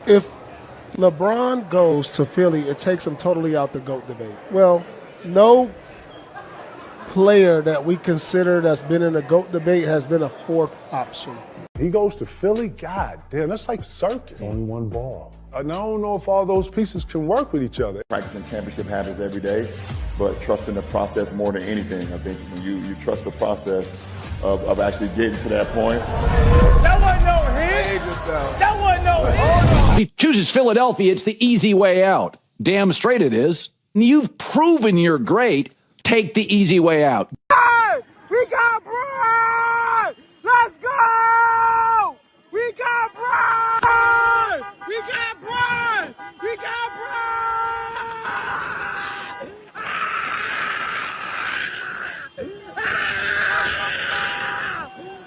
If LeBron goes to Philly, it takes him totally out the GOAT debate. Well, no player that we consider that's been in the GOAT debate has been a fourth option. He goes to Philly? God damn, that's like a circus. Only one ball. And I don't know if all those pieces can work with each other. Practicing championship habits every day, but trusting the process more than anything. I think when you trust the process of actually getting to that point. That wasn't no hit. That wasn't no hit. If he chooses Philadelphia, it's the easy way out. Damn straight it is. You've proven you're great. Take the easy way out. Hey, we got Brian! Let's go! We got Brian! We got Brian! We got Brian!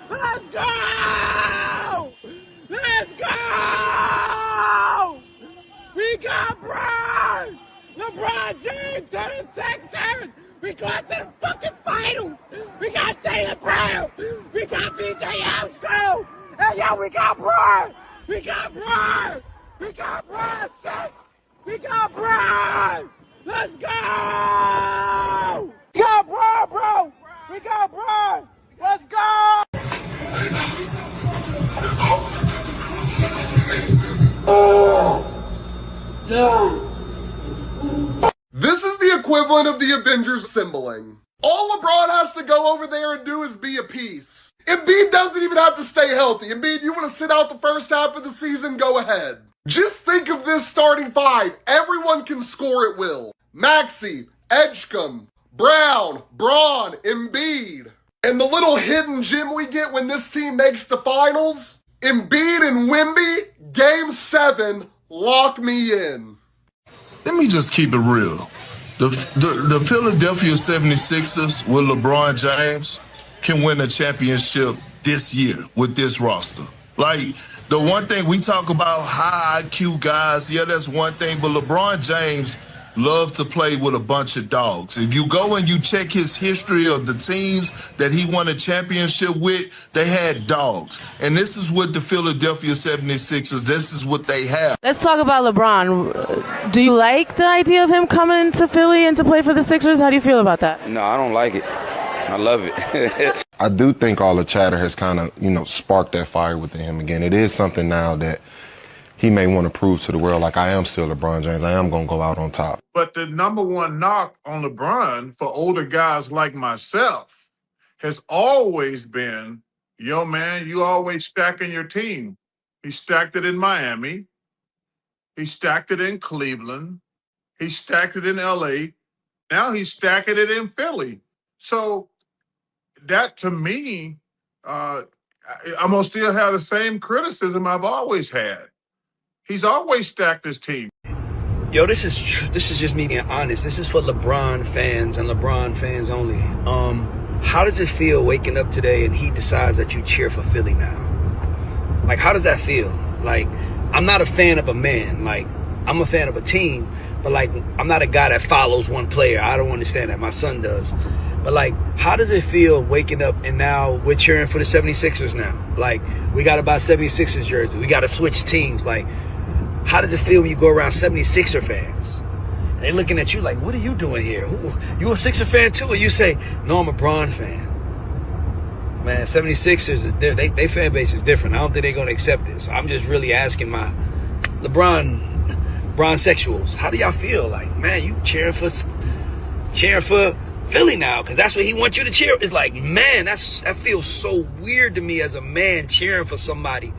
Let's go! Let's go! We got Brian! LeBron James, 76ers! We got to the fucking finals! We got Taylor Brown! We got BJ Armstrong! And yeah, we got Brian! We got Brian! We got Brian, sis! We got Brian! Let's go! We got Brian, bro! We got Brian! Let's go! This is the equivalent of the Avengers assembling. All LeBron has to go over there and do is be a piece. Embiid doesn't even have to stay healthy. Embiid, you want to sit out the first half of the season? Go ahead. Just think of this starting five. Everyone can score at will. Maxey, Edgecombe, Brown, Braun, Embiid. And the little hidden gem we get when this team makes the finals? Embiid and Wemby, Game 7, lock me in. Let me just keep it real. The Philadelphia 76ers with LeBron James can win a championship this year with this roster. Like, the one thing we talk about, high IQ guys, yeah, that's one thing, but LeBron James loves to play with a bunch of dogs. If you go and you check his history of the teams that he won a championship with, they had dogs. And this is what the Philadelphia 76ers, this is what they have. Let's talk about LeBron. Do you like the idea of him coming to Philly and to play for the Sixers? How do you feel about that? No, I don't like it. I love it. I do think all the chatter has kind of, sparked that fire within him again. It is something now that he may want to prove to the world, like, I am still LeBron James. I am going to go out on top. But the number one knock on LeBron for older guys like myself has always been, yo, man, you always stacking your team. He stacked it in Miami. He stacked it in Cleveland. He stacked it in L.A. Now he's stacking it in Philly. So that, to me, I'm going to still have the same criticism I've always had. He's always stacked his team. Yo, this is just me being honest. This is for LeBron fans and LeBron fans only. How does it feel waking up today and he decides that you cheer for Philly now? Like, how does that feel? Like, I'm not a fan of a man. Like, I'm a fan of a team, but like, I'm not a guy that follows one player. I don't understand that. My son does. But like, how does it feel waking up and now we're cheering for the 76ers now? Like, we got to buy 76ers jerseys. We got to switch teams. Like, how does it feel when you go around 76er fans? And they're looking at you like, what are you doing here? You a Sixer fan too? Or you say, no, I'm a Bron fan. Man, 76ers, they fan base is different. I don't think they're going to accept this. I'm just really asking my LeBron sexuals, how do y'all feel? Like, man, you cheering for Philly now because that's what he wants you to cheer. It's like, man, that feels so weird to me as a man cheering for somebody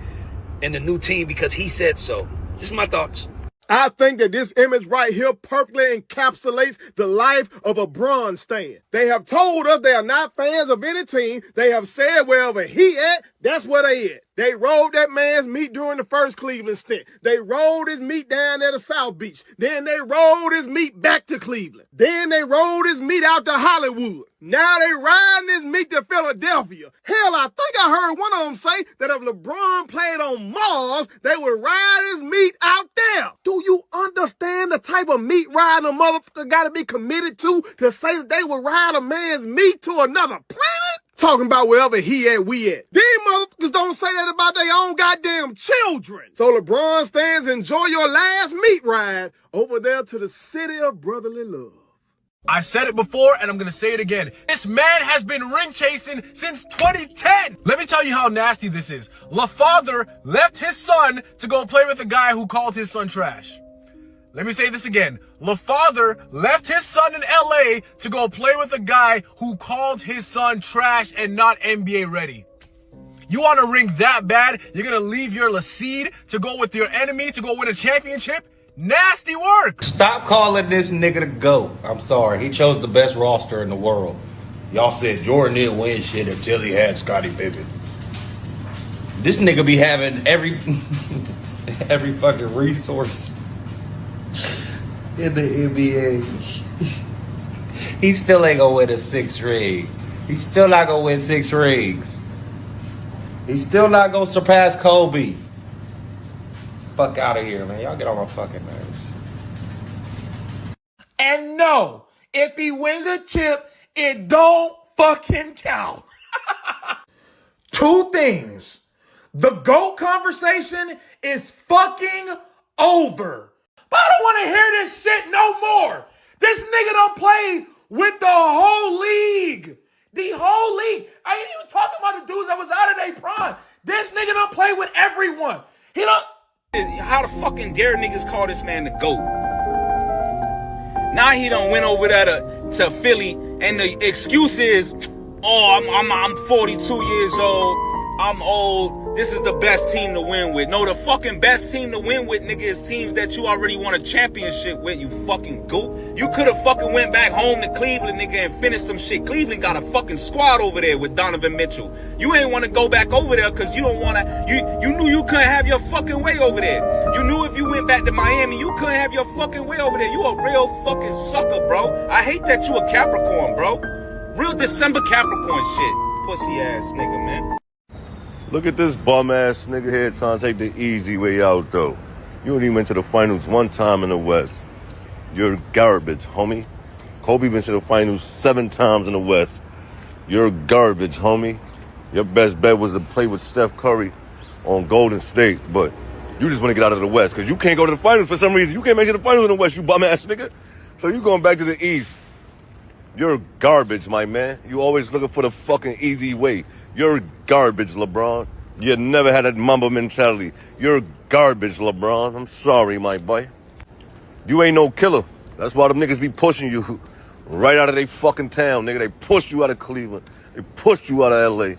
in the new team because he said so. Just my thoughts. I think that this image right here perfectly encapsulates the life of a Bron stan. They have told us they are not fans of any team. They have said wherever he at, that's where they at. They rolled that man's meat during the first Cleveland stint. They rolled his meat down there to South Beach. Then they rolled his meat back to Cleveland. Then they rolled his meat out to Hollywood. Now they riding his meat to Philadelphia. Hell, I think I heard one of them say that if LeBron played on Mars, they would ride his meat out there. Do you understand the type of meat riding a motherfucker got to be committed to say that they would ride a man's meat to another planet? talking about wherever he at, we at. These motherfuckers don't say that about their own goddamn children. So LeBron stands, enjoy your last meat ride over there to the city of brotherly love. I said it before, and I'm gonna say it again. This man has been ring chasing since 2010. Let me tell you how nasty this is. LaFather left his son to go play with a guy who called his son trash. Let me say this again. LaFather left his son in LA to go play with a guy who called his son trash and not NBA ready. You want a ring that bad? You're gonna leave your Laseed to go with your enemy to go win a championship? Nasty work. Stop calling this nigga the GOAT. I'm sorry. He chose the best roster in the world. Y'all said Jordan didn't win shit until he had Scottie Pippen. This nigga be having every fucking resource in the NBA. He still ain't gonna win a 6th ring. He's still not gonna win 6 rings. He's still not gonna surpass Kobe. Fuck out of here, man. Y'all get on my fucking nerves. And no, if he wins a chip, it don't fucking count. 2 things. The GOAT conversation is fucking over. But I don't want to hear this shit no more. This nigga done played with the whole league. The whole league. I ain't even talking about the dudes that was out of their prime. This nigga done played with everyone. He done... How the fucking dare niggas call this man the GOAT? Now he done went over there to Philly, and the excuse is, oh, I'm 42 years old. I'm old. This is the best team to win with. No, the fucking best team to win with, nigga, is teams that you already won a championship with, you fucking goop. You could have fucking went back home to Cleveland, nigga, and finished some shit. Cleveland got a fucking squad over there with Donovan Mitchell. You ain't want to go back over there because you don't want to, you knew you couldn't have your fucking way over there. You knew if you went back to Miami, you couldn't have your fucking way over there. You a real fucking sucker, bro. I hate that you a Capricorn, bro. Real December Capricorn shit. Pussy ass nigga, man. Look at this bum-ass nigga here trying to take the easy way out, though. You only went to the finals 1 time in the West. You're garbage, homie. Kobe been to the finals 7 times in the West. You're garbage, homie. Your best bet was to play with Steph Curry on Golden State, but you just want to get out of the West because you can't go to the finals for some reason. You can't make it to the finals in the West, you bum-ass nigga. So you going back to the East. You're garbage, my man. You always looking for the fucking easy way. You're garbage, LeBron. You never had that Mamba mentality. You're garbage, LeBron. I'm sorry, my boy. You ain't no killer. That's why them niggas be pushing you right out of they fucking town, nigga. They pushed you out of Cleveland. They pushed you out of LA.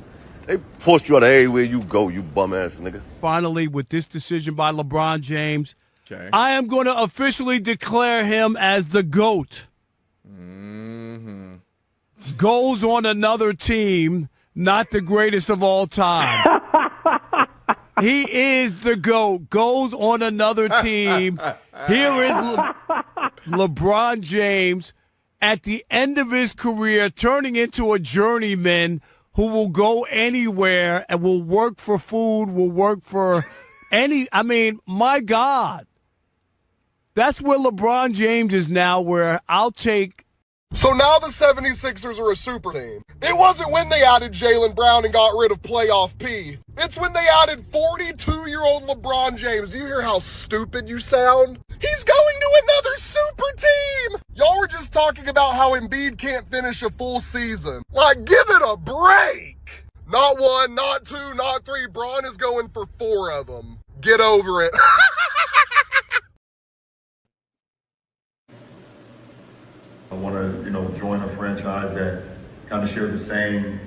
They pushed you out of everywhere you go, you bum-ass nigga. Finally, with this decision by LeBron James, I am going to officially declare him as the GOAT. Goes on another team, not the greatest of all time. He is the GOAT. Goes on another team. Here is LeBron James at the end of his career turning into a journeyman who will go anywhere and will work for food, will work for any – I mean, my God. That's where LeBron James is now, where I'll take – So now the 76ers are a super team. It wasn't when they added Jaylen Brown and got rid of playoff P. It's when they added 42-year-old LeBron James. Do you hear how stupid you sound? He's going to another super team! Y'all were just talking about how Embiid can't finish a full season. Like, give it a break! Not 1, not 2, not 3. Bron is going for 4 of them. Get over it. I want to, join a franchise that kind of shares the same,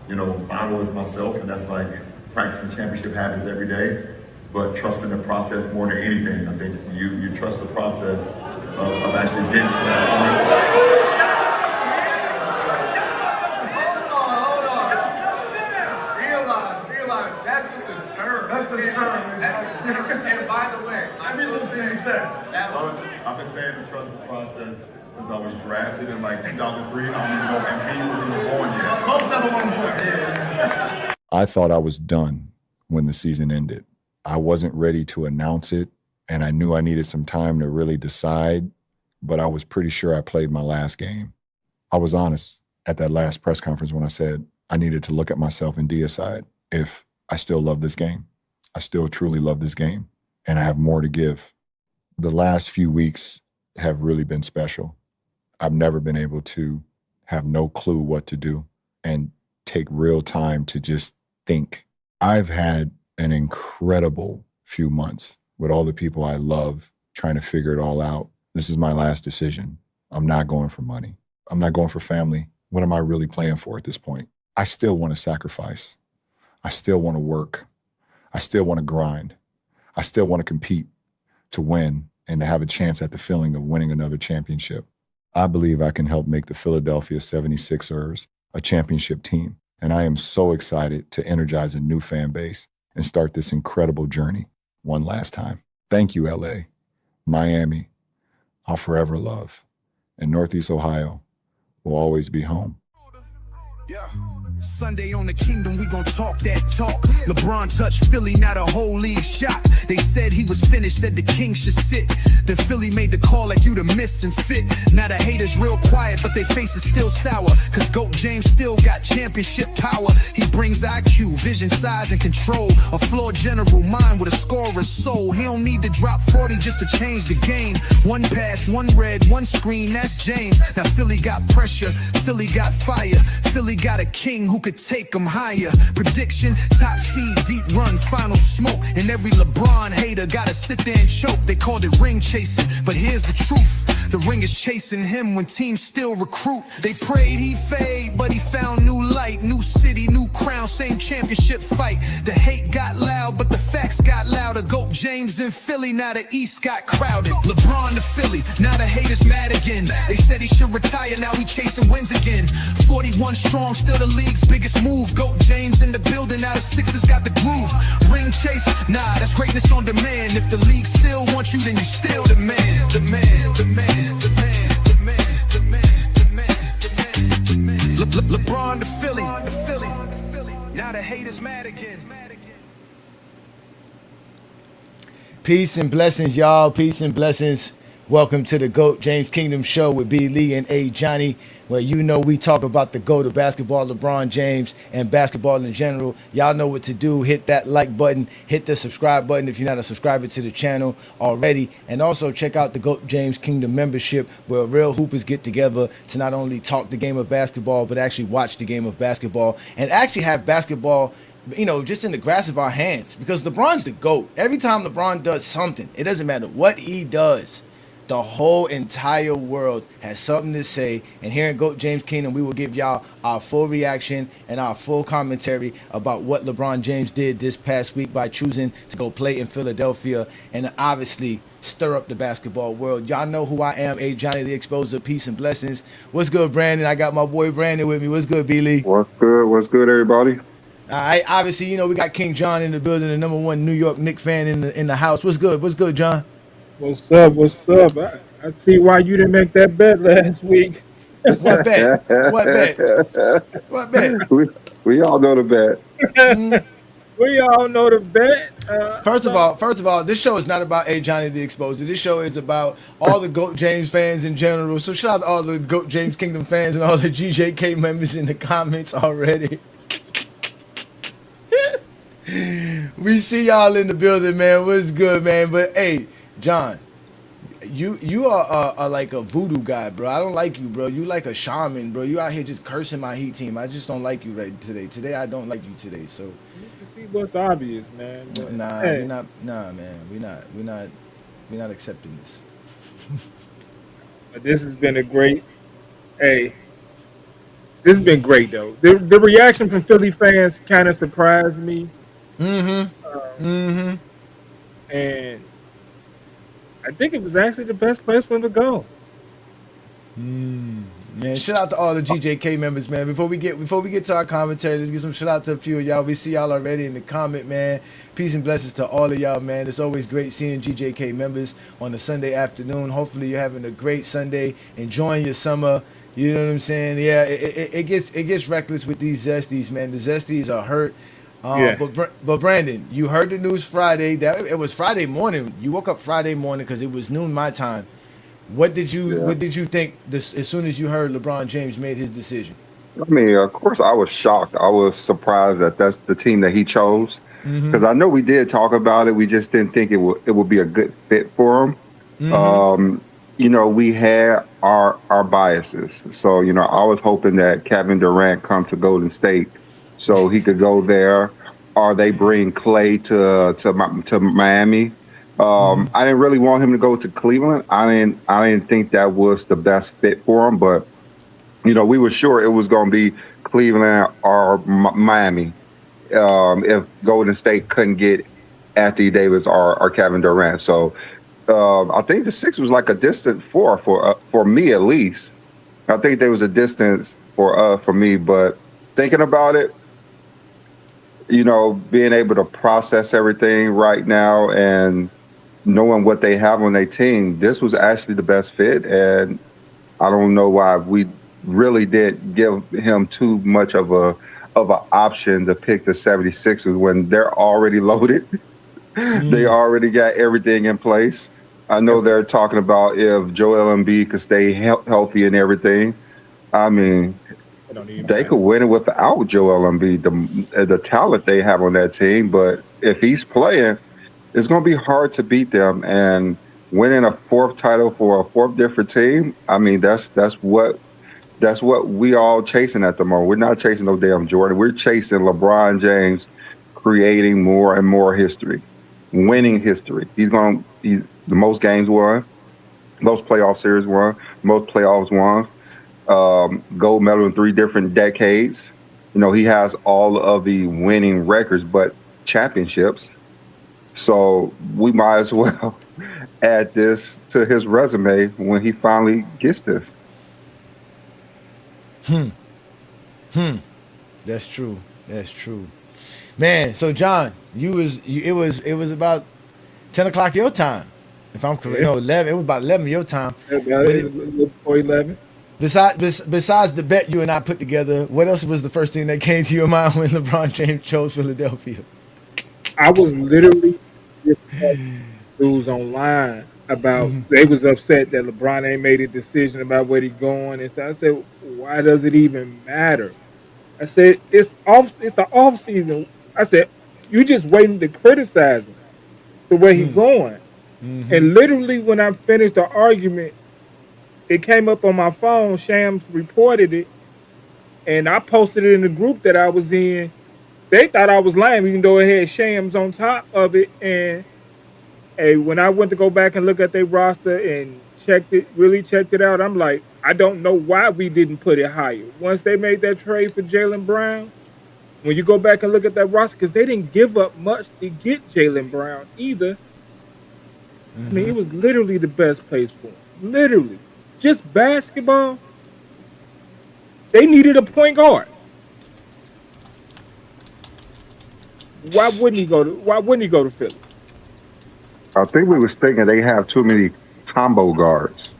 Bible as myself, and that's like practicing championship habits every day, but trusting the process more than anything. I think you trust the process of actually getting to that point. Realize, that's just a term. That's the term. And by the way, I've been saying to trust the process since I was drafted in like 2003. I don't even know if he was even born yet. Most never born. I thought I was done when the season ended. I wasn't ready to announce it, and I knew I needed some time to really decide, but I was pretty sure I played my last game. I was honest at that last press conference when I said, I needed to look at myself and decide if I still love this game. I still truly love this game, and I have more to give. The last few weeks have really been special. I've never been able to have no clue what to do and take real time to just think. I've had an incredible few months with all the people I love trying to figure it all out. This is my last decision. I'm not going for money. I'm not going for family. What am I really playing for at this point? I still want to sacrifice. I still want to work. I still want to grind. I still want to compete to win and to have a chance at the feeling of winning another championship. I believe I can help make the Philadelphia 76ers a championship team. And I am so excited to energize a new fan base and start this incredible journey one last time. Thank you, LA, Miami. I'll forever love. And Northeast Ohio will always be home. Yeah. Sunday on the Kingdom, we gon' talk that talk. LeBron touched Philly, not a whole league shot. They said he was finished, said the king should sit. Then Philly made the call like you the missing fit. Now the haters real quiet, but they faces still sour. Cause GOAT James still got championship power. He brings IQ, vision, size, and control. A flawed general mind with a scorer's soul. He don't need to drop 40 just to change the game. One pass, one red, one screen, that's James. Now Philly got pressure, Philly got fire. Philly got a king who could take them higher. Prediction, top seed, deep run, final smoke. And every LeBron hater gotta sit there and choke. They called it ring chasing, but here's the truth. The ring is chasing him when teams still recruit. They prayed he fade, but he found new light. New city, new crown, same championship fight. The hate got loud, but the facts got louder. GOAT James in Philly, now the East got crowded. LeBron to Philly, now the haters mad again. They said he should retire, now he chasing wins again. 41 strong, still the league's biggest move. GOAT James in the building, now the Sixers got the groove. Ring chase, nah, that's greatness on demand. If the league still wants you, then you still the man. The man, the man. LeBron to Philly. Now the haters mad again. Peace and blessings, y'all. Peace and blessings. Welcome to the GOAT James Kingdom Show with B. Lee and A. Johnny, where you know we talk about the GOAT of basketball, LeBron James, and basketball in general. Y'all know what to do. Hit that like button. Hit the subscribe button if you're not a subscriber to the channel already. And also check out the GOAT James Kingdom membership, where real hoopers get together to not only talk the game of basketball, but actually watch the game of basketball and actually have basketball, you know, just in the grasp of our hands. Because LeBron's the GOAT. Every time LeBron does something, it doesn't matter what he does, the whole entire world has something to say. And here in GOAT James Kingdom, we will give y'all our full reaction and our full commentary about what LeBron James did this past week by choosing to go play in Philadelphia and obviously stir up the basketball world. Y'all know who I am, A. Johnny the Exposer. Peace and blessings. What's good, Brandon? I got my boy Brandon with me. What's good, B. Lee? What's good? What's good, everybody? All right, obviously, you know, we got King John in the building, the #1 New York Knicks fan in the house. What's good? What's good, John? What's up? What's up? I see why you didn't make that bet last week. What bet? What bet? What bet? We all know the bet. We all know the bet. First of all, this show is not about A. Johnny the Exposer. This show is about all the GOAT James fans in general. So shout out to all the GOAT James Kingdom fans and all the GJK members in the comments already. We see y'all in the building, man. What's good, man? But hey, John, you are like a voodoo guy, bro. I don't like you, bro. You like a shaman, bro. You out here just cursing my Heat team. I just don't like you right today. Today I don't like you today. So You can see what's obvious, man. But, nah, hey, we're not. Nah, man, we're not accepting this. but this has been a great. Hey, this has been great though. The reaction from Philly fans kind of surprised me. And I think it was actually the best place for him to go. Man, shout out to all the GJK members, man. Before we get to our commentary, let's get some shout out to a few of y'all. We see y'all already in the comment, man. Peace and blessings to all of y'all, man. It's always great seeing GJK members on a Sunday afternoon. Hopefully you're having a great Sunday, enjoying your summer. You know what I'm saying? Yeah, it gets reckless with these Zesties, man. The Zesties are hurt. Yeah. But Brandon, you heard the news Friday. That it was Friday morning. You woke up Friday morning because it was noon my time. What did you think as soon as you heard LeBron James made his decision? I mean, of course, I was shocked. I was surprised that that's the team that he chose Mm-hmm. because I know we did talk about it. We just didn't think it would be a good fit for him. Mm-hmm. Um, we had our biases, so I was hoping that Kevin Durant come to Golden State so he could go there, or they bring Clay to Miami. Mm-hmm. I didn't really want him to go to Cleveland. I didn't think that was the best fit for him, but we were sure it was going to be Cleveland or Miami if Golden State couldn't get Anthony Davis or Kevin Durant. So I think the Six was like a distant four for me at least. I think there was a distance for me, but thinking about it, being able to process everything right now and knowing what they have on their team, this was actually the best fit, and I don't know why we really did give him too much of an option to pick the 76ers when they're already loaded. They already got everything in place. I know they're talking about if Joel Embiid could stay healthy and everything. I mean, they could win it without Joel Embiid, the talent they have on that team. But if he's playing, it's going to be hard to beat them. And winning a fourth title for a fourth different team, I mean, that's what we all chasing at the moment. We're not chasing no damn Jordan. We're chasing LeBron James creating more and more history, winning history. He's the most games won, most playoff series won, most playoffs won, gold medal in 3 different decades. He has all of the winning records, but championships. So we might as well add this to his resume when he finally gets this. That's true. That's true. Man, so John, it was about 10 o'clock your time, if I'm correct. Yeah. No, 11. It was about 11 your time. That is a little before 11. Besides the bet you and I put together, what else was the first thing that came to your mind when LeBron James chose Philadelphia? I was literally just news online about they was upset that LeBron ain't made a decision about where he going, and so I said, why does it even matter? I said it's the off season. I said you just waiting to criticize him to where he going. And literally when I finished the argument, it came up on my phone. Shams reported it, and I posted it in the group that I was in. They thought I was lying, even though it had Shams on top of it. And hey, when I went to go back and look at their roster and really checked it out, I'm like, I don't know why we didn't put it higher. Once they made that trade for Jaylen Brown, when you go back and look at that roster, because they didn't give up much to get Jaylen Brown either. I mean, it was literally the best place for him. Literally. Just basketball. They needed a point guard. Why wouldn't he go to Philly? I think we was thinking they have too many combo guards.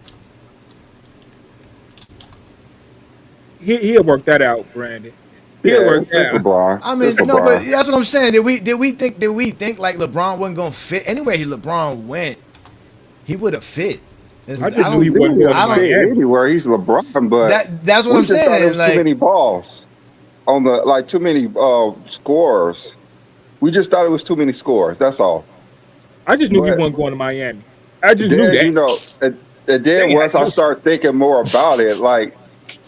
He'll work that out, Brandon. He'll work that out. LeBron. I mean, It's no, LeBron. but that's what I'm saying. Did we think like LeBron wasn't gonna fit? Anyway, LeBron went, he would have fit. I just knew he wasn't going to fit anywhere. He's LeBron, but that's what we I'm just thought saying. there was Like, too many balls on too many scores. We just thought it was too many scores. That's all. I just knew he wasn't going to Miami. I just knew that. And then once I start thinking more about it, like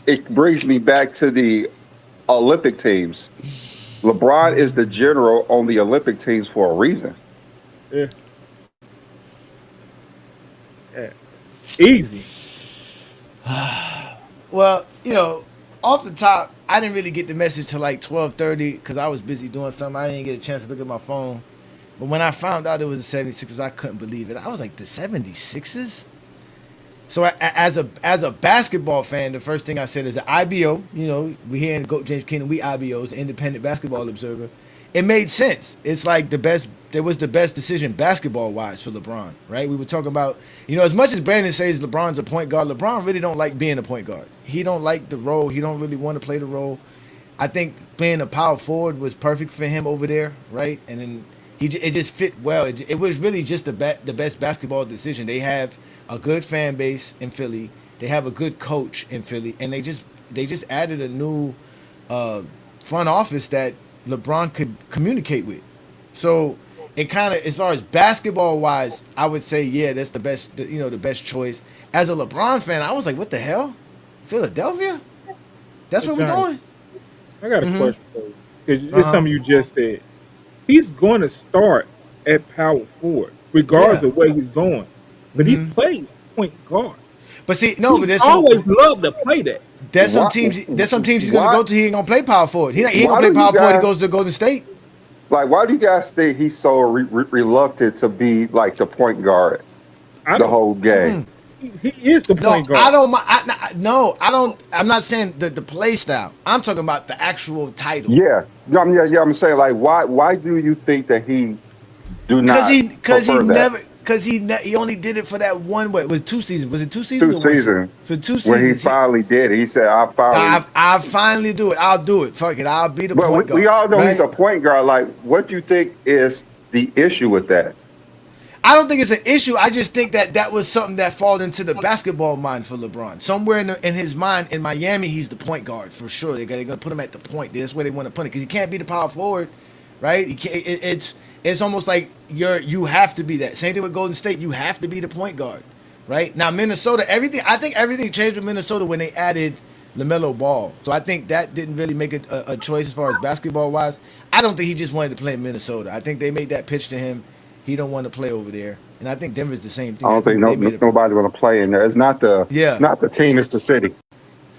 it brings me back to the Olympic teams. LeBron is the general on the Olympic teams for a reason. Yeah. Easy. well, off the top, I didn't really get the message till like 12:30 because I was busy doing something. I didn't get a chance to look at my phone. But when I found out it was the 76ers, I couldn't believe it. I was like, the 76ers? So as a basketball fan, the first thing I said is an IBO. We here in GOAT James Kingdom, we IBOs, the Independent Basketball Observer. It made sense. It's like the best decision basketball-wise for LeBron, right? We were talking about, as much as Brandon says LeBron's a point guard, LeBron really don't like being a point guard. He don't like the role. He don't really want to play the role. I think being a power forward was perfect for him over there, right? And then it just fit well. It was really just the best basketball decision. They have a good fan base in Philly. They have a good coach in Philly, and they just they just added a new front office that LeBron could communicate with. So it kind of, as far as basketball wise, I would say yeah, that's the best, the best choice. As a LeBron fan, I was like, what the hell, Philadelphia? That's where we're going. I got a Mhm. question for you because it's Uh-huh. something you just said. He's going to start at power forward, regardless Yeah. of where he's going. But he Mhm. plays point guard. But see, no, but He's there's some, always loved to play that. there's some Why? teams. There's some teams he's gonna Why? go to. He ain't gonna play power forward. He ain't gonna Why play do you power forward. He goes guys to Golden State. like? Why do you guys think he's so reluctant to be like the point guard I the don't. whole game? He is the No, point guard. I don't. No, I don't. I'm not saying the play style. I'm talking about the actual title. Yeah, yeah. I'm saying like, why do you think that he do not Because he prefer that? never. Because he only did it for that one. What was it, 2 seasons? Was it 2 seasons 2 or 1 season? seasons For 2 when he seasons. finally did it, he said, I finally do it. I'll do it. Fuck it. I'll be the Well, point guard. we all know he's right? a point guard. Like, what do you think is the issue with that? I don't think it's an issue. I just think that was something that falls into the basketball mind for LeBron. Somewhere in his mind, in Miami, he's the point guard for sure. They're gonna put him at the point. That's where they want to put it because he can't be the power forward, right? He can't, it's almost like you have to be that. Same thing with Golden State. You have to be the point guard, right? Now Minnesota, I think everything changed with Minnesota when they added LaMelo Ball. So I think that didn't really make a choice as far as basketball wise. I don't think he just wanted to play in Minnesota. I think they made that pitch to him. He don't want to play over there, and I think Denver's the same thing. I don't think they made it. nobody want to play in there. It's not the team, it's the city.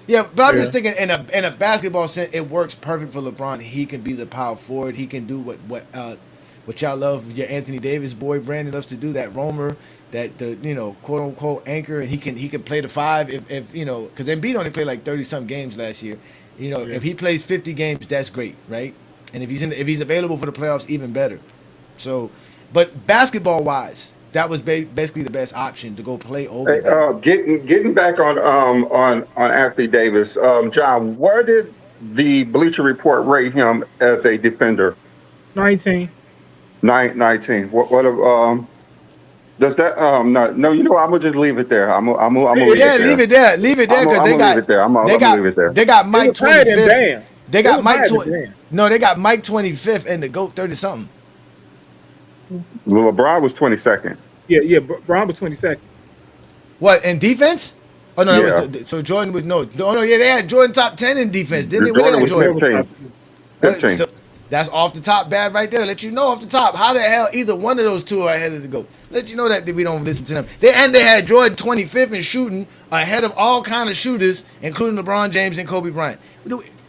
Yeah, but I'm Yeah. just thinking in a basketball sense, it works perfect for LeBron. He can be the power forward. He can do what y'all love. Your Anthony Davis boy Brandon loves to do, that roamer, that the quote unquote anchor, and he can play the 5 if because Embiid only played like 30 some games last year. If he plays 50 games, that's great, right? And if he's available for the playoffs, even better. So. But basketball wise, that was basically the best option to go play over Hey, there. getting back on Anthony Davis, John, where did the Bleacher Report rate him as a defender? 19. 19. What does that no, I'm gonna just leave it there. I'm gonna Leave it there because they got leave it there. I'm gonna leave it there. They got Mike It was higher than 25th. Bam. They It got was Mike higher than 20. Bam. No, they got Mike 25th and the GOAT 30 something. LeBron was 22nd. Yeah. Brown was 22nd. What in defense? Oh no, Yeah. that was so Jordan was no. Oh no, yeah, they had Jordan top 10 in defense, didn't they? Where Jordan they was had Jordan? 15. That's off the top bad right there. Let you know off the top how the hell either one of those two are ahead of the GOAT. Let you know that we don't listen to them. They had Jordan 25th in shooting ahead of all kind of shooters, including LeBron James and Kobe Bryant.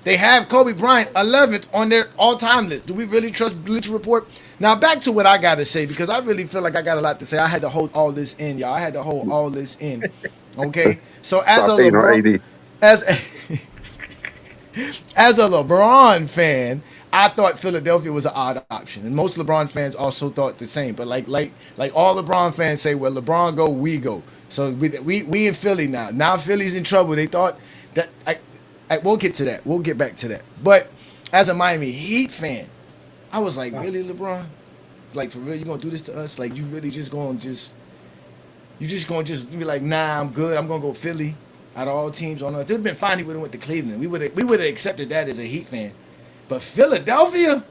They have Kobe Bryant 11th on their all-time list. Do we really trust Bleacher Report? Now back to what I gotta say because I really feel like I got a lot to say. I had to hold all this in, y'all. I had to hold all this in. Okay, so as a Stop hating on LeBron, AD. as a LeBron fan, I thought Philadelphia was an odd option, and most LeBron fans also thought the same. But like all LeBron fans say, well, LeBron go, we go. So we in Philly now. Now Philly's in trouble. They thought that we'll get to that. We'll get back to that. But as a Miami Heat fan, I was like, really, LeBron? Like for real, you gonna do this to us? Like you really just gonna be like, nah, I'm good. I'm gonna go Philly. Out of all teams on us, it'd been fine. He would have went to Cleveland. We would have accepted that as a Heat fan. But Philadelphia,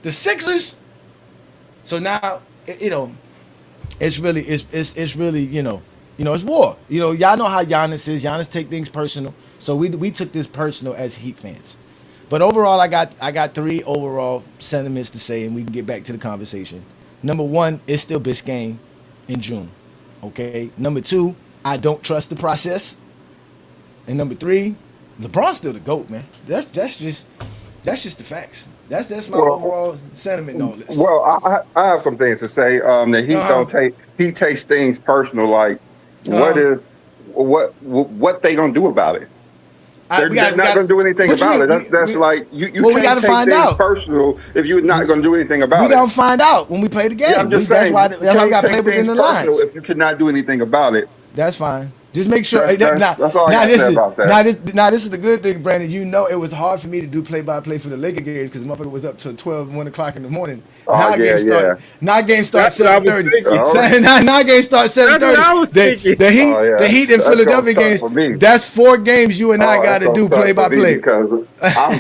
the Sixers. So now it's really it's war. Y'all know how Giannis is. Giannis take things personal. So we took this personal as Heat fans. But overall, I got 3 overall sentiments to say, and we can get back to the conversation. Number 1, it's still Biscayne in June. Okay. Number 2, I don't trust the process. And number 3, LeBron's still the GOAT, man. That's just the facts. That's my overall sentiment on all this. Well, I have some things to say. That he takes things personal. Like, what they gonna do about it? They're not going to do anything about it. That's like you can't take things personal if you're not going to do anything about it. We got to find out when we play the game. Yeah, I'm just saying. That's why we got to play within the lines. If you cannot do anything about it. That's fine. Just make sure. That's all I got to say about that. This is the good thing, Brandon. You know, it was hard for me to do play-by-play for the Laker games because motherfucker was up till 12, 1 o'clock in the morning. Oh, yeah. Now games start That's what I was 7:30. thinking. Now games start 7:30. That's what I was thinking. The Heat, Oh, yeah. the Heat and That's Philadelphia gonna games. suck for me. That's 4 games you and I got That's to do gonna suck for me play-by-play. because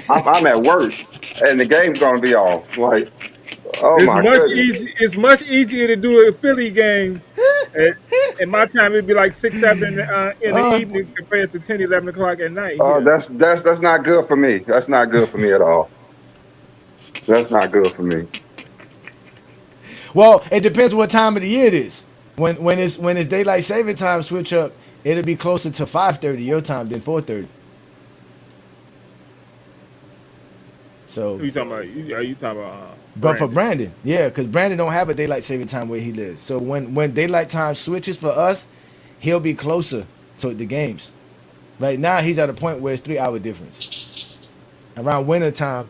I'm at work and the game's gonna be off. Like, oh It's my much goodness. easy. It's much easier to do a Philly game. At my time, it'd be like 6, 7 in the evening compared to 10, 11 o'clock at night. Oh, Here. that's not good for me. That's not good for me at all. That's not good for me. Well, it depends what time of the year it is. When it's daylight saving time switch up, it'll be closer to 5:30 your time than 4:30. So Who you talking about? Are you talking about? But for Brandon, yeah, because Brandon don't have a daylight saving time where he lives. So when daylight time switches for us, he'll be closer to the games. Right now, he's at a point where it's 3-hour difference. Around winter time,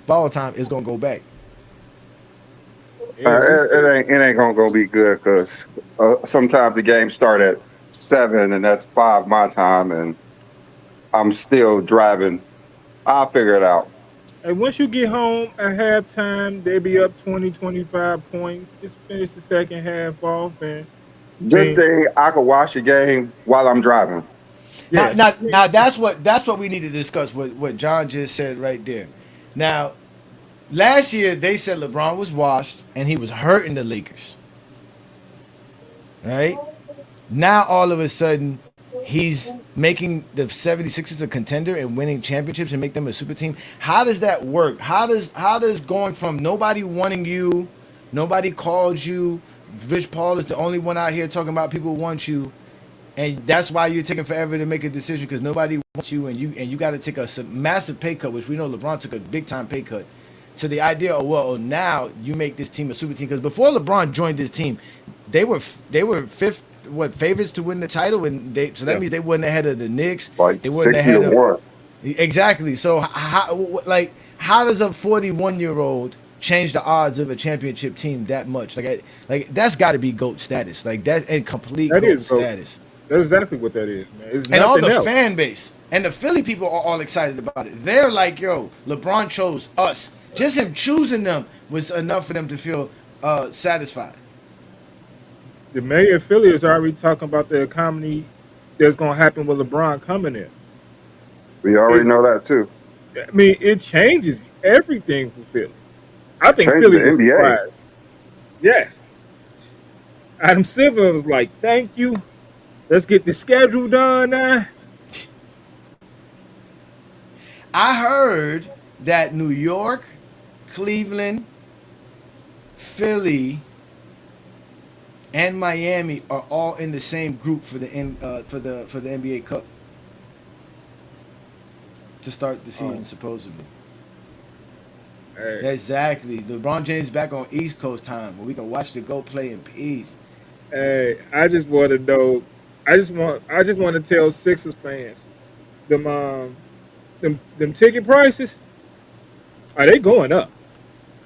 fall time, it's gonna go back. It ain't gonna be good because sometimes the games start at 7 and that's 5 my time, and I'm still driving. I'll figure it out. And once you get home at halftime, they be up 20, 25 points. Just finish the second half off and Good thing I could watch the game while I'm driving. Now that's what we need to discuss. What John just said right there. Now, last year they said LeBron was washed and he was hurting the Lakers. Right? Now all of a sudden he's making the 76ers a contender and winning championships and make them a super team. How does that work? How does going from nobody wanting you, nobody called you, Rich Paul is the only one out here talking about people want you, and that's why you're taking forever to make a decision because nobody wants you, and you got to take a massive pay cut, which we know LeBron took a big time pay cut, to the idea of now you make this team a super team. Because before LeBron joined this team, they were fifth favorites to win the title, and that means they weren't ahead of the Knicks. Like they weren't 60 to 1. Exactly. So how does a 41-year-old change the odds of a championship team that much? Like that's got to be GOAT status. Like that and complete GOAT status. That's exactly what that is, man. It's and all the else. fan base and the Philly people are all excited about it. They're like, yo, LeBron chose us. Just him choosing them was enough for them to feel satisfied. The mayor of Philly is already talking about the economy that's going to happen with LeBron coming in. We already know that too. I mean, it changes everything for Philly. I think Changes Philly the was NBA. surprised. Yes. Adam Silver was like, thank you. Let's get the schedule done now. I heard that New York, Cleveland, Philly, and Miami are all in the same group for the NBA Cup to start the season, supposedly. Hey. Exactly. LeBron James back on East Coast time where we can watch the GOAT play in peace. Hey, I just want to know. I just want to tell Sixers fans, them ticket prices, are they going up?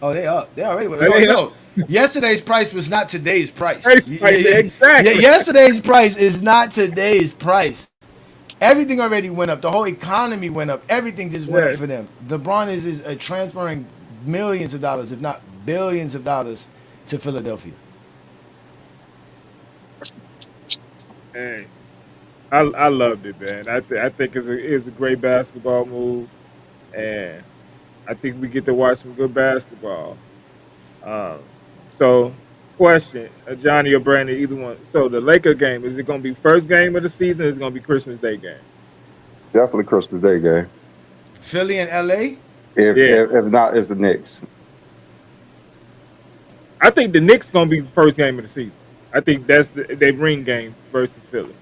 Oh, they up. They already went. They No. Yesterday's price was not today's price. Exactly. Yesterday's price is not today's price. Everything already went up. The whole economy went up. Everything just went up for them. LeBron is transferring millions of dollars, if not billions of dollars, to Philadelphia. Hey, I loved it, man. I think it's a great basketball move, and I think we get to watch some good basketball. So, question, Johnny or Brandon, either one. So the Laker game, is it going to be first game of the season? Or is it going to be Christmas Day game? Definitely Christmas Day game. Philly and LA? If not, it's the Knicks. I think the Knicks going to be first game of the season. I think that's their ring game versus Philly.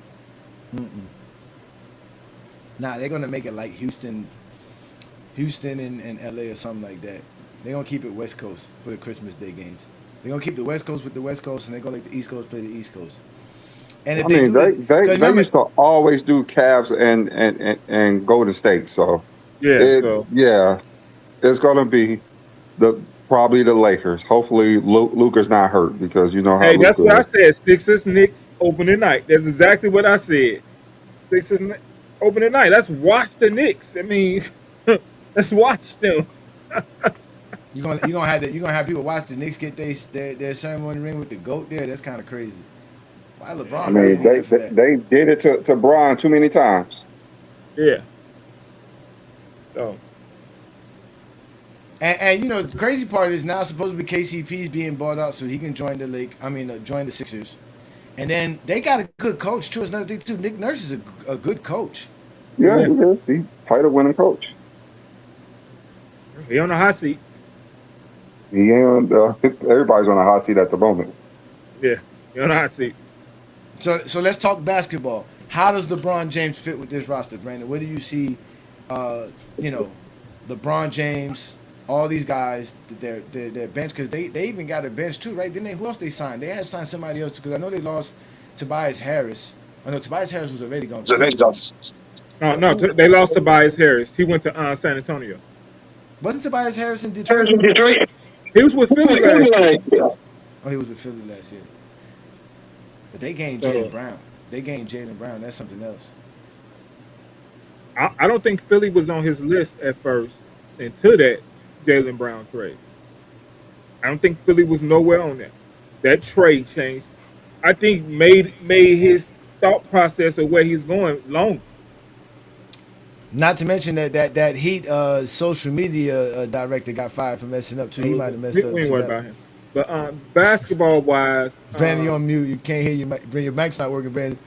Nah, they're going to make it like Houston and LA or something like that. They're going to keep it West Coast for the Christmas Day games. They're going to keep the West Coast with the West Coast, and they're going to let the East Coast play the East Coast. And if they used to always do Cavs and Golden State. So it's going to be probably the Lakers. Hopefully Luka's not hurt because you know how. Hey, that's what I said. Sixers Knicks opening night. That's exactly what I said. Sixers opening night. Let's watch the Knicks. I mean, let's watch them. You gonna have people watch the Knicks get their ceremony ring with the GOAT there? That's kind of crazy. Why I LeBron gotta mean, be there for that? they did it to Bron too many times. Yeah. So. And the crazy part is now supposedly KCP is being bought out so he can join the league. I mean, join the Sixers. And then they got a good coach too. It's another thing too. Nick Nurse is a good coach. Yeah, he is. He's title winning coach. He on the hot seat. He ain't everybody's on a hot seat at the moment. Yeah, he on the hot seat. So let's talk basketball. How does LeBron James fit with this roster, Brandon? What do you see? LeBron James, all these guys, their bench, because they even got a bench too, right? Didn't they? Who else they signed? They had signed somebody else because I know they lost Tobias Harris. I know Tobias Harris was already gone. No, they lost Tobias Harris. He went to San Antonio. Wasn't Tobias Harris in Detroit? He was with Philly last year. Oh, he was with Philly last year. But they gained Jaylen Brown. That's something else. I don't think Philly was on his list at first until that Jaylen Brown trade. I don't think Philly was nowhere on that. That trade changed. I think made his thought process of where he's going longer. Not to mention that Heat social media director got fired for messing up too. He might have messed up. We ain't worried about him. But basketball wise, Brandon, you're on mute. You can't hear your mic's not working, Brandon.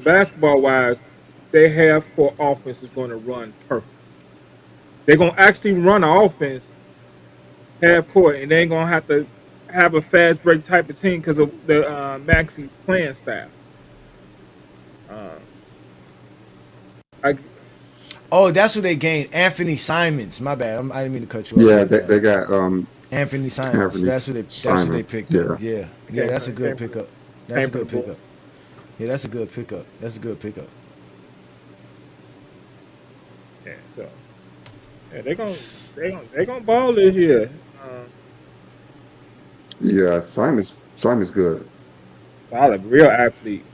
Basketball wise, their half-court offense is going to run perfect. They're going to actually run an offense half-court, and they ain't going to have to have a fast break type of team because of the Maxey playing style. That's who they gained. Anthony Simons. My bad. I didn't mean to cut you off. Yeah, they got Anthony Simons. That's who they picked up. Yeah, that's a good pickup. Yeah, that's a good pickup. Yeah, so they're gonna ball this year. Yeah, Simon's good. Solid, real athlete.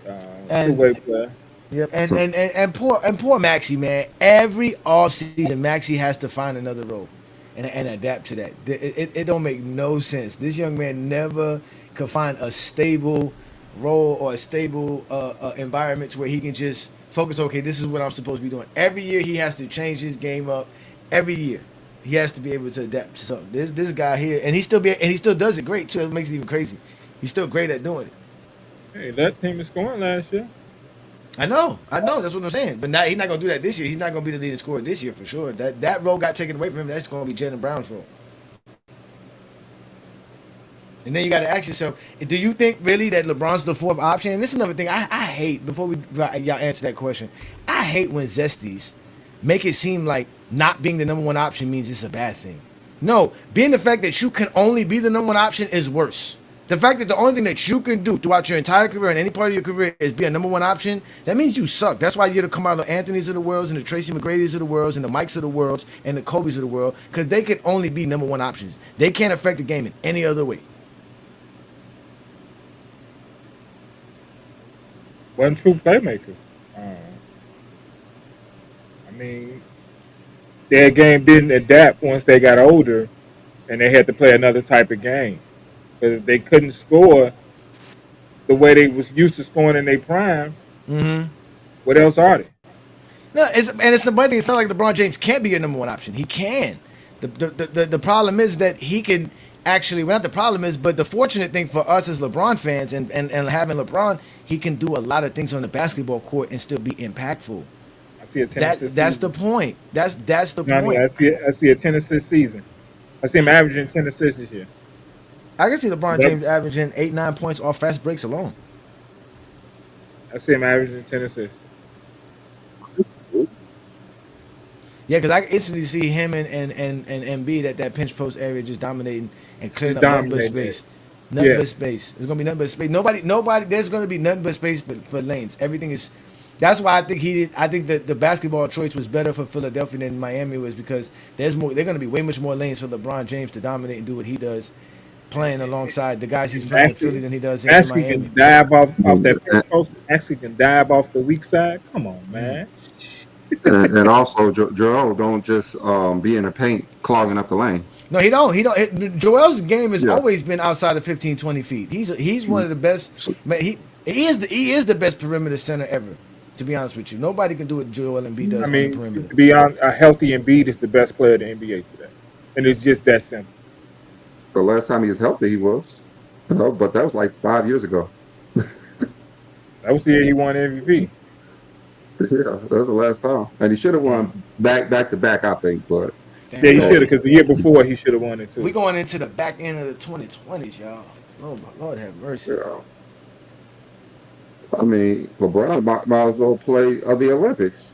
Two-way player. Yep, and poor Maxey, man. Every offseason, Maxey has to find another role and adapt to that. It don't make no sense. This young man never could find a stable role or a stable environment to where he can just focus. Okay, this is what I'm supposed to be doing. Every year he has to change his game up. Every year he has to be able to adapt to something. This guy here, and he still does it great too. It makes it even crazy. He's still great at doing it. Hey, that team is scoring last year. I know. That's what I'm saying. But now he's not gonna do that this year. He's not gonna be the leading scorer this year for sure. That role got taken away from him. That's gonna be Jaylen Brown's role. And then you got to ask yourself: do you think really that LeBron's the fourth option? And this is another thing I hate. Before y'all answer that question, I hate when Zesties make it seem like not being the number one option means it's a bad thing. No, being the fact that you can only be the number one option is worse. The fact that the only thing that you can do throughout your entire career and any part of your career is be a number one option, that means you suck. That's why you're to come out of the Anthony's of the world and the Tracy McGrady's of the world and the Mikes of the world and the Kobe's of the world, because they can only be number one options. They can't affect the game in any other way. Wasn't true playmakers. I mean, their game didn't adapt once they got older, and they had to play another type of game. Because they couldn't score the way they was used to scoring in their prime. Mm-hmm. What else are they? No, it's the funny thing. It's not like LeBron James can't be a number one option. He can. The problem is that he can actually. Well, not the problem is, but the fortunate thing for us as LeBron fans and having LeBron, he can do a lot of things on the basketball court and still be impactful. I see a 10 assist season. That's the point. That's the point. I see a 10 assist season. I see him averaging 10 assists this year. I can see LeBron James averaging 8-9 points off fast breaks alone. I see him averaging 10 assists. Yeah, because I can instantly see him and Embiid at that pinch post area just dominating and clearing up nothing but space. Nothing but space. There's gonna be nothing but space. Nobody. There's gonna be nothing but space for lanes. Everything is. That's why I think that the basketball choice was better for Philadelphia than Miami was, because there's more. They're gonna be way much more lanes for LeBron James to dominate and do what he does. playing alongside the guys he's playing in Maxey, Philly than he does in Maxey Miami. can dive off that And, pinch post. Maxey can dive off the weak side. Come on, man. and also, Joel don't just be in the paint clogging up the lane. No, he don't. He don't. Joel's game has Yeah. always been outside of 15, 20 feet. He's one of the best. Man, he is the best perimeter center ever. To be honest with you, nobody can do what Joel Embiid does I on the mean, perimeter. to be honest, a healthy Embiid is the best player in the NBA today, and it's just that simple. The last time he was healthy, he was. But that was like 5 years ago. That was the year he won MVP. Yeah, that was the last time, and he should have won back to back, I think. But Yeah, he should have, because the year before he should have won it too. We going into the back end of the 2020s, y'all. Oh my Lord, have mercy. Yeah. I mean, LeBron might as well play the Olympics.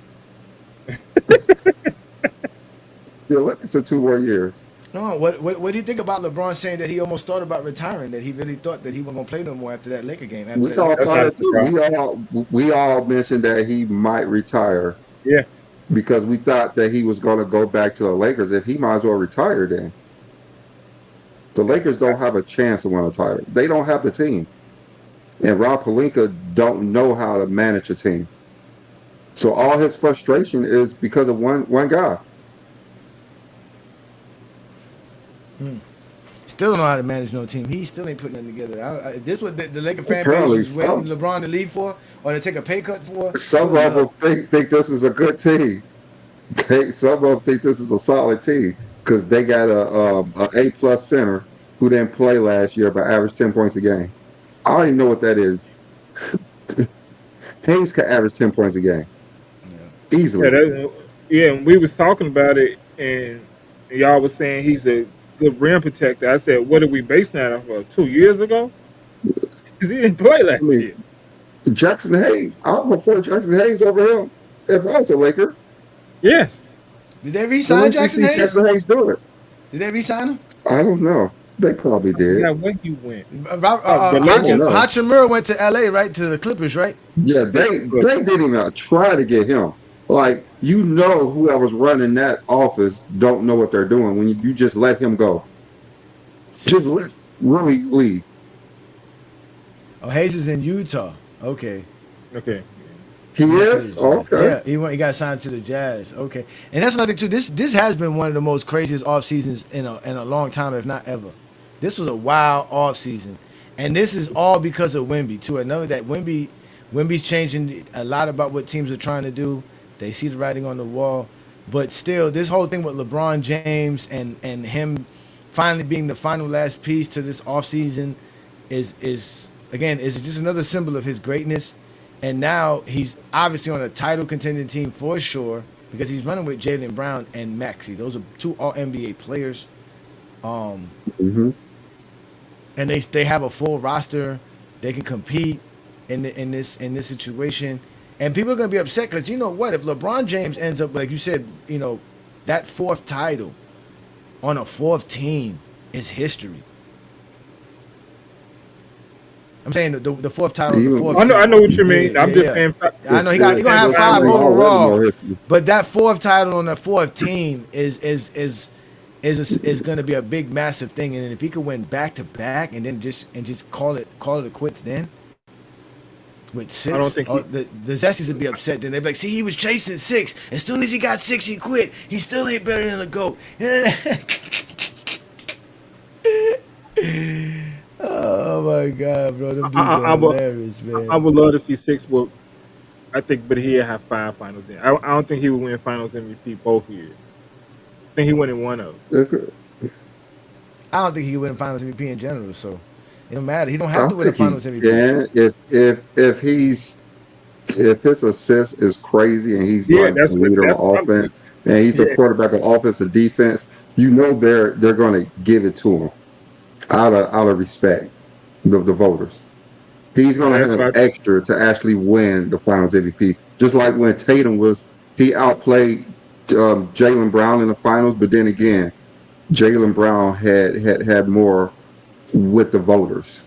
The Olympics are 2 more years. No, what do you think about LeBron saying that he almost thought about retiring? That he really thought that he wasn't gonna play no more after that Laker game. We all thought it too. We all mentioned that he might retire. Yeah. Because we thought that he was going to go back to the Lakers. If he might as well retire, then the Lakers don't have a chance to win a title. They don't have the team, and Rob Pelinka don't know how to manage a team. So all his frustration is because of one guy. Still don't know how to manage no team. He still ain't putting nothing together. This what the Laker fan base Apparently is waiting so. LeBron to leave for, or to take a pay cut for. Some of them think this is a good team. Some of them think this is a solid team because they got a A+ center who didn't play last year but averaged 10 points a game. I don't even know what that is. Hayes could average 10 points a game easily. Yeah, and we was talking about it, and y'all was saying he's a good rim protector. I said, what are we basing that off of? 2 years ago? Because he didn't play last year. Jackson Hayes, I would prefer Jackson Hayes over him if I was a Laker. Yes. Did they re-sign Jackson Hayes? Jackson Hayes do it. Did they re-sign him? I don't know. They probably did. Yeah, where he went? Hachimura went to LA, right? To the Clippers, right? Yeah, they didn't even try to get him. Like, you know, whoever's running that office don't know what they're doing when you just let him go. Just let Rui leave. Oh, Hayes is in Utah. Okay. Okay. He is? Okay. Yeah, he got signed to the Jazz. Okay. And that's another thing, too. This has been one of the most craziest off seasons in a long time, if not ever. This was a wild off season. And this is all because of Wemby, too. I know that Wemby's changing a lot about what teams are trying to do. They see the writing on the wall. But still, this whole thing with LeBron James and him finally being the final last piece to this offseason is just another symbol of his greatness. And now he's obviously on a title contending team for sure because he's running with Jaylen Brown and Maxey. Those are 2 All-NBA players. And they have a full roster. They can compete in this situation. And people are going to be upset because you know what? If LeBron James ends up, like you said, that 4th title on a 4th team is history. I'm saying the 4th title on the 4th team. I know what you mean. I'm just saying. I know he's going to have 5 overall. But that 4th title on the 4th team is going to be a big, massive thing. And if he could win back-to-back and then just call it a quits then. With 6, I don't think the Zesties would be upset. Then they'd be like, "See, he was chasing 6. As soon as he got 6, he quit. He still ain't better than the GOAT." Oh my God, bro! Them dudes are hilarious, man. I would love to see 6. But he'll have 5 finals in. I don't think he would win Finals MVP both years. I think he won in one of them. I don't think he would win Finals MVP in general. So. It don't matter. He don't have to win the Finals MVP. Yeah, if his assist is crazy and he's like the leader of offense and he's the quarterback of offense and defense, you know they're going to give it to him out of respect, the voters. He's going to have extra to actually win the Finals MVP. Just like when Tatum he outplayed Jaylen Brown in the finals, but then again, Jaylen Brown had more with the voters.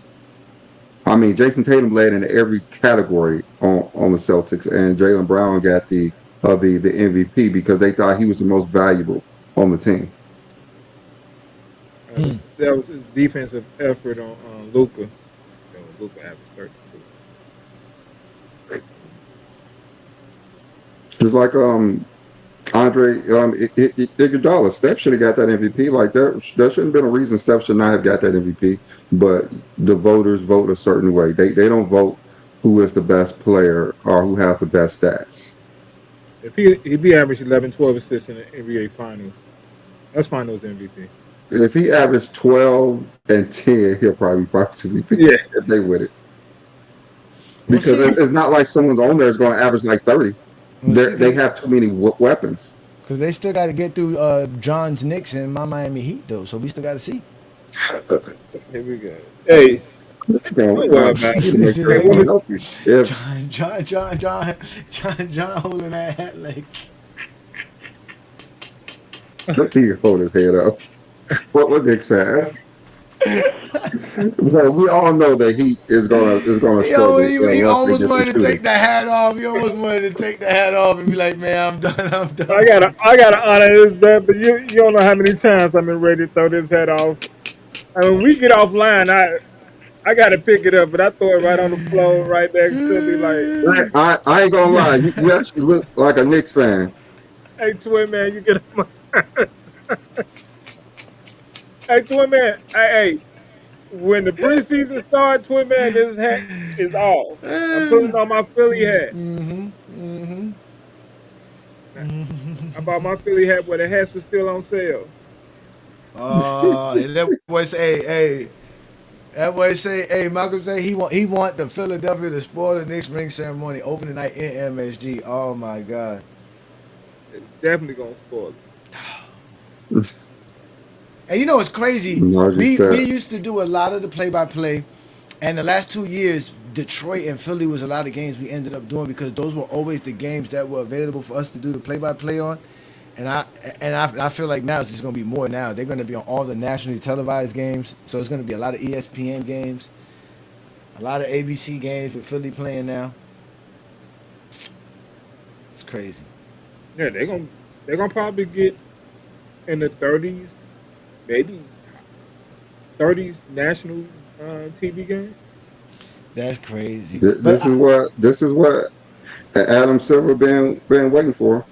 I mean, Jason Tatum led in every category on the Celtics, and Jaylen Brown got the MVP because they thought he was the most valuable on the team. That was his defensive effort on Luca. You know, Luca averaged 32. Just like Andre Iguodala. Steph should have got that MVP. Like that shouldn't have been a reason Steph should not have got that MVP. But the voters vote a certain way. They don't vote who is the best player or who has the best stats. If he averaged 11, 12 assists in the NBA Finals, that's Finals MVP. If he averaged 12 and 10, he'll probably fight MVP Yeah. if they win it. Because it's not like someone's on there is going to average like 30. They have too many weapons. Because they still got to get through John's Knicks and my Miami Heat, though. So we still got to see. Here we go. Hey. Don't worry about it. John holding that hat like. He hold his head up. What was Knicks fan? So we all know that he is gonna struggle. He almost wanted to take the hat off. He almost wanted to take the hat off and be like, "Man, I'm done. I'm done." I gotta honor this, man. But you don't know how many times I've been ready to throw this hat off. I mean, when we get offline, I gotta pick it up, but I throw it right on the floor, right next to me. Like, I ain't gonna lie, you actually look like a Knicks fan. Hey, Twin Man, you get on my. Hey, Twin Man. Hey, when the preseason starts, Twin Man, this hat is off. I'm putting on my Philly hat. I bought my Philly hat where the hats were still on sale. And that boy say, hey. That boy say, hey, Malcolm say he want the Philadelphia to spoil the Knicks ring ceremony opening night in MSG. Oh my God. It's definitely gonna spoil it. And you know what's crazy? We used to do a lot of the play-by-play, and the last 2 years, Detroit and Philly was a lot of games we ended up doing because those were always the games that were available for us to do the play-by-play on. And I feel like now it's just going to be more now. They're going to be on all the nationally televised games, so it's going to be a lot of ESPN games, a lot of ABC games with Philly playing now. It's crazy. Yeah, they're gonna probably get in the 30s, maybe 30s national TV game. That's crazy. This is what Adam Silver been waiting for.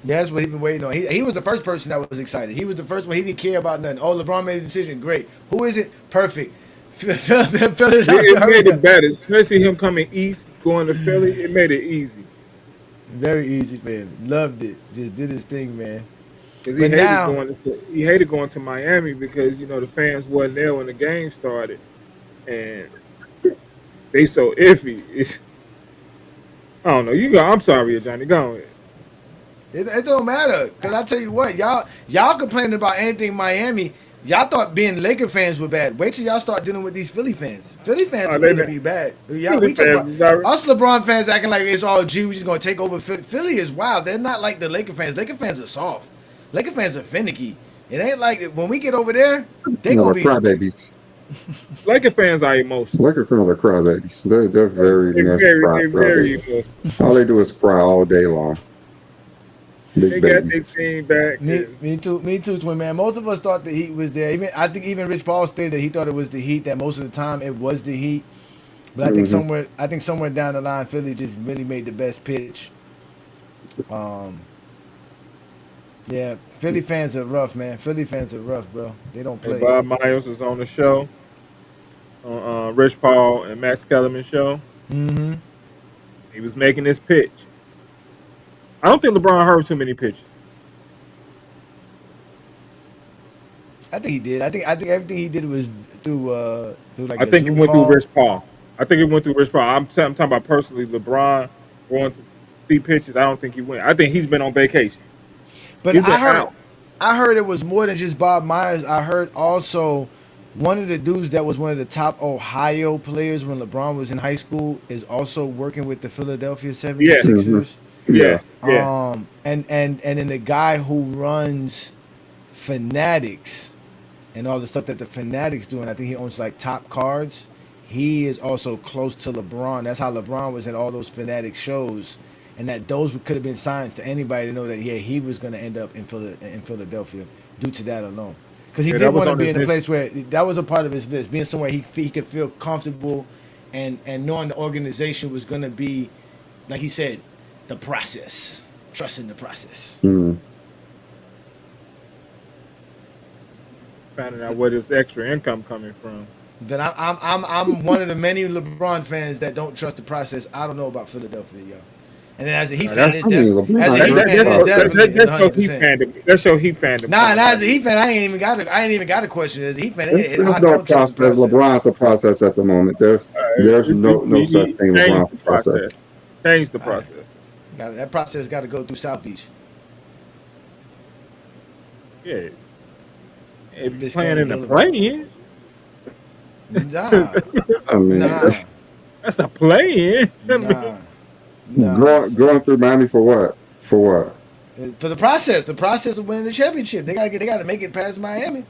Yeah, that's what he's been waiting on. He was the first person that was excited. He was the first one. He didn't care about nothing. Oh, LeBron made a decision. Great. Who is it? Perfect. It made it better, especially him coming east, going to Philly. It made it easy. Very easy for him. Loved it. Just did his thing, man. Because he hated going to Miami because the fans wasn't there when the game started, and they so iffy. I don't know. You go. I'm sorry, Johnny. Go ahead. It don't matter, because I tell you what, y'all complaining about anything Miami. Y'all thought being Laker fans were bad. Wait till y'all start dealing with these Philly fans. Philly fans are going to be bad. Us LeBron fans acting like it's all G. We just going to take over Philly. Philly is wild. They're not like the Laker fans. Laker fans are soft. Laker fans are finicky. It ain't like when we get over there, they going to be crybabies. Laker fans are emotional. Laker fans are crybabies. They're very emotional. All they do is cry all day long. They got their team back. Me too, Twin Man. Most of us thought the Heat was there. I think even Rich Paul stated that he thought it was the Heat. That most of the time it was the Heat. But I think somewhere down the line, Philly just really made the best pitch. Yeah, Philly fans are rough, man. Philly fans are rough, bro. They don't play. And Bob Myers was on the show, on Rich Paul and Max Kellerman's show. Mm-hmm. He was making this pitch. I don't think LeBron heard too many pitches. I think he did. I think everything he did was through like. I think it went through Rich Paul. I'm talking about personally. LeBron going to see pitches. I don't think he went. I think he's been on vacation. But I heard it was more than just Bob Myers. I heard also one of the dudes that was one of the top Ohio players when LeBron was in high school is also working with the Philadelphia 76ers. Yeah. Mm-hmm. Yeah. And then the guy who runs Fanatics and all the stuff that the Fanatics do, and I think he owns like Top Cards. He is also close to LeBron. That's how LeBron was in all those Fanatic shows, and that those could have been signs to anybody to know that he was going to end up in Philadelphia due to that alone. Because he Yeah, did that was want to on be his in a list. place where that was a part of his list, being somewhere he could feel comfortable, and knowing the organization was going to be, like he said, the process, trusting the process. Mm. Finding out where this extra income coming from. Then I'm one of the many LeBron fans that don't trust the process. I don't know about Philadelphia, yo. And then as a Heat fan, That's it's definitely that's your 100%. Heat fandom. That's your Heat fandom. Nah, as a Heat fan, I ain't even got a question. As a Heat fan, There's I no don't trust the process. process. LeBron's a process at the moment. There's no such thing. Change LeBron's the a process. process. Change the process. That process got to go through South Beach. Yeah. If you're This playing game in the Boulevard. play-in, Nah, I mean, that's a play-in. going through Miami for what? For what? For the process of winning the championship, they got to make it past Miami.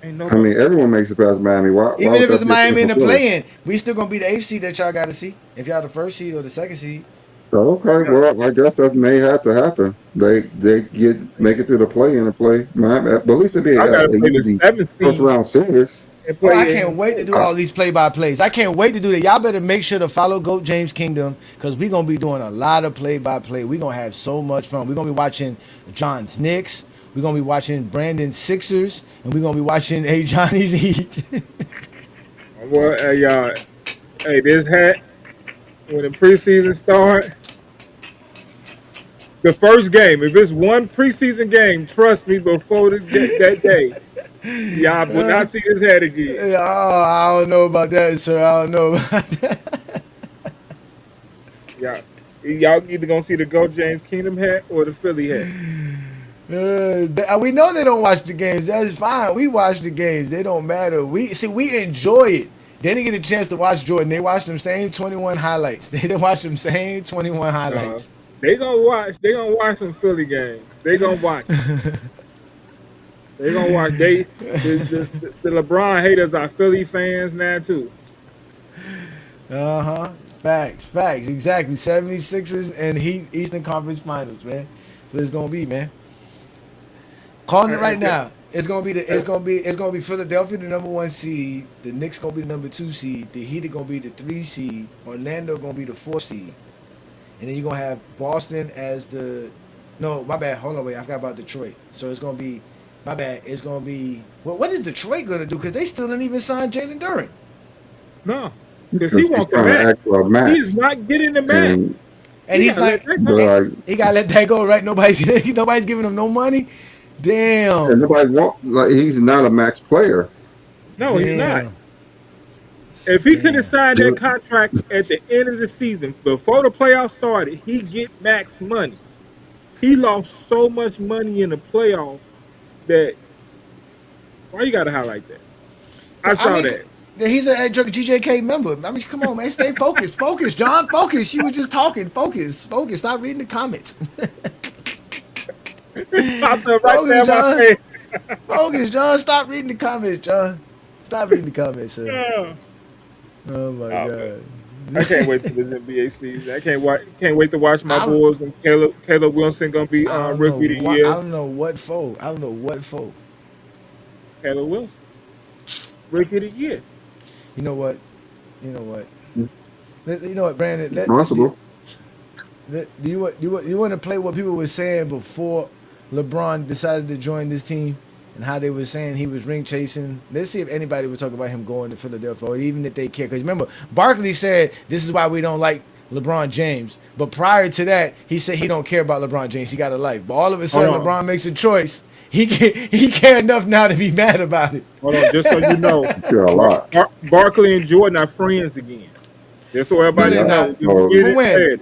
I mean, everyone makes it past Miami. Why Even would if that it's be Miami in the different feeling? play-in, we still gonna be the 8th seed that y'all got to see. If y'all the 1st seed or the 2nd seed. Okay, well, I guess that may have to happen. They make it through the play-in and play Miami, but at least it'd be I gotta an play the easy 7th first seed round series. and Oh, I play can't wait to do all these play-by-plays. I can't wait to do that. Y'all better make sure to follow GOAT James Kingdom because we're going to be doing a lot of play-by-play. We're going to have so much fun. We're going to be watching John's Knicks. We're going to be watching Brandon's Sixers. And we're going to be watching Johnny's Heat. Well, hey, y'all. Hey, this hat, when the preseason start, the first game, if it's one preseason game, trust me, before that day, y'all will not see this hat again. Oh, I don't know about that, sir. I don't know about that. Y'all either going to see the GOAT James Kingdom hat or the Philly hat. We know they don't watch the games. That's fine. We watch the games. They don't matter. We enjoy it. They didn't get a chance to watch Jordan. They watched them same 21 highlights. They didn't watch them same 21 highlights. They gonna watch some Philly games. They gonna watch. They gonna watch. The LeBron haters are Philly fans now too. Facts. Exactly. 76ers and Heat Eastern Conference Finals, man. That's what it's gonna be, man. Calling it right now. It's gonna be Philadelphia, the number 1 seed. The Knicks gonna be the number 2 seed. The Heat are gonna be the 3 seed. Orlando gonna be the 4 seed. And then you're gonna have Boston as the. No, my bad. Hold on, wait. I forgot about Detroit. So it's gonna be. My bad. It's gonna be. Well, what is Detroit gonna do? Because they still didn't even sign Jalen Duren. No, because he wants the max. He's not getting the max. And he's not. He gotta let that go, right? Nobody's giving him no money. Damn. And he's not a max player. No, he's not. If he could have signed that contract at the end of the season before the playoffs started, he'd get max money. He lost so much money in the playoffs that why you gotta highlight that? I saw that. He's a GJK member. I mean, come on, man. Stay focused. Focus, John. Focus. You were just talking. Focus. Stop reading the comments. Focus, John. Focus, John. Stop reading the comments, John. Stop reading the comments, sir. Yeah. Oh my God. I can't wait for this NBA season. I can't wait to watch my Bulls and Caleb Wilson gonna be rookie of the year. I don't know what for. Caleb Wilson, rookie of the year. You know what, Brandon? Possible. Do you want to play what people were saying before LeBron decided to join this team and how they were saying he was ring chasing? Let's see if anybody would talk about him going to Philadelphia, or even if they care. Because remember, Barkley said this is why we don't like LeBron James. But prior to that, he said he don't care about LeBron James. He got a life. But all of a sudden, LeBron makes a choice. He care enough now to be mad about it. Hold on, just so you know, Barkley and Jordan are friends again. Just so everybody knows.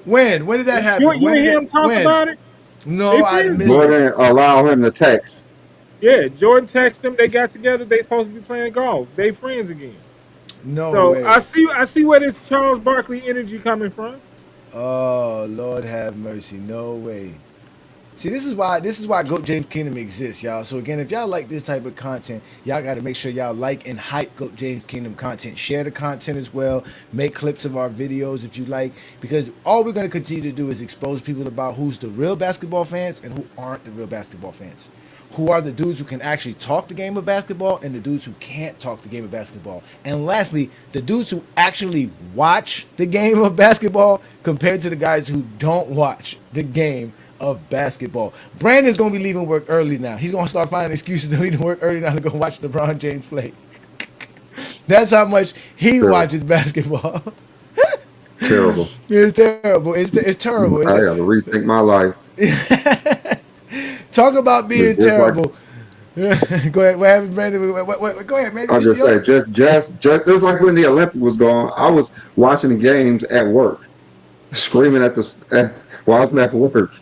When did that happen? You hear him talk about it? No, I missed it. Jordan allow him to text. Yeah, Jordan texted them. They got together. They supposed to be playing golf. They friends again. No way. I see where this Charles Barkley energy coming from. Oh, Lord have mercy. No way. See, this is why GOAT James Kingdom exists, y'all. So again, if y'all like this type of content, y'all got to make sure y'all like and hype GOAT James Kingdom content. Share the content as well. Make clips of our videos if you like, because all we're going to continue to do is expose people about who's the real basketball fans and who aren't the real basketball fans. who are the dudes who can actually talk the game of basketball and the dudes who can't talk the game of basketball. And lastly, the dudes who actually watch the game of basketball compared to the guys who don't watch the game of basketball. Brandon's going to be leaving work early now. He's going to start finding excuses to leave work early now to go watch LeBron James play. That's how much he watches basketball. Terrible. It's terrible. It's terrible. I got to rethink my life. Talk about being It's terrible. Go ahead. What happened, Brandon? Go ahead, man. I'll just say, just like when the Olympics was going, I was watching the games at work, screaming while I was at work.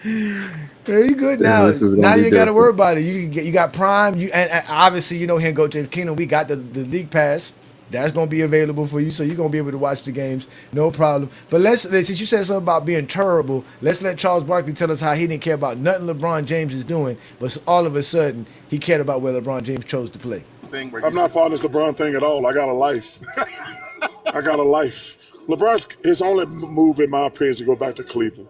Yeah, you good now. Now you ain't got to worry about it. You got Prime. And obviously, you know, here in Go James Kingdom, we got the League Pass. That's going to be available for you, so you're going to be able to watch the games, no problem. But since you said something about being terrible, let's let Charles Barkley tell us how he didn't care about nothing LeBron James is doing, but all of a sudden, he cared about where LeBron James chose to play. I'm not following this LeBron thing at all. I got a life. I got a life. His only move, in my opinion, is to go back to Cleveland.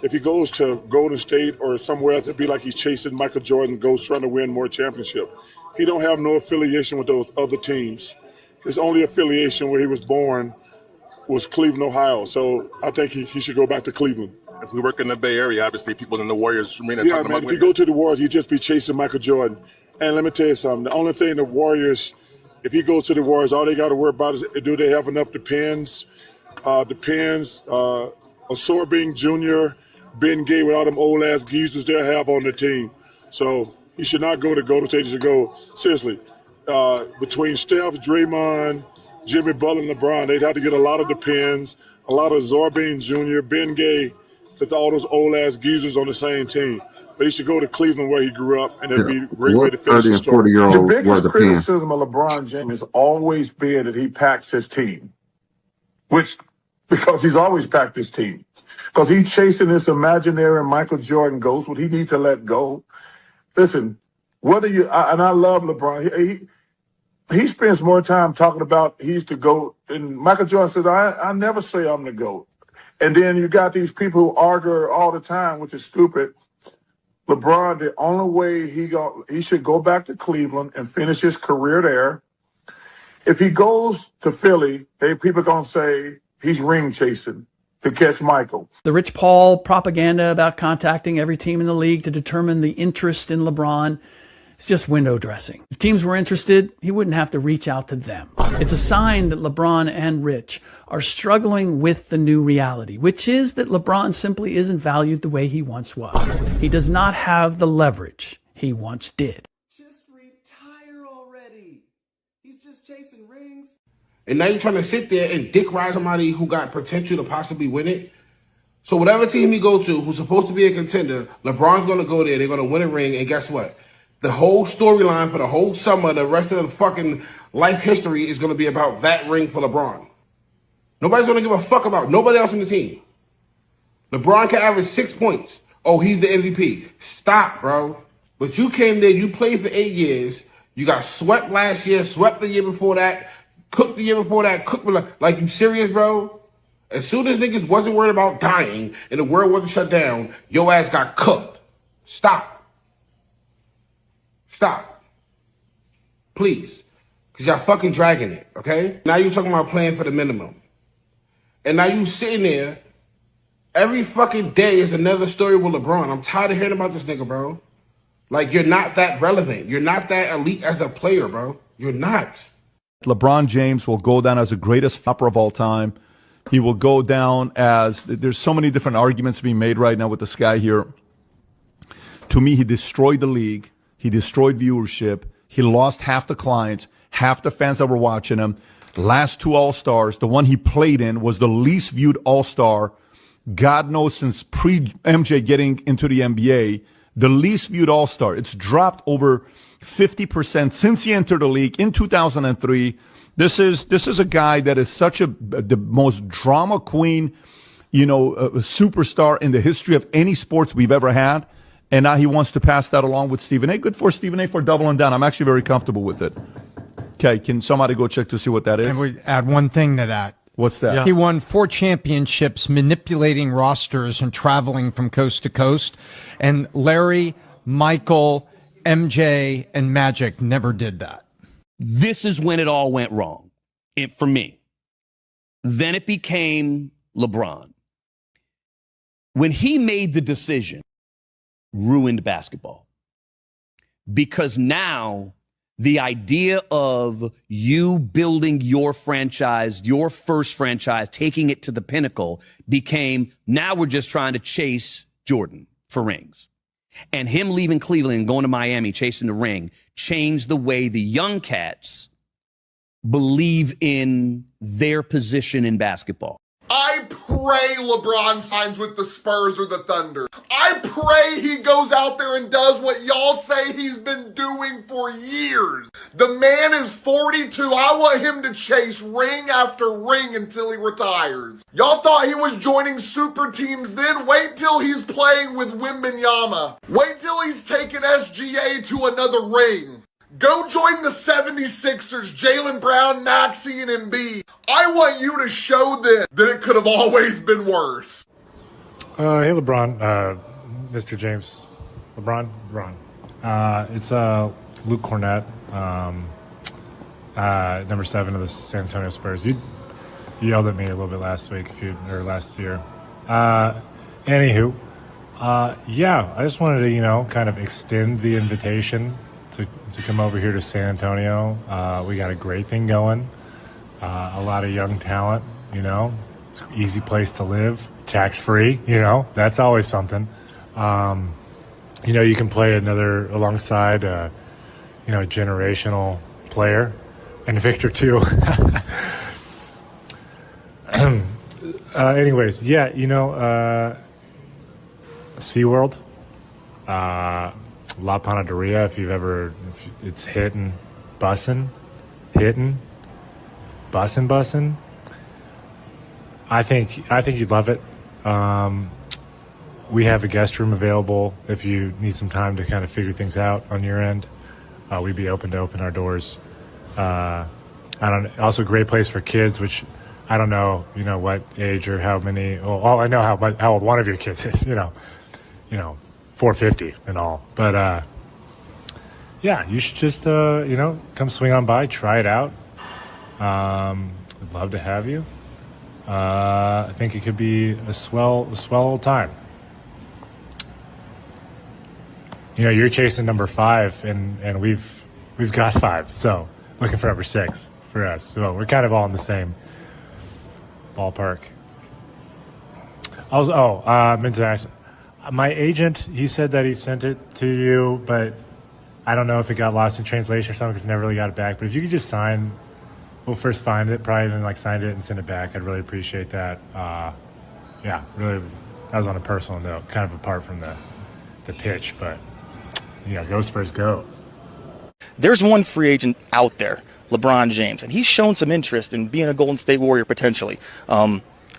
If he goes to Golden State or somewhere else, it'd be like he's chasing Michael Jordan, goes trying to win more championship. He don't have no affiliation with those other teams. His only affiliation where he was born was Cleveland, Ohio. So I think he should go back to Cleveland. As we work in the Bay Area, obviously people in the Warriors arena Yeah, talking man, about if you go to the Warriors, he'd just be chasing Michael Jordan. And let me tell you something. The only thing the Warriors, if he goes to the Warriors, all they got to worry about is do they have enough Depends, Sorbing Jr., Ben Gay with all them old-ass geezers they'll have on the team. So he should not go to Golden State. He should go, seriously, between Steph, Draymond, Jimmy Butler, and LeBron, they'd have to get a lot of Depends, a lot of Sorbing Jr., Ben Gay, because all those old-ass geezers on the same team. But he should go to Cleveland where he grew up, and it'd be a great way to finish the story. The biggest criticism of LeBron James has always been that he packs his team, because he's always packed his team. Because he's chasing this imaginary Michael Jordan ghost, what he needs to let go. Listen, and I love LeBron. He spends more time talking about he's the GOAT. And Michael Jordan says, I never say I'm the GOAT. And then you got these people who argue all the time, which is stupid. LeBron, the only way he should go back to Cleveland and finish his career there. If he goes to Philly, people are going to say he's ring chasing to catch Michael. The Rich Paul propaganda about contacting every team in the league to determine the interest in LeBron is just window dressing. If teams were interested, he wouldn't have to reach out to them. It's a sign that LeBron and Rich are struggling with the new reality, which is that LeBron simply isn't valued the way he once was. He does not have the leverage he once did. Just retire already. He's just chasing rings. And now you're trying to sit there and dick ride somebody who got potential to possibly win it. So whatever team you go to who's supposed to be a contender, LeBron's going to go there. They're going to win a ring. And guess what? The whole storyline for the whole summer, the rest of the fucking life history is going to be about that ring for LeBron. Nobody's going to give a fuck about nobody else on the team. LeBron can average 6 points. Oh, he's the MVP. Stop, bro. But you came there, you played for 8 years. You got swept last year, swept the year before that. Cooked the year before that, like you serious, bro? As soon as niggas wasn't worried about dying and the world wasn't shut down, your ass got cooked. Stop. Stop. Please. Because y'all fucking dragging it, okay? Now you talking about playing for the minimum. And now you sitting there, every fucking day is another story with LeBron. I'm tired of hearing about this nigga, bro. Like, you're not that relevant. You're not that elite as a player, bro. You're not. LeBron James will go down as the greatest flopper of all time. He will go down as, there's so many different arguments being made right now with this guy here. To me, he destroyed the league. He destroyed viewership. He lost half the clients, half the fans that were watching him. The last 2 All-Stars, the one he played in was the least viewed All-Star, God knows, since pre-MJ getting into the NBA. The least viewed All-Star. It's dropped over 50% since he entered the league in 2003. This is a guy that is the most drama queen, a superstar in the history of any sports we've ever had. And now he wants to pass that along with Stephen A. Good for Stephen A. for doubling down. I'm actually very comfortable with it. Okay, can somebody go check to see what that is? Can we add one thing to that? What's that? He won 4 championships manipulating rosters and traveling from coast to coast. And Larry, Michael, MJ, and Magic never did that. This is when it all went wrong for me. Then it became LeBron. When he made the decision, ruined basketball. Because now the idea of you building your franchise, your first franchise, taking it to the pinnacle became, now we're just trying to chase Jordan for rings. And him leaving Cleveland and going to Miami, chasing the ring, changed the way the young cats believe in their position in basketball. I pray LeBron signs with the Spurs or the Thunder. I pray he goes out there and does what y'all say he's been doing for years. The man is 42. I want him to chase ring after ring until he retires. Y'all thought he was joining super teams then? Wait till he's playing with Wembanyama. Wait till he's taking SGA to another ring. Go join the 76ers, Jaylen Brown, Maxey, and Embiid. I want you to show them that it could have always been worse. Hey, LeBron, Mr. James. LeBron. It's Luke Cornett, number 7 of the San Antonio Spurs. You yelled at me a little bit last week, last year. Anywho, yeah, I just wanted to, kind of extend the invitation to come over here to San Antonio. We got a great thing going. A lot of young talent, It's an easy place to live, tax-free, That's always something. You can play alongside a generational player, and Victor too. Anyways, yeah, SeaWorld, La Panaderia, if it's bussin'. I think you'd love it. We have a guest room available if you need some time to kind of figure things out on your end. We'd be open to open our doors. Also a great place for kids, which I don't know, what age or how many. Oh, I know how old one of your kids is. 450 and all. But yeah, you should just come swing on by, try it out. We'd love to have you. I think it could be a swell time. You're chasing number 5, and we've got 5, so looking for number 6 for us. So we're kind of all in the same ballpark. Also, meant to ask, my agent, he said that he sent it to you, but I don't know if it got lost in translation or something because he never really got it back. But if you could just sign, we'll first find it, probably then signed it and send it back. I'd really appreciate that. Yeah, really, that was on a personal note, kind of apart from the pitch, but go Spurs, go. There's one free agent out there, LeBron James, and he's shown some interest in being a Golden State Warrior potentially.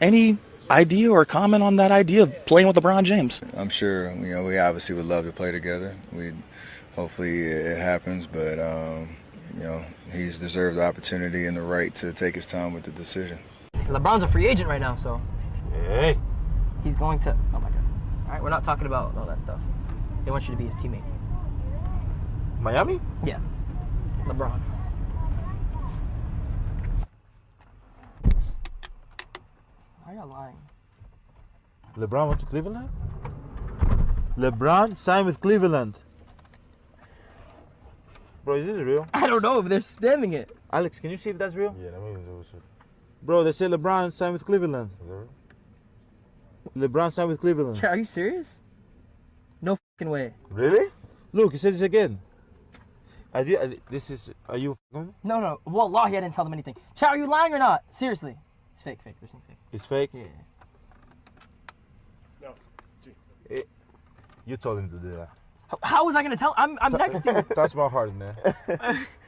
Any idea or comment on that idea of playing with LeBron James? I'm sure, we obviously would love to play together. Hopefully it happens, but, he's deserved the opportunity and the right to take his time with the decision. LeBron's a free agent right now, so. Hey. He's going to, oh my God. All right, we're not talking about all that stuff. They want you to be his teammate. Miami? Yeah, LeBron. Why are you lying? LeBron went to Cleveland? LeBron signed with Cleveland. Bro, is this real? I don't know if they're spamming it. Alex, can you see if that's real? Yeah, let me do it. Bro, they say LeBron signed with Cleveland. LeBron signed with Cleveland. Are you serious? No fucking way. Really? Look, he said this again. Are you? No. Wallah, he didn't tell them anything. Chat, are you lying or not? Seriously. It's fake. There's something fake. It's fake? Yeah. No. You told him to do that. How was I going to tell? I'm next to you. Touch my heart, man.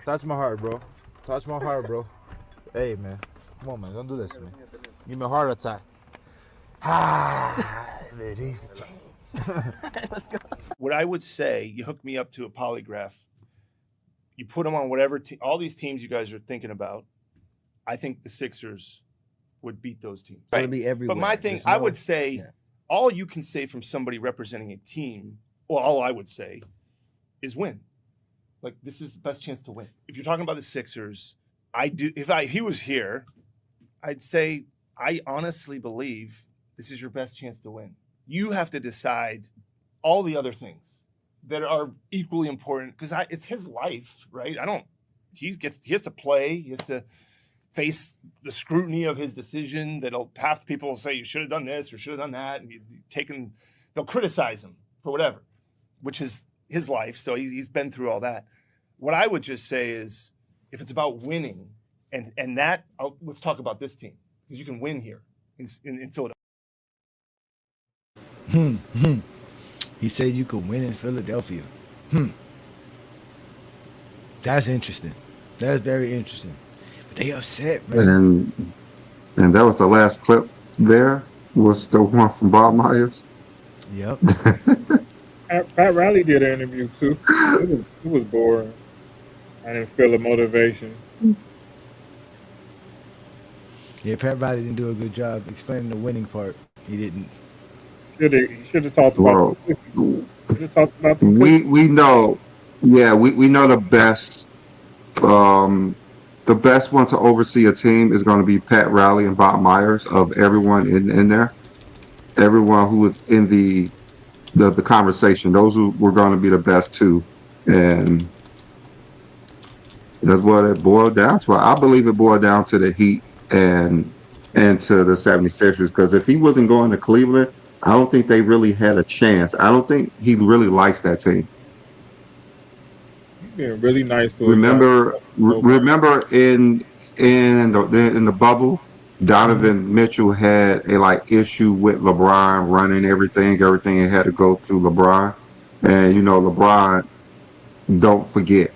Touch my heart, bro. Touch my heart, bro. Hey, man. Come on, man. Don't do this to me. Give me a heart attack. There is a chance. Let's go. What I would say, you hook me up to a polygraph. You put them on whatever all these teams you guys are thinking about. I think the Sixers would beat those teams. It'll be everywhere. But my thing, There's I no- would say, all you can say from somebody representing a team, well, all I would say is win. Like, this is the best chance to win. If you're talking about the Sixers, if he was here, I'd say I honestly believe this is your best chance to win. You have to decide all the other things that are equally important because it's his life, right? He has to play. He has to face the scrutiny of his decision. Half the people will say you should have done this or should have done that, and they'll criticize him for whatever, which is his life. So he's been through all that. What I would just say is, if it's about winning, and that, let's talk about this team because you can win here in Philadelphia. He said you could win in Philadelphia. That's interesting. That's very interesting. But they upset, man. And that was the last clip there, was the one from Bob Myers. Yep. Pat Riley did an interview too. It was boring. I didn't feel the motivation. Yeah, Pat Riley didn't do a good job explaining the winning part. He didn't. He should have talked about the we know, we know the best. The best one to oversee a team is going to be Pat Riley and Bob Myers, of everyone in there. Everyone who was in the conversation, those who were going to be the best two. And that's what it boiled down to. I believe it boiled down to the Heat and to the 76ers, because if he wasn't going to Cleveland, I don't think they really had a chance. I don't think he really likes that team. He's being really nice to Remember in the bubble, Donovan Mitchell had a issue with LeBron running everything had to go through LeBron, and LeBron don't forget,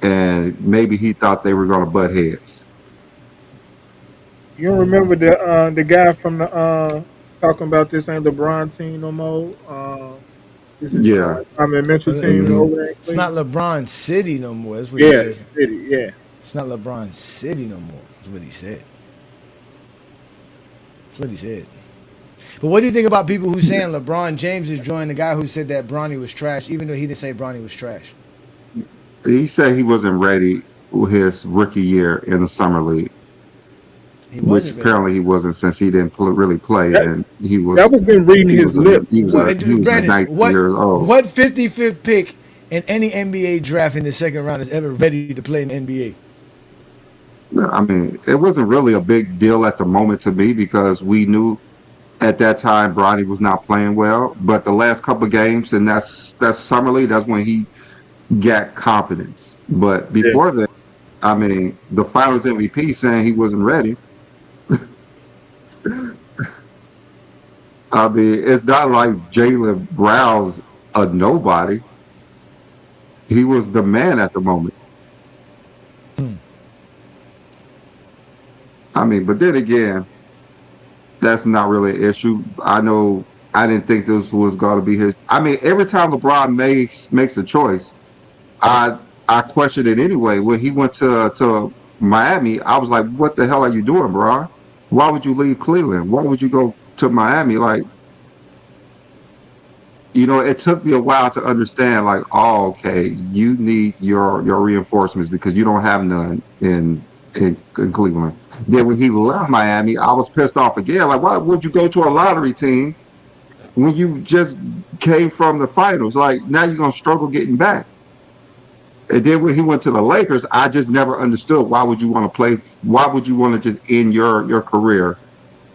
and maybe he thought they were going to butt heads. You don't remember the guy from the talking about this ain't LeBron team no more? This is Mitchell team over there. It's not LeBron City no more. That's what he said. City, yeah. It's not LeBron City no more. That's what he said. That's what he said. But what do you think about people who saying LeBron James is joining the guy who said that Bronny was trash, even though he didn't say Bronny was trash? He said he wasn't ready his rookie year in the summer league. Which apparently he wasn't, since he didn't really play, and he was. That was been reading his lips. He was 19 years old. What 55th pick in any NBA draft in the second round is ever ready to play in the NBA? I mean, it wasn't really a big deal at the moment to me, because we knew at that time Bronny was not playing well. But the last couple of games, and that's summer league, that's when he got confidence. But before that, I mean, the Finals MVP saying he wasn't ready. I mean, it's not like Jaylen Brown's a nobody. He was the man at the moment. I mean, but then again, that's not really an issue. I know I didn't think this was going to be his. I mean, every time LeBron makes a choice, I question it anyway. When he went to Miami, I was like, what the hell are you doing, bro? Why would you leave Cleveland? Why would you go to Miami? It took me a while to understand, oh, okay, you need your reinforcements because you don't have none in Cleveland. Then when he left Miami, I was pissed off again. Why would you go to a lottery team when you just came from the finals? Now you're going to struggle getting back. And then when he went to the Lakers, I just never understood, why would you want to play? Why would you want to just end your career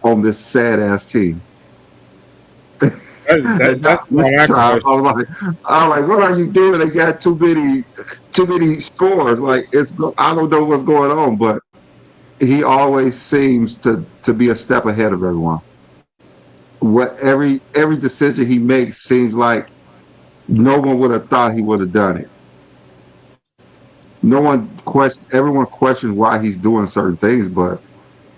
on this sad ass team? That's I was like, what are you doing? They got too many scores. I don't know what's going on, but he always seems to be a step ahead of everyone. Every decision he makes seems like no one would have thought he would have done it. Everyone questions why he's doing certain things, but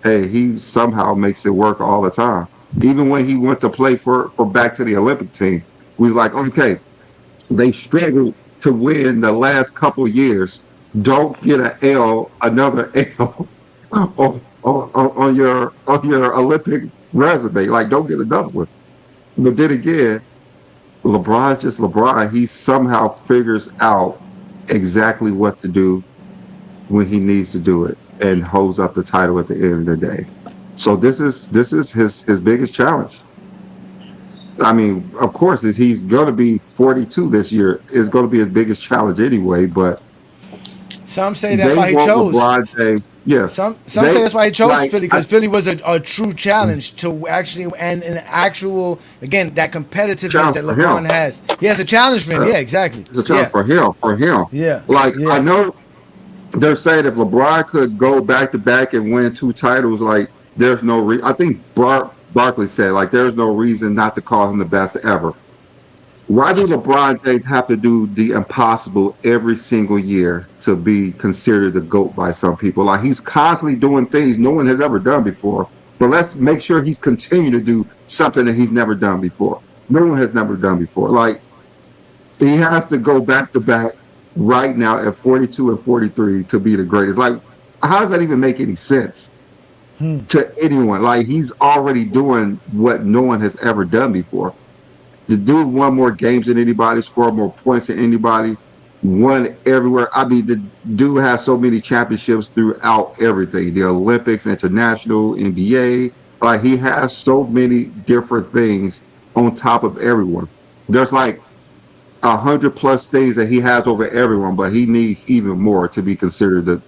hey, he somehow makes it work all the time. Even when he went to play for back to the Olympic team, we was like, okay, they struggled to win the last couple years. Don't get another L on on your Olympic resume. Like, don't get another one. But then again, LeBron's just LeBron. He somehow figures out exactly what to do when he needs to do it and holds up the title at the end of the day. So this is his biggest challenge. I mean, of course, he's going to be 42 this year. It's going to be his biggest challenge anyway. But some say that's they why he want chose. LeBron James. Yeah, Some say that's why he chose like, Philly, because Philly was a true challenge to actually, and an actual, again, that competitiveness challenge that for LeBron him. has. He has a challenge for him. Yeah, exactly. It's a challenge for him. Yeah. Like, Yeah. I know they're saying if LeBron could go back to back and win 2 titles, like, there's no reason. I think Barkley said, like, there's no reason not to call him the best ever. Why do LeBron James have to do the impossible every single year to be considered the GOAT by some people? Like, he's constantly doing things no one has ever done before. But let's make sure he's continuing to do something that he's never done before. No one has never done before. Like, he has to go back to back right now at 42 and 43 to be the greatest. Like, how does that even make any sense to anyone? Like, he's already doing what no one has ever done before. The dude won more games than anybody, scored more points than anybody, won everywhere. I mean, the dude has so many championships throughout everything, the Olympics, international, NBA. Like, he has so many different things on top of everyone. There's like 100+ things that he has over everyone, but he needs even more to be considered the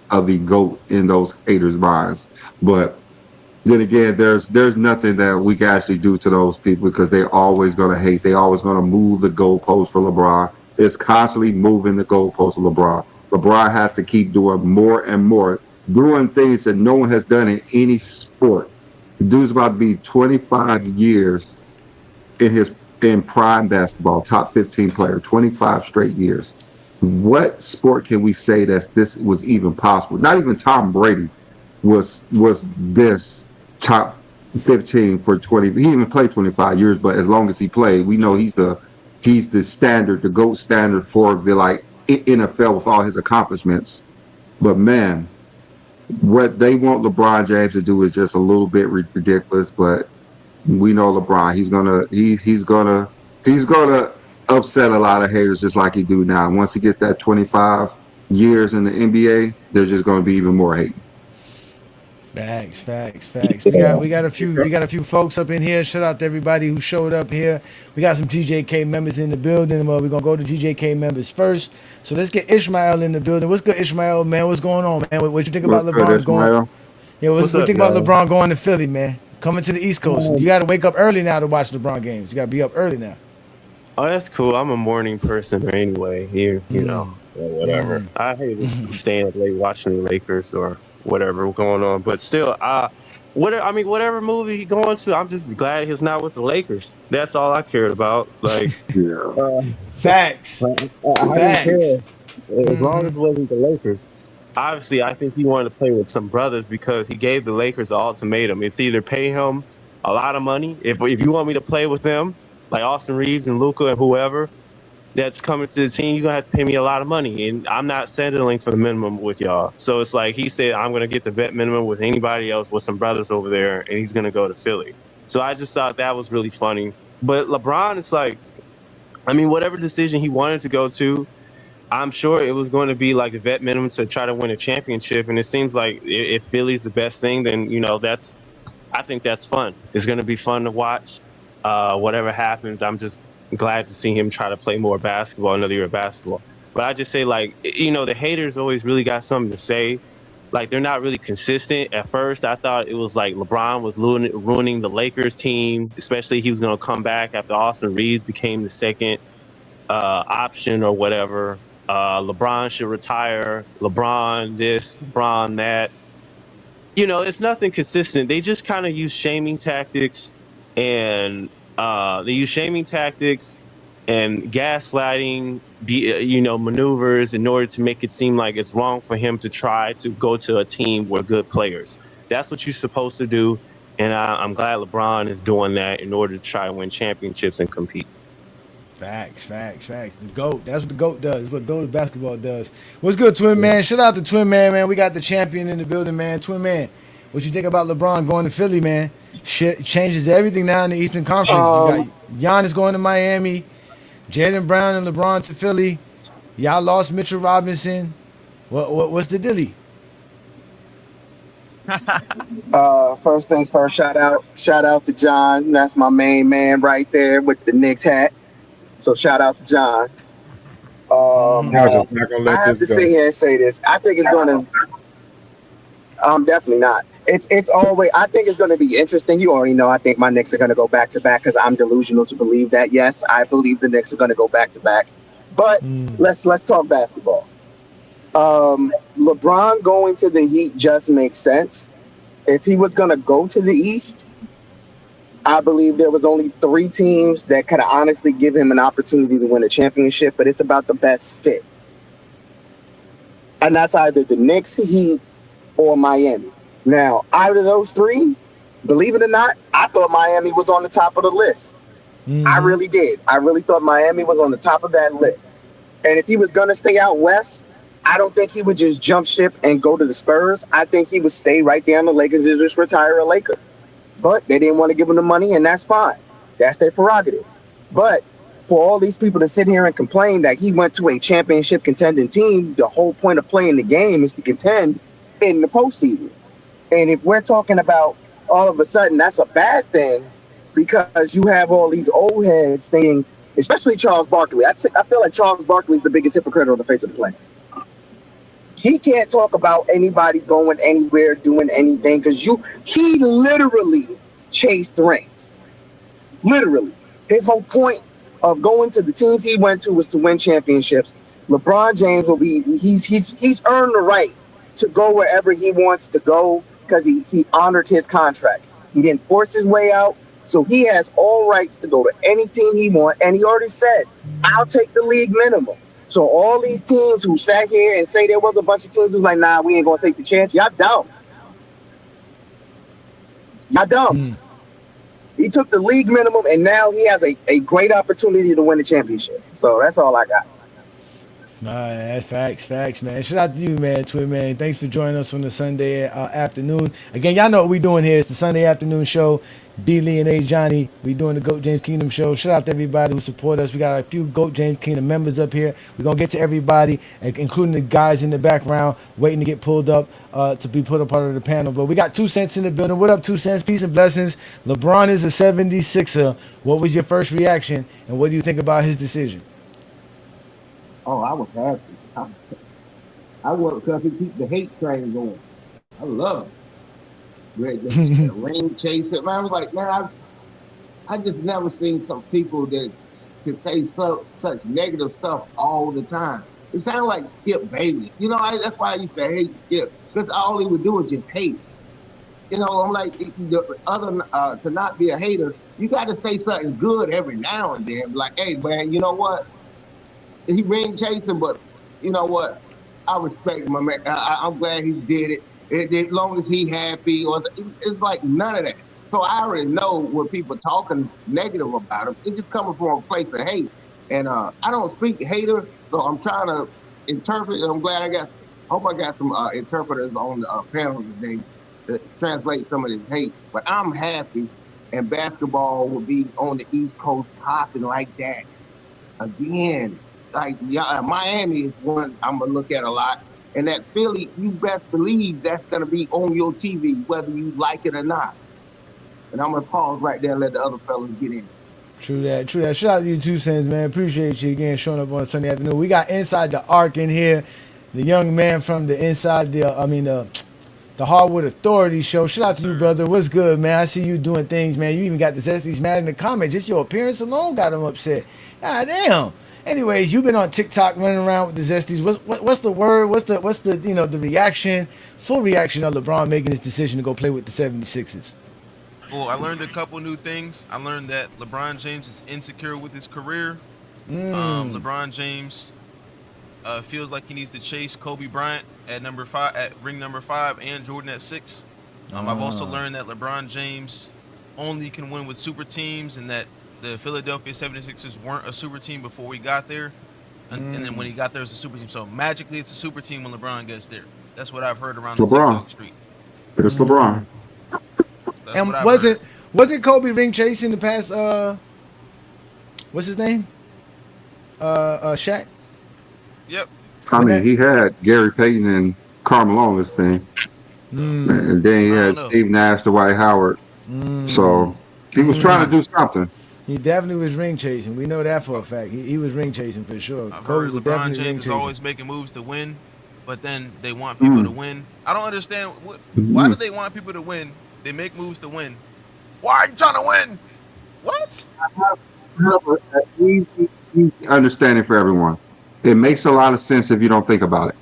GOAT in those haters' minds. But then again, there's nothing that we can actually do to those people because they're always going to hate. They're always going to move the goalpost for LeBron. It's constantly moving the goalpost for LeBron. LeBron has to keep doing more and more, doing things that no one has done in any sport. The dude's about to be 25 years in prime basketball, top 15 player, 25 straight years. What sport can we say that this was even possible? Not even Tom Brady was this top 15 for 20. He didn't even play 25 years, but as long as he played, we know he's the standard, the GOAT standard for the NFL with all his accomplishments. But man, what they want LeBron James to do is just a little bit ridiculous. But we know LeBron, he's gonna upset a lot of haters just like he do now. Once he gets that 25 years in the NBA, there's just gonna be even more hate. Facts. We got a few folks up in here. Shout out to everybody who showed up here. We got some GJK members in the building. We're gonna go to GJK members first. So let's get Ishmael in the building. What's good, Ishmael, man? What's going on, man? What you think about LeBron going? Yeah, what you think about LeBron going to Philly, man? Coming to the East Coast. You got to wake up early now to watch LeBron games. You got to be up early now. Oh, that's cool. I'm a morning person anyway. You know, whatever. I hate staying up late watching the Lakers or whatever going on, but still, whatever movie he going to, I'm just glad he's not with the Lakers. That's all I cared about. Like, facts. I didn't care as long as it wasn't the Lakers. Obviously, I think he wanted to play with some brothers because he gave the Lakers an ultimatum. It's either pay him a lot of money if you want me to play with them, like Austin Reeves and Luka and whoever that's coming to the team, you're going to have to pay me a lot of money. And I'm not settling for the minimum with y'all. So it's like he said, I'm going to get the vet minimum with anybody else with some brothers over there, and he's going to go to Philly. So I just thought that was really funny. But LeBron, it's like, I mean, whatever decision he wanted to go to, I'm sure it was going to be like a vet minimum to try to win a championship. And it seems like if Philly's the best thing, then, I think that's fun. It's going to be fun to watch. Whatever happens, I'm just glad to see him try to play more basketball, another year of basketball. But I just say, the haters always really got something to say. Like, they're not really consistent. At first, I thought it was like LeBron was ruining the Lakers team, especially he was going to come back after Austin Reeves became the second option or whatever. LeBron should retire. LeBron this, LeBron that. It's nothing consistent. They just kind of use shaming tactics and gaslighting, maneuvers in order to make it seem like it's wrong for him to try to go to a team with good players. That's what you're supposed to do, and I'm glad LeBron is doing that in order to try to win championships and compete. Facts. The GOAT. That's what the GOAT does. That's what GOAT basketball does. What's good, Twin Man? Shout out to Twin Man, man. We got the champion in the building, man. Twin Man, What you think about LeBron going to Philly, man? Shit changes everything now in the Eastern Conference. You got Giannis going to Miami, Jaylen Brown and LeBron to Philly. Y'all lost Mitchell Robinson. What's the dilly? First things first, shout out to John. That's my main man right there with the Knicks hat. So shout out to John. I was just not gonna I let have this to go. sit here and say this. I think it's gonna. Definitely not. It's always. I think it's gonna be interesting. You already know. I think my Knicks are gonna go back to back because I'm delusional to believe that. Yes, I believe the Knicks are gonna go back to back. But let's talk basketball. LeBron going to the Heat just makes sense. If he was gonna go to the East, I believe there was only 3 teams that could honestly give him an opportunity to win a championship, but it's about the best fit. And that's either the Knicks, Heat, or Miami. Now, out of those 3, believe it or not, I thought Miami was on the top of the list. I really did. I really thought Miami was on the top of that list. And if he was going to stay out west, I don't think he would just jump ship and go to the Spurs. I think he would stay right there on the Lakers and just retire a Laker. But they didn't want to give him the money, and that's fine. That's their prerogative. But for all these people to sit here and complain that he went to a championship contending team, the whole point of playing the game is to contend in the postseason. And if we're talking about all of a sudden that's a bad thing because you have all these old heads thinking, especially Charles Barkley. I feel like Charles Barkley is the biggest hypocrite on the face of the planet. He can't talk about anybody going anywhere, doing anything, because he literally chased rings. Literally. His whole point of going to the teams he went to was to win championships. LeBron James he's earned the right to go wherever he wants to go because he honored his contract. He didn't force his way out. So he has all rights to go to any team he wants. And he already said, I'll take the league minimum. So all these teams who sat here and say there was a bunch of teams who's like, nah, we ain't going to take the chance. Y'all dumb. Y'all dumb. He took the league minimum, and now he has a great opportunity to win the championship. So that's all I got. That's facts, man. Shout out to you, man, Twin, man. Thanks for joining us on the Sunday afternoon. Again, y'all know what we doing here. It's the Sunday afternoon show. B. Lee and A. Johnny. We doing the GOAT James Kingdom show. Shout out to everybody who support us. We got a few GOAT James Kingdom members up here. We're going to get to everybody, including the guys in the background waiting to get pulled up to be put a part of the panel. But we got 2 Cents in the building. What up, 2 Cents? Peace and blessings. LeBron is a 76er. What was your first reaction, and what do you think about his decision? Oh, I was happy. I want because he keep the hate train going. I love it. The ring chasing. Man, I was like, man, I just never seen some people that can say such negative stuff all the time. It sounds like Skip Bayless. You know, that's why I used to hate Skip, because all he would do is just hate. You know, I'm like, to not be a hater, you got to say something good every now and then. Like, hey, man, you know what? He ring chasing, but you know what? I respect my man. I'm glad he did it. As long as he happy, it's like none of that. So I already know when people talking negative about him, it's just coming from a place of hate. And I don't speak hater, so I'm trying to interpret. And I'm glad I hope I got some interpreters on the panel today to translate some of this hate. But I'm happy, and basketball will be on the East Coast popping like that again. Like Miami is one I'm gonna look at a lot, and that Philly, you best believe that's gonna be on your TV whether you like it or not. And I'm gonna pause right there and let the other fellas get in. True that. Shout out to you, 2 Cents, man. Appreciate you again showing up on a Sunday afternoon. We got Inside the Arc in here, the young man from the Hardwood Authority show. Shout out to you, brother. What's good, man? I see you doing things, man. You even got the Zesties mad in the comment. Just your appearance alone got them upset. God damn. Anyways, you've been on TikTok running around with the Zesties. What's the word? What's the the reaction, full reaction of LeBron making his decision to go play with the 76ers? Well, I learned a couple new things. I learned that LeBron James is insecure with his career. LeBron James feels like he needs to chase Kobe Bryant at ring number 5, and Jordan at 6. I've also learned that LeBron James only can win with super teams, and that the Philadelphia 76ers weren't a super team before he got there. And then when he got there, it was a super team. So magically, it's a super team when LeBron gets there. That's what I've heard around the TikTok streets. It's LeBron. And wasn't Kobe ring chasing the past? What's his name? Shaq. Yep. I mean, he had Gary Payton and Carmelo on his team, and then he had Steve Nash, Dwight Howard. So he was trying to do something. He definitely was ring chasing. We know that for a fact. He was ring chasing for sure. I've Kobe heard was LeBron definitely ring James is chasing. always making moves to win, but then they want people to win. I don't understand. Why do they want people to win? They make moves to win. Why are you trying to win? What? I have an easy understanding for everyone. It makes a lot of sense if you don't think about it.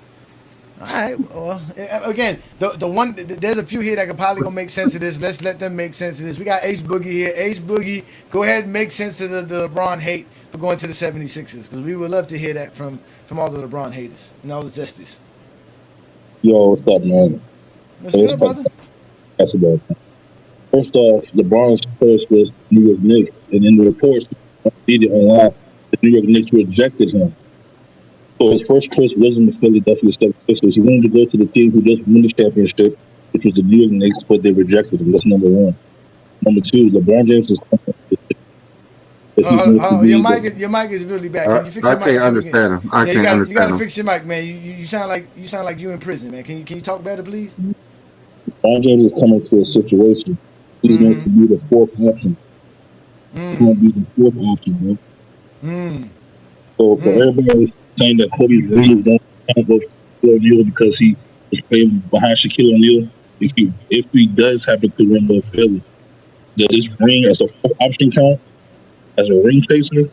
All right. Well, again, the one there's a few here that could probably gonna make sense of this. Let's let them make sense of this. We got Ace Boogie here. Ace Boogie, go ahead and make sense of the LeBron hate for going to the 76ers, because we would love to hear that from all the LeBron haters and all the zesties. Yo, what's up, man? What's good, brother? That's about it. First off, LeBron's first was New York Knicks, and in the reports, online, the New York Knicks rejected him. So his first choice wasn't the Philadelphia 76ers. He wanted to go to the team who just won the championship, which was the New York Knicks, but they rejected him. That's number one. Number two, LeBron James is. Your mic is really bad. Can you fix your mic? I can't understand him. I can't understand him. You gotta fix your mic, man. You sound like you in prison, man. Can you talk better, please? LeBron James is coming to a situation. He's going to be the fourth option. He's going to be the fourth option, man. So for everybody saying that Kobe really don't go for O'Neal because he was playing behind Shaquille O'Neal, if he does happen to win the Philly, does this ring as a fourth option count? As a ring chaser?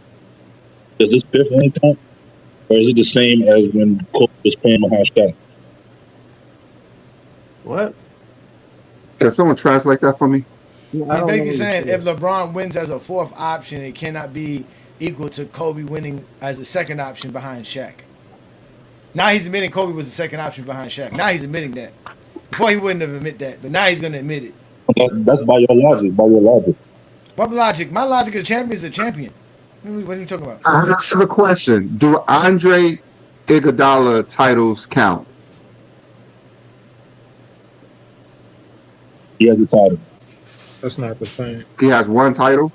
Does this fifth ring count? Or is it the same as when Kobe was playing behind Shaq? What? Can someone translate that for me? He's basically saying if LeBron wins as a fourth option, it cannot be equal to Kobe winning as a second option behind Shaq. Now he's admitting Kobe was the second option behind Shaq. Now he's admitting that. Before he wouldn't have admit that, but now he's going to admit it. That's by your logic. What logic? My logic is a champion is a champion. What are you talking about? I have a question. Do Andre Iguodala titles count? He has a title. That's not the thing. He has one title?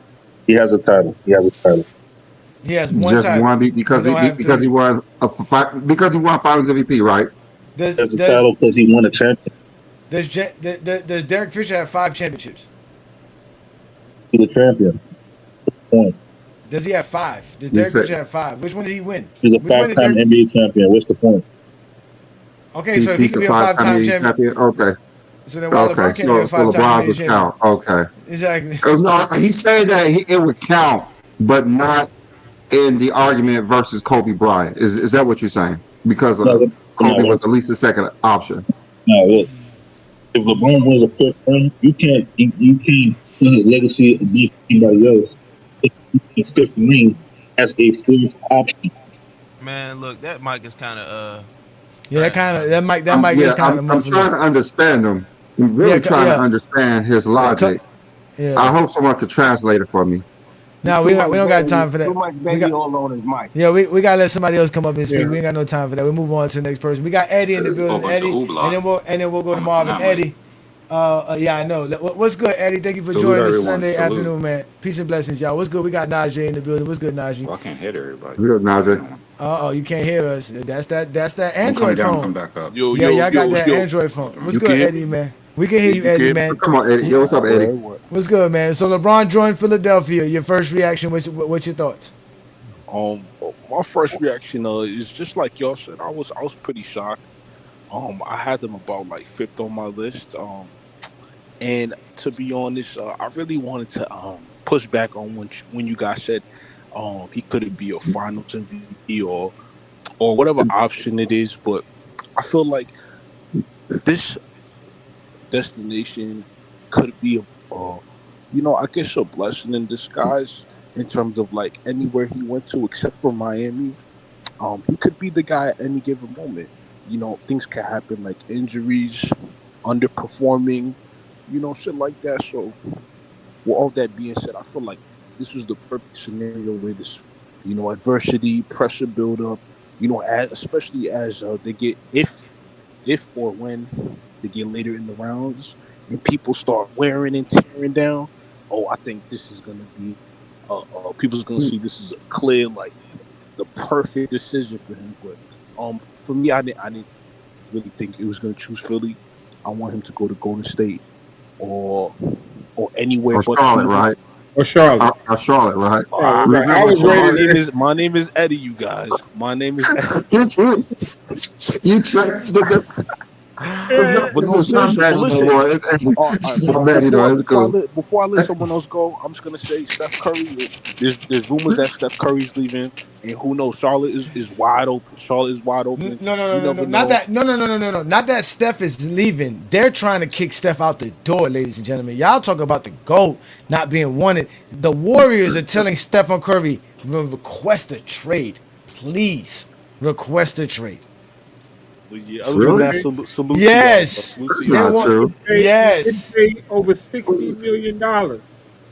He has a title. He has one just title. One because he won Finals MVP, right? He has a title because he won a championship. Does Derek Fisher have 5 championships? He's a champion. Point. Does he have 5? Does Derek Fisher have 5? Which one did he win? He's a 5-time NBA champion. What's the point? Okay, so if he can be a 5-time champion. Okay. So then why LeBron can't be a 5-time LeBron would champion? count. Okay. Exactly. No, he's saying that it would count, but not in the argument versus Kobe Bryant. Is that what you're saying? Because Kobe was at least the second option. No, look. If LeBron wins a fifth ring, you can't put his legacy against anybody else. The fifth ring as a fourth option. Man, look, that mic is kind of Yeah, that mic is kind of. I'm trying to understand him. I'm really trying to understand his logic. Yeah. I hope someone could translate it for me. No, we don't got time for that. Too much baby all on his mic. Yeah, we gotta let somebody else come up and speak. Yeah. We ain't got no time for that. We move on to the next person. We got Eddie in the building. Eddie, and then we'll go to Marvin. Eddie. Yeah, I know. What's good, Eddie? Thank you for joining us Sunday afternoon, man. Peace and blessings, y'all. What's good? We got Najee in the building. What's good, Najee? Well, I can't hear everybody. We got Najee. Oh, you can't hear us. That's that Android phone. Come back up. Y'all got that Android phone. What's good, Eddie, man? We can hear you, Eddie, man. Come on, Eddie. Yo, what's up, Eddie? What's good, man? So LeBron joined Philadelphia. Your first reaction? What's your thoughts? My first reaction is just like y'all said. I was pretty shocked. I had them about like 5th on my list. And to be honest, I really wanted to push back on when you guys said he couldn't be a Finals MVP or whatever option it is. But I feel like this destination could be I guess a blessing in disguise in terms of like anywhere he went to except for Miami. He could be the guy at any given moment. Things can happen like injuries, underperforming, shit like that. So with all that being said, I feel like this was the perfect scenario where this, adversity, pressure build up, especially as they get if or when to get later in the rounds, and people start wearing and tearing down, I think this is gonna be people's gonna see this is a clear like the perfect decision for him. But for me, I didn't really think it was gonna choose Philly. I want him to go to Golden State or anywhere Or but Charlotte, Cleveland. right? Or Charlotte. Or Charlotte, right? Right. I Remember was ready. Charlotte? My name is Eddie, you guys. My name is Eddie. You tried to But This no, is not seriously. But bad listen, anymore. It's not bad anymore. It's cool. before I let someone else go, I'm just gonna say Steph Curry. There's rumors that Steph Curry's leaving, and who knows? Charlotte is wide open. Charlotte is wide open. You never know. No. Not that Steph is leaving. They're trying to kick Steph out the door, ladies and gentlemen. Y'all talk about the GOAT not being wanted. The Warriors are telling Stephen Curry, request a trade. Please request a trade. But yeah, other than that, salute Yes. to y'all. We'll see They y'all. want, yes. They paid over $60 million.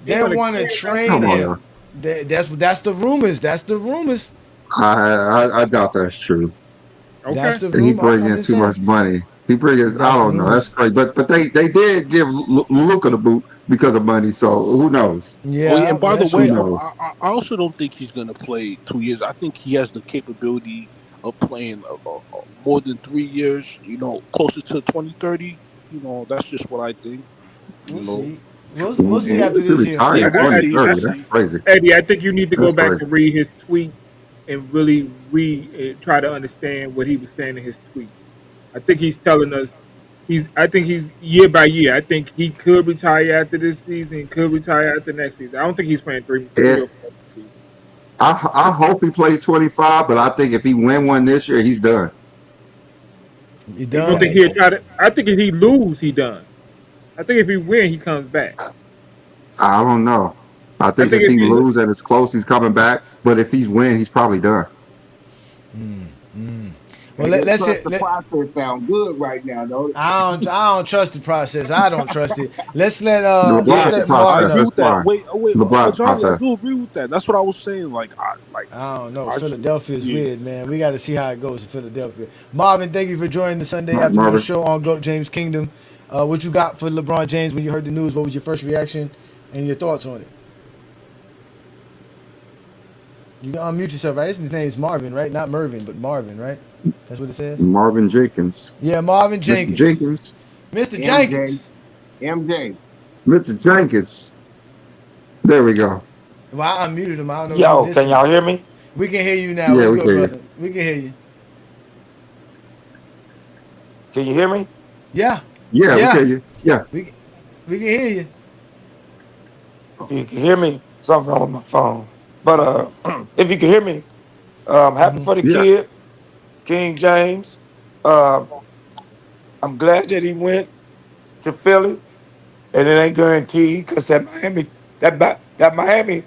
They want to trade Come on him. now. That's the rumors. That's the rumors. I doubt that's true. That's the He rumor. bring I'm in just too saying. much money. He bring in, I That's the don't know. rumors. That's crazy. But they did give Luka the boot because of money. So who knows? Yeah, and by the Who way, knows? I also don't think he's gonna play 2 years. I think he has the capability of playing more than 3 years. Closer to 2030. That's just what I think. We'll see. We'll see after He this year. retired in we'll see. 2030. That's crazy. Eddie, I think you need to go That's back crazy. and read his tweet and really try to understand what he was saying in his tweet. I think he's telling us I think he's year by year. I think he could retire after this season, could retire after next season. I don't think he's playing three or four seasons. I hope he plays 25, but I think if he win one this year, he's done. He You don't think he'll try to? I think if he lose, he done. I think if he win, he comes back. I don't know. I think think if he if he- lose and it's close, he's coming back. But if he's win, he's probably done. Well, Hey, let's trust see. the process sound good right now, though. I don't trust the process. I don't trust it. Let's let LeBron's Marvin process. I agree That's with that. fine. Wait, LeBron's Johnny, I process. do agree with that. That's what I was saying. I don't know. I- Philadelphia's yeah. weird, man. We got to see how it goes in Philadelphia. Marvin, thank you for joining the Sunday afternoon Marvin. show on GOAT James Kingdom. What you got for LeBron James when you heard the news? What was your first reaction and your thoughts on it? You can unmute yourself, right? His name is Marvin, right? Not Mervin, but Marvin, right? That's what it says? Marvin Jenkins. Yeah, Marvin Mr. Jenkins. Jenkins. Mr. Jenkins. MJ. Mr. Jenkins. There we go. Well, I unmuted him. I don't know. Yo, if can y'all hear me? We can hear you now. Yeah, What's we good, can hear brother? We can hear you. Can you hear me? Yeah. Yeah, we hear you. Yeah. We can hear you. If you can hear me, something wrong with my phone. But if you can hear me, happy for the Yeah. kid, King James. I'm glad that he went to Philly, and it ain't guaranteed because that Miami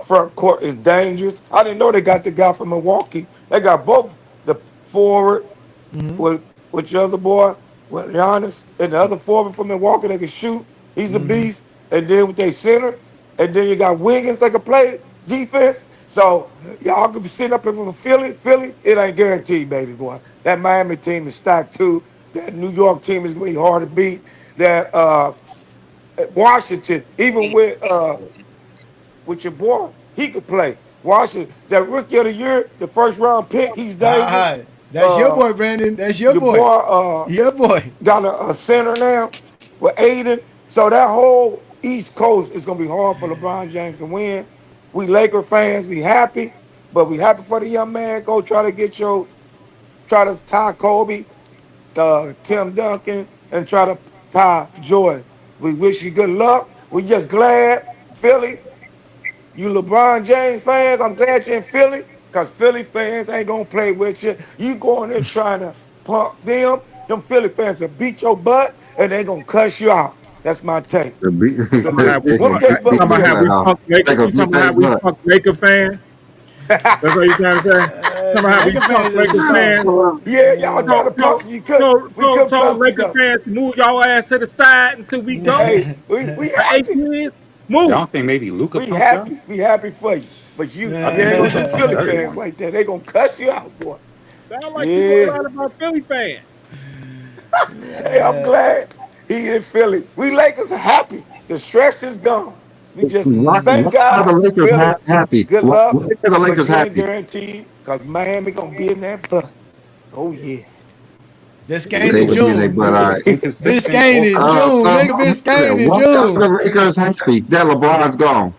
front court is dangerous. I didn't know they got the guy from Milwaukee. They got both the forward with your other boy, with Giannis, and the other forward from Milwaukee that can shoot. He's a beast. And then with their center, and then you got Wiggins that can play defense. So y'all could be sitting up here from Philly. Philly, it ain't guaranteed, baby boy. That Miami team is stacked too. That New York team is gonna be hard to beat. That Washington, even with your boy, he could play. Washington, that rookie of the year, the first round pick, he's dangerous. That's your boy, Brandon. That's your boy. Your boy. Got a center now with Aiden. So that whole East Coast is gonna be hard for LeBron James to win. We Laker fans, we happy, but we happy for the young man. Go try to tie Kobe, Tim Duncan, and try to tie Jordan. We wish you good luck. We just glad, Philly, you LeBron James fans, I'm glad you're in Philly, because Philly fans ain't gonna play with you. You going there trying to punk them Philly fans will beat your butt and they gonna cuss you out. That's my take. So, whoop their butt. Talking about how we punk Laker. You talking about how we punk Laker fans? That's what you trying to say? Talking about how we punk Laker fans? Yeah, y'all trying to punk you couldn't. We couldn't told punk you Laker though. fans to move y'all ass to the side until we go. Hey, we For 8 happy. years, move. Y'all think maybe Luca We punked happy. We happy for you. But you ain't gonna do Philly fans like that. They gonna cuss you out, boy. Sound like you know a lot about Philly fans. Hey, I'm glad he in Philly. We Lakers are happy. The stress is gone. We just Why thank are the God, Lakers Philly. happy? Good Why luck, are the but Lakers you ain't happy? guaranteed because Miami gonna be in that butt. Oh yeah. Biscayne They in could be in their June. butt. All right. Biscayne in June. Nigga, Biscayne in Why are June. the Lakers happy that LeBron's gone?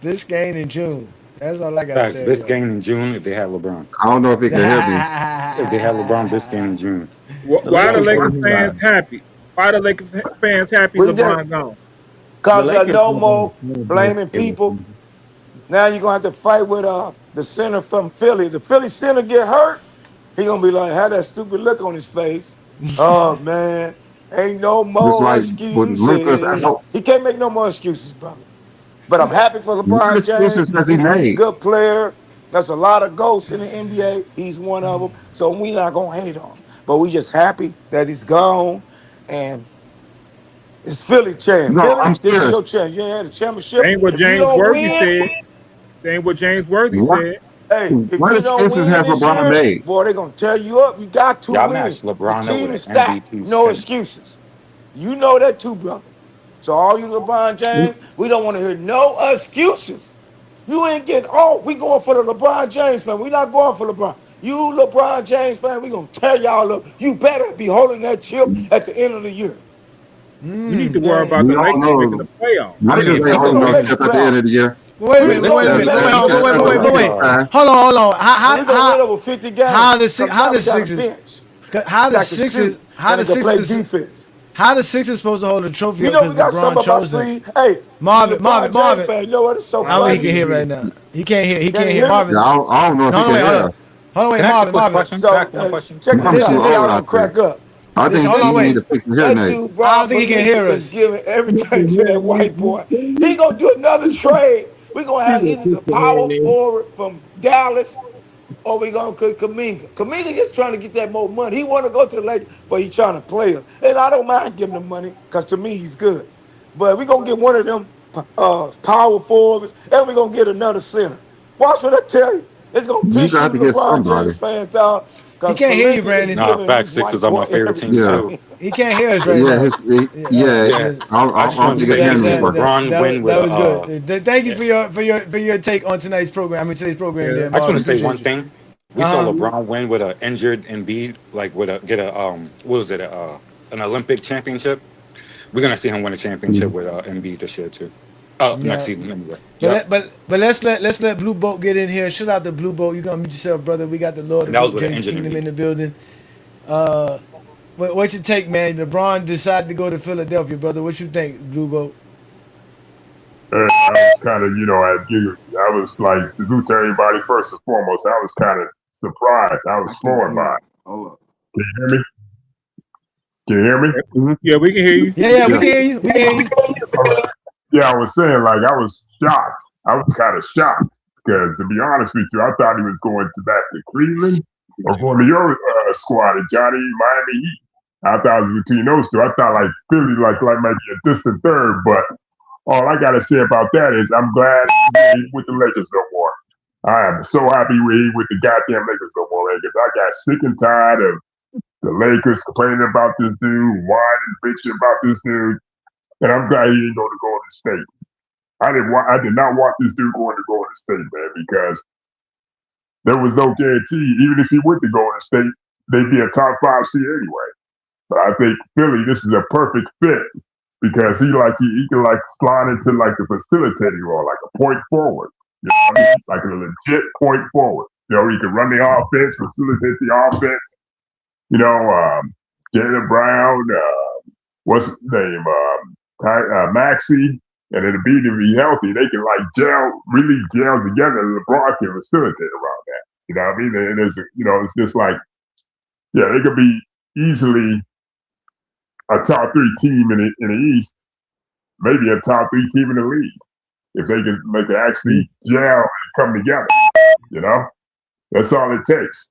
Biscayne in June. That's all I got to Facts. tell This y'all. game in June if they had LeBron. I don't know if he can hear me. If they had LeBron this game in June. The Why are the Lakers Lakers won fans 5. happy? Why are the Lakers fans happy We just LeBron gone? The cause Lakers no won by more a small blaming people. margin. Now you're gonna have to fight with the center from Philly. The Philly center get hurt, he gonna be like, have that stupid look on his face. Oh man, ain't no Just more like with Luka's excuses. out. He can't make no more excuses, brother. But I'm happy for What LeBron James. excuses has he He's a made? good player. There's a lot of ghosts in the NBA. He's one of them. So we not gonna hate on him. But we just happy that he's gone. And it's Philly chance. No, Philly, I'm this is serious. your chance. You ain't had a That championship. ain't what If you James don't Worthy win, said. That ain't what James Worthy What said. hey, if what you don't excuses win has this LeBron year, made? boy, they're gonna tear you up. You got to Y'all win. matched The LeBron up team with is an stacked. MVP No center. excuses. You know that too, brother. So all you LeBron James, we don't want to hear no excuses. You ain't getting, oh, we going for the LeBron James fan. We not going for LeBron. You LeBron James fan, we gonna tear y'all up. You better be holding that chip at the end of the year. We need to worry And about We the all Lakers making know the playoffs. Lakers we ain't we holding gonna no make the chip at the end playoffs. of the year. Wait a We minute, know wait a we minute, better wait, be hold good on, than wait, the wait, wait. Lakers. Fine. Hold on. And we gonna win over 50 How games. the Sometimes we gotta Sixers, bench. how We the got to Sixers, shoot how and the they can play Sixers, defense. how the Sixers supposed to hold the trophy You up know because we got LeBron something up our chose them? sleeve. Hey, you LeBron James Marvin. fan, you know what? It's so I don't think he can funny. hear right now. He can't hear. He Can can't you hear. hear me? Marvin. Yeah, I don't know if No, he no, can wait, hold hear. on. Hold on, wait, Can I ask you a quick Marvin. question? Can I So ask one question? check I'm this too Listen, out. Y'all old listen. gonna out there. crack up. I think Hold on, he need wait. to fix his hearing That aid. dude I Rob don't think he can hear Palinka is us. giving everything to that white boy. He gonna do another trade. We gonna have either the power forward from Dallas or we gonna cut Kaminga. Kaminga just trying to get that more money. He want to go to the Lakers, but he trying to play us. And I don't mind giving him money because to me he's good. But we gonna get one of them power forwards, and we gonna get another center. Watch what I tell you. It's gonna You piss got you to get LeBron James somebody. fans out He because can't hear you, Palinka is Brandon. Nah, giving facts. this white Sixers are boy my favorite team Yeah, everything. too. He can't hear us right yeah, now. yeah. Yeah. I I just don't wanted to think his say, can hearing we see is working. LeBron win with That a was good. Thank you yeah. for your take on tonight's program. Today's program, there, I just want Marvin. to say one Appreciate you. thing. We saw Uh huh. LeBron win with an injured Embiid, like with a get a what was it, an Olympic championship. We're gonna see him win a championship with Embiid this year too. Next Yeah. season anyway. But Yep. let's let Blue Boat get in here. Shout out to Blue Boat. You gonna meet yourself, brother. We got the Lord And of that was Goat with an James injured Kingdom Embiid. in the building. Uh, what's your take, man? LeBron decided to go to Philadelphia, brother. What you think, Blue Boat? I was kind of, I was like, salute to everybody first and foremost. I was kind of surprised. I was I can't floored hear by him. it. Hold up. Can you hear me? Can you hear me? Mm-hmm. Yeah, we can hear you. Yeah, we Yeah. can hear you. We can hear you. Yeah, I was saying, like, I was shocked. I was kind of shocked because, to be honest with you, I thought he was going to back to Cleveland or going to your squad, Johnny, Miami Heat. I thought it was between those two. I thought, like, Philly, like might be a distant third, but all I gotta say about that is I'm glad he ain't with the Lakers no more. I am so happy he ain't with the goddamn Lakers no more, man, because I got sick and tired of the Lakers complaining about this dude, whining, bitching about this dude, and I'm glad he ain't going to Golden State. I did not want this dude going to Golden State, man, because there was no guarantee. Even if he went to Golden State, they'd be a top 5 seed anyway. But I think Philly, this is a perfect fit because he can like slide into like the facilitating role, like a point forward. You know what I mean? Like a legit point forward. You know, he can run the offense, facilitate the offense. You know, Jalen Brown, what's his name? Maxi, and it'll be to be healthy. They can like really gel together. And LeBron can facilitate around that. You know what I mean? And it's just like, yeah, they could be easily a top 3 team in the East, maybe a top 3 team in the league if they can actually gel and come together. You know, that's all it takes.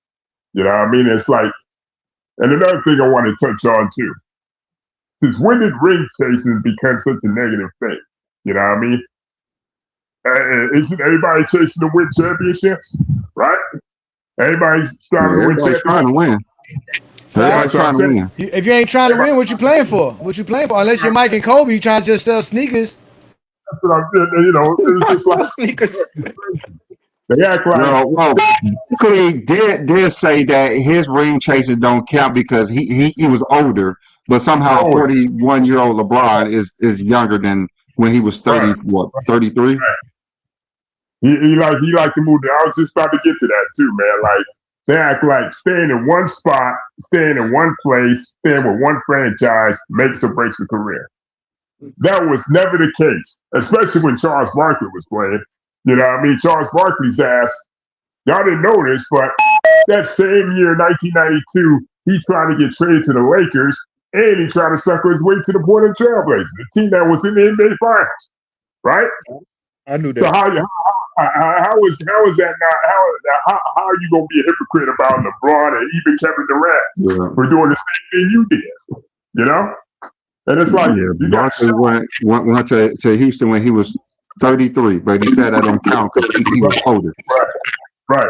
You know what I mean? It's like, and another thing I want to touch on too is when did ring chasing become such a negative thing? You know what I mean? Isn't everybody chasing to win championships, right? Everybody's Yeah, striving to win everybody's trying to championships. win. Everybody trying to win. If you ain't trying to win, what you playing for? What you playing for? Unless you're Mike and Kobe, you trying to just sell sneakers. That's what I'm saying. You know, it was just like sneakers. They act like Well, Barkley did say that his ring chasing don't count because he was older, but somehow 41-year-old LeBron is younger than when he was 33? He like to move. I was just about to get to that too, man. Like they act like staying in one spot, staying in one place, staying with one franchise makes or breaks a career. That was never the case, especially when Charles Barkley was playing. You know what I mean? Charles Barkley's ass, y'all didn't know this, but that same year, 1992, he tried to get traded to the Lakers, and he tried to sucker his way to the Portland Trailblazers, the team that was in the NBA Finals, right? I knew that. So how is that not how are you gonna be a hypocrite about LeBron and even Kevin Durant for doing the same thing you did? You know? And it's like you got Barkley went to Houston when he was 33, but he said that don't count because he was older. Right.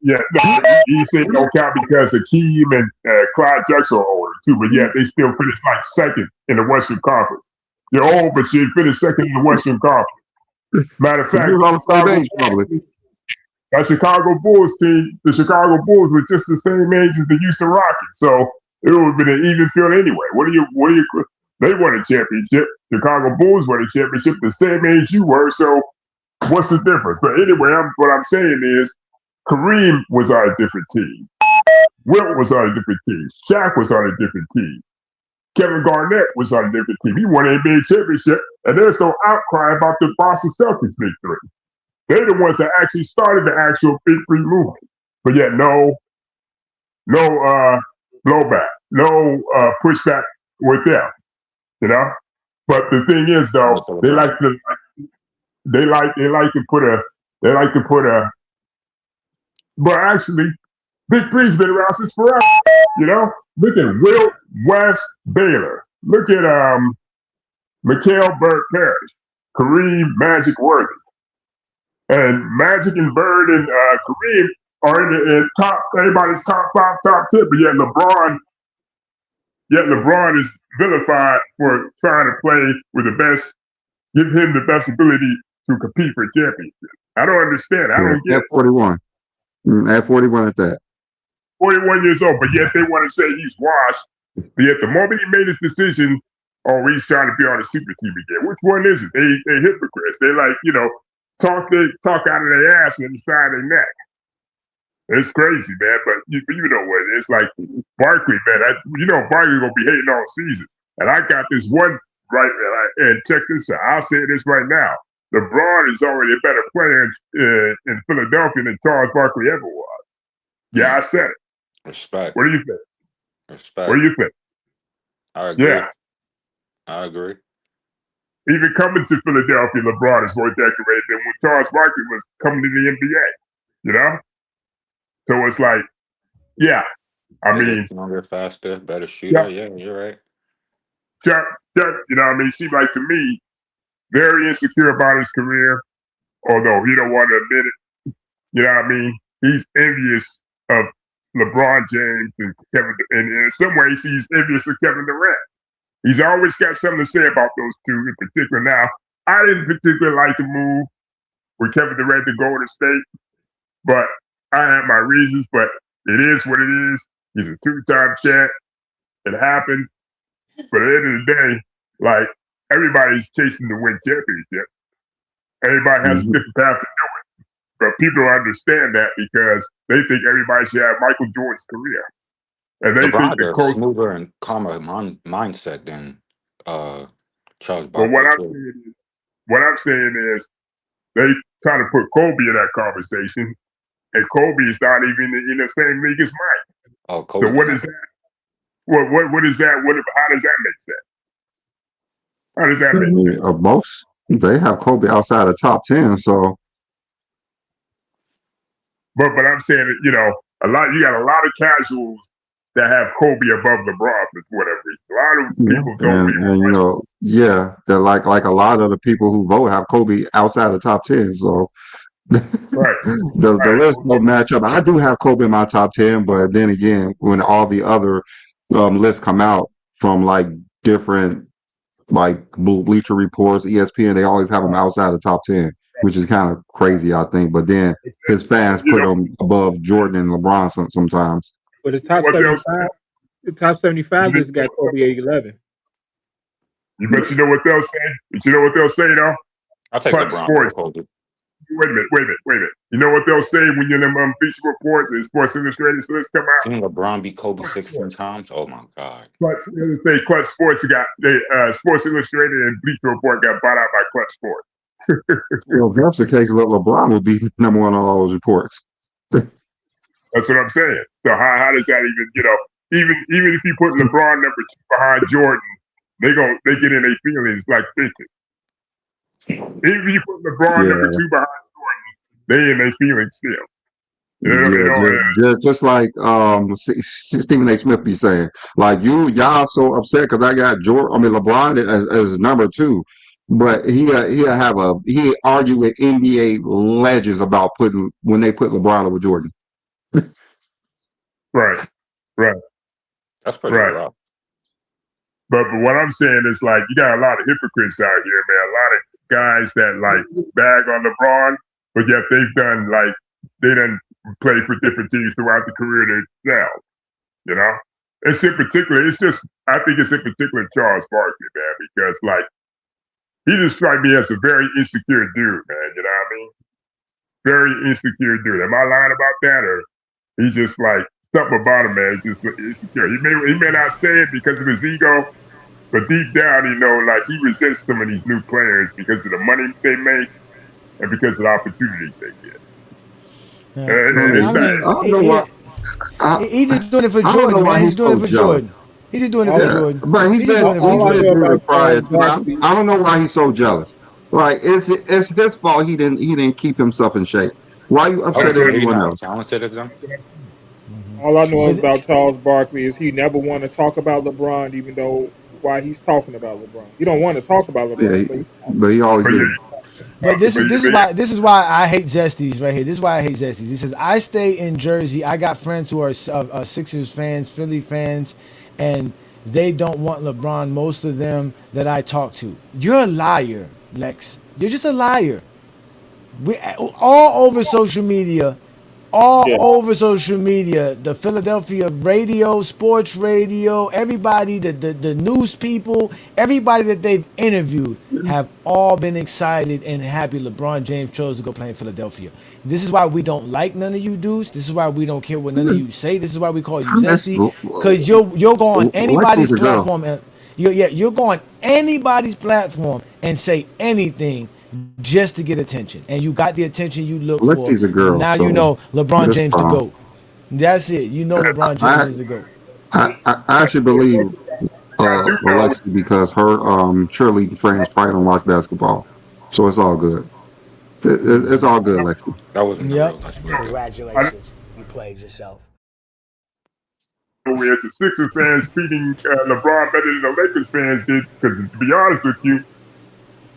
Yeah, no, he said it don't count because Akeem and Clyde Drexler are older too, but yet they still finished like second in the Western Conference. You're old, but you finished second in the Western Conference. Matter of fact, that Chicago Bulls team, the Chicago Bulls were just the same age as the Houston Rockets, so it would have been an even field anyway. They won a championship. Chicago Bulls won a championship the same age you were, so what's the difference? But anyway, what I'm saying is Kareem was on a different team. Wilt was on a different team. Shaq was on a different team. Kevin Garnett was on a different team. He won an NBA championship, and there's no outcry about the Boston Celtics Big Three. They're the ones that actually started the actual Big Three movement. But yet, no blowback, no pushback with them. You know. But the thing is, though, they like to put a. But actually, Big Three's been around since forever. You know, look at Wilt, West, Baylor. Look at Mikhail Bird Parrish, Kareem, Magic Worthy, and Magic and Bird and Kareem are in the top. Everybody's top 5, top 10. But yet LeBron is vilified for trying to play with the best, give him the best ability to compete for a championship. I don't understand. I don't get at 41. At 41 at that. 41 years old, but yet they want to say he's washed. But yet the moment he made his decision, he's trying to be on a super team again. Which one is it? They hypocrites. They like, talk out of their ass and inside their neck. It's crazy, man. But you know what? It's like Barkley, man. Barkley gonna be hating all season. And I got this one right, and check this out. I'll say this right now. LeBron is already a better player in Philadelphia than Charles Barkley ever was. Yeah, I said it. Respect. What do you think? Respect. What do you think? I agree. Yeah. I agree. Even coming to Philadelphia, LeBron is more decorated than when Charles Barkley was coming to the NBA. You know? So it's like, yeah. I mean, stronger, faster, better shooter. Yeah, you're right. Chuck, you know what I mean? Seemed like to me, very insecure about his career, although he don't want to admit it. You know what I mean? He's envious of LeBron James and Kevin, and in some ways, he's envious of Kevin Durant. He's always got something to say about those two in particular. Now, I didn't particularly like the move with Kevin Durant to Golden State, but I have my reasons. But it is what it is. He's a 2-time champ. It happened. But at the end of the day, like, everybody's chasing to win championship. Everybody has a different path to do it. But people don't understand that because they think everybody should have Michael Jordan's career. And they LeBron think the has a smoother and calmer mindset than Charles Barkley. But what I'm saying is they try to put Kobe in that conversation, and Kobe is not even in the same league as Mike. Oh, Kobe. So what is that? What is that? How does that make sense? How does that make sense? Most they have Kobe outside the top 10, so. But I'm saying that, you got a lot of casuals that have Kobe above LeBron for whatever reason. A lot of people don't. They're like a lot of the people who vote have Kobe outside the top 10. So Right. The list don't match up. I do have Kobe in my top 10, but then again, when all the other lists come out from like different like Bleacher Reports, ESPN, they always have him outside the top 10, which is kind of crazy, I think. But then his fans You put know him above Jordan and LeBron sometimes. But what they'll say. the top 75 You list got Kobe at 11. but you know what they'll say. But you know what they'll say though. I'll take Clutch LeBron over Sports. Kobe. Wait a minute. You know what they'll say when you're in them Bleacher Reports and Sports Illustrated lists come out. Seeing LeBron beat Kobe Clutch 16 Sports. times. Oh my God. They'll say Clutch Sports got Sports Illustrated and Bleacher Report got bought out by Clutch Sports. Well, if that's the case, LeBron would be number one on all those reports. That's what I'm saying. So how does that even if you put LeBron number 2 behind Jordan, they get in their feelings like thinking. Even if you put LeBron number 2 behind Jordan, they in their feelings still. Just like Stephen A. Smith be saying, like y'all so upset because I got LeBron as number 2, but he argue with NBA legends about when they put LeBron over Jordan. Right. That's pretty rough. But what I'm saying is like you got a lot of hypocrites out here, man. A lot of guys that like bag on LeBron, but yet they done played for different teams throughout the career themselves. You know, I think it's in particular Charles Barkley, man, because like he just struck me as a very insecure dude, man. You know what I mean? Very insecure dude. Am I lying about that, or he's just like something about him, man? He's just insecure. He may not say it because of his ego, but deep down, like he resents some of these new players because of the money they make and because of the opportunities they get. I don't know why. He's just doing it for I don't Jordan, know why man. He's he's doing so it for jealous. Jordan. He's just doing it for Jordan. But he's been doing it prior. I don't know why he's so jealous. Like it's his fault. He didn't keep himself in shape. Why are you upset at everyone else? Talented as them. All I know about Charles Barkley is he never want to talk about LeBron, even though why he's talking about LeBron. He don't want to talk about LeBron. Yeah, but he always did. But this is why I hate Zesties right here. This is why I hate Zesties. He says I stay in Jersey. I got friends who are Sixers fans, Philly fans, and they don't want LeBron. Most of them that I talk to, you're a liar, Lex. You're just a liar. We all over social media. Over social media, the Philadelphia radio, sports radio, everybody, the news people, everybody that they've interviewed have all been excited and happy LeBron James chose to go play in Philadelphia. This is why we don't like none of you dudes. This is why we don't care what none of you say. This is why we call you Zesty, because you're going anybody's platform and you're going anybody's platform and say anything just to get attention, and you got the attention you look Lexi's for. a girl, Now so you know LeBron James the fine. GOAT. That's it. You know LeBron James is the GOAT. I actually believe Alexi because her cheerleading friends probably don't watch basketball, so it's all good. It's all good, Alexi. That wasn't Yep. Congratulations, you played yourself. As the Sixers fans treating LeBron better than the Lakers fans did, because to be honest with you,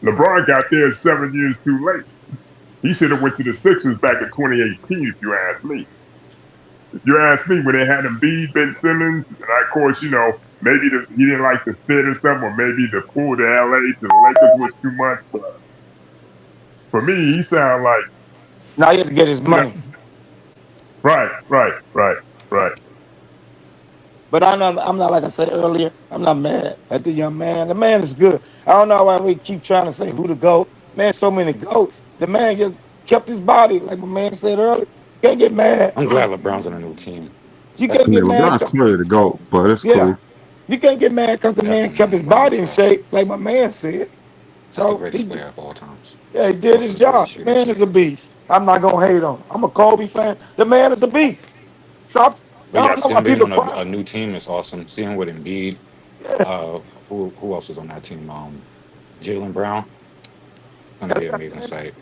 LeBron got there 7 years too late. He should have went to the Sixers back in 2018, if you ask me. If you ask me, when they had Embiid, Ben Simmons, and of course, maybe he didn't like the fit or something, or maybe the pull to LA to the Lakers was too much. But for me, he sounded like now he has to get his money. Right. But I'm not like I said earlier. I'm not mad at the young man. The man is good. I don't know why we keep trying to say who the GOAT. Man, so many GOATs. The man just kept his body, like my man said earlier. You can't get mad. I'm glad LeBron's on a new team. You can't get mad. LeBron's clearly the GOAT, but it's cool. You can't get mad because the man kept his body in shape, like my man said. That's the greatest player of all times. Yeah, he did his job. Man is a beast. I'm not gonna hate on him. I'm a Kobe fan. The man is a beast. Stop. But yeah, I don't know why seeing people him on cry. a new team is awesome. Seeing with Embiid, who else is on that team? Jaylen Brown. Gonna be an amazing sight.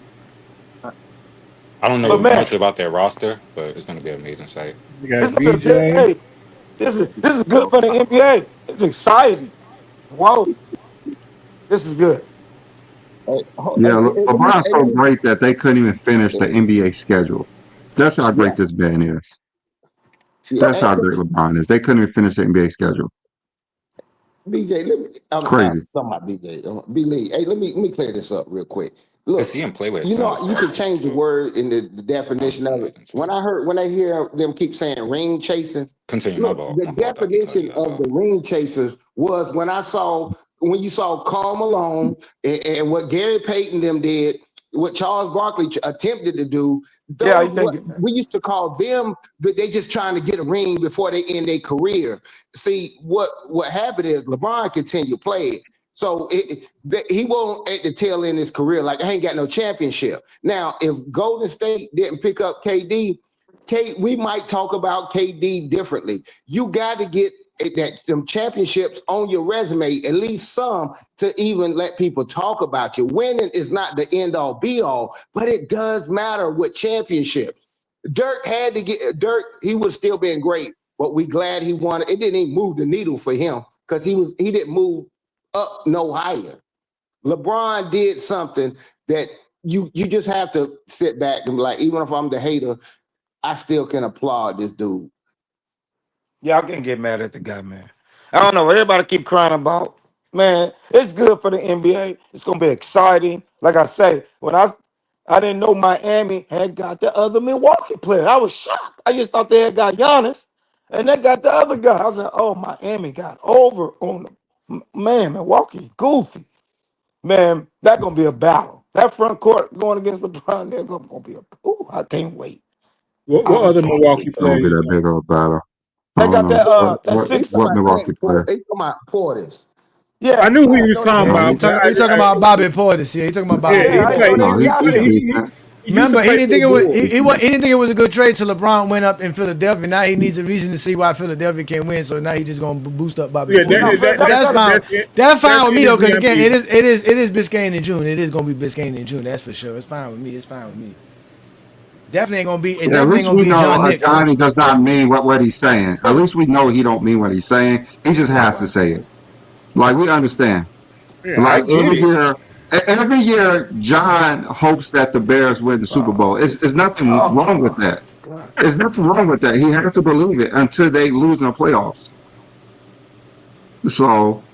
I don't know much about their roster, but it's gonna be an amazing sight. You got BJ. Hey, this is good for the NBA. It's exciting. Whoa, this is good. Yeah, LeBron's so great that they couldn't even finish the NBA schedule. That's how great this man is. That's how great LeBron is. They couldn't even finish the NBA schedule. BJ, let me. I'm Crazy. talking about BJ. B Lee. Hey, let me clear this up real quick. Look, See him play with his you know sons, you though. can change the word in the definition of it. When I hear them keep saying ring chasing, Continue, my look, ball. the My fault, Dr. Todd. definition of the ring chasers was when you saw Karl Malone and what Gary Payton them did, what Charles Barkley attempted to do. Yeah, Those what we used to call them, but they just trying to get a ring before they end their career. See, what happened is LeBron continued playing. So he won't at the tail end of his career, like, I ain't got no championship. Now, if Golden State didn't pick up KD, we might talk about KD differently. You got to get them championships on your resume, at least some, to even let people talk about you. Winning is not the end all be all, but it does matter with championships. Dirk had to get he was still being great, but we glad he won. It didn't even move the needle for him because he didn't move up no higher. LeBron did something that you just have to sit back and be like, even if I'm the hater, I still can applaud this dude. Yeah, I can't get mad at the guy, man. I don't know what everybody keep crying about. Man, it's good for the NBA. It's gonna be exciting. Like I say, when I didn't know Miami had got the other Milwaukee player. I was shocked. I just thought they had got Giannis, and they got the other guy. I was like, oh, Miami got over on them. Man, Milwaukee, goofy. Man, that's gonna be a battle. That front court going against LeBron, they're gonna be I can't wait. What I other can't Milwaukee wait. It's gonna player be you that talking big about? old battle. I They don't got know that They what Milwaukee player. talking about Portis. Yeah, I knew who I you didn't was know they talking had No, about, him. but You talking about Bobby Portis? Yeah, you talking about Bobby yeah, Yeah, I didn't know Portis? they no, got he's him. decent. he used to Remember, he play didn't for think the it was Bulls. he didn't think it was a good trade till LeBron went up in Philadelphia. Now he needs a reason to see why Philadelphia can win. So now he's just gonna boost up Bobby Yeah, Portis. But that's fine. That's fine that's with me though, because again, NGMP. it is Biscayne in June. It is gonna be Biscayne in June. That's for sure. It's fine with me. It's fine with me. Definitely ain't gonna be. It Yeah, at definitely ain't least gonna we be know John Knicks. Johnny does not mean what he's saying. At least we know he don't mean what he's saying. He just has to say it. Like, we understand. Yeah, I Like get it. every year, John hopes that the Bears win the Super Bowl. It's nothing wrong with that. There's nothing wrong with that. He has to believe it until they lose in the playoffs. So,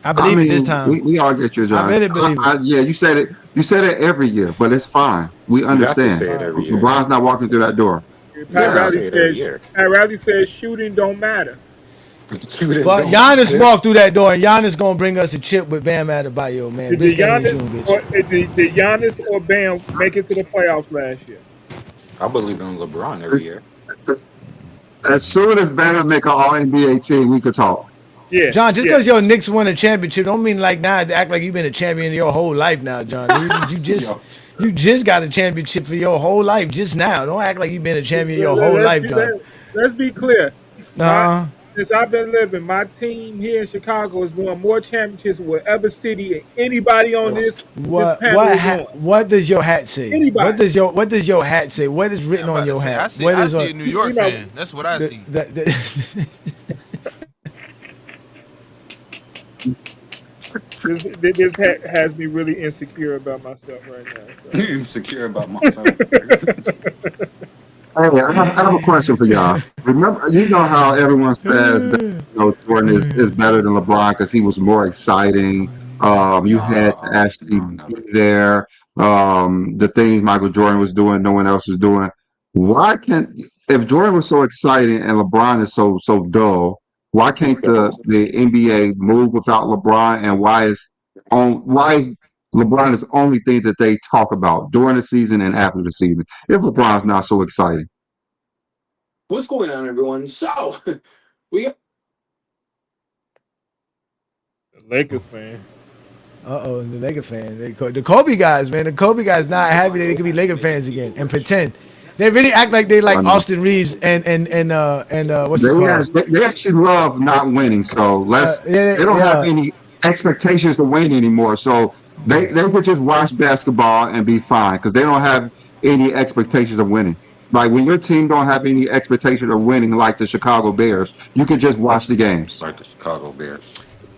I I believe it this mean, time. we all get you, I John. really believe it. Yeah, you said it. You said it every year, but it's fine. We You have to understand. say it every year. LeBron's not walking through that door. You Pat have to Yeah. Riley say it every says year. shooting don't matter. But Giannis walked through that door, and Giannis gonna bring us a chip with Bam Adebayo, man. Did the Biscayne in Giannis June, bitch. or did Giannis or Bam make it to the playoffs last year? I believe in LeBron every year. As soon as Bam make an All NBA team, we could talk. Yeah, John, just yeah. because your Knicks won a championship, don't mean like now act like you've been a champion your whole life now, John. You just got a championship for your whole life just now. Don't act like you've been a champion your whole life, John. Let's be clear. Uh, Since I've been living, my team here in Chicago has won more championships with whatever city anybody on this panel is on. what does your hat say? Anybody. What does your hat say? What is written on your hat? I see a New York fan. That's what I see. This has me really insecure about myself right now. So. Insecure about myself. Hey, I have a question for y'all. Remember, you know how everyone says that Jordan is better than LeBron because he was more exciting. You had to actually be there. The things Michael Jordan was doing, no one else was doing. Why can't if Jordan was so exciting and LeBron is so dull? Why can't the NBA move without LeBron? And why is LeBron is the only thing that they talk about during the season and after the season? If LeBron's not so exciting. What's going on, everyone? So, we got Lakers fan. the Laker fan. The Kobe guys, man. The Kobe guys not happy that they could be Laker fans again and pretend. They really act like they like Austin Reeves and what's it called? They actually love not winning, so they don't have any expectations to win anymore. So they could just watch basketball and be fine because they don't have any expectations of winning. Like when your team don't have any expectation of winning, like the Chicago Bears, you could just watch the games. Like the Chicago Bears.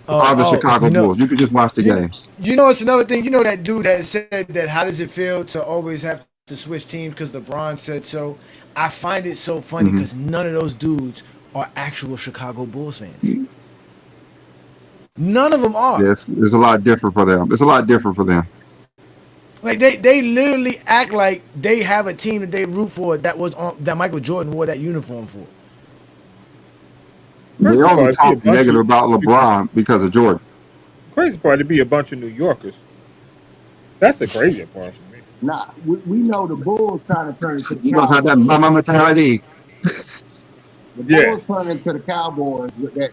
Are the Chicago Bulls. You can just watch the games. You know, it's another thing. You know that dude that said that how does it feel to always have to switch teams because LeBron said so? I find it so funny because none of those dudes are actual Chicago Bulls fans. None of them are. Yes, it's a lot different for them. It's a lot different for them. Like they literally act like they have a team that they root for that Michael Jordan wore that uniform for. They only talk negative about LeBron because of Jordan. Crazy part to be a bunch of New Yorkers. That's the crazy part for me. Nah, we know the Bulls trying to turn into the You gonna have that mama mentality. The Bulls turn into the Cowboys with that,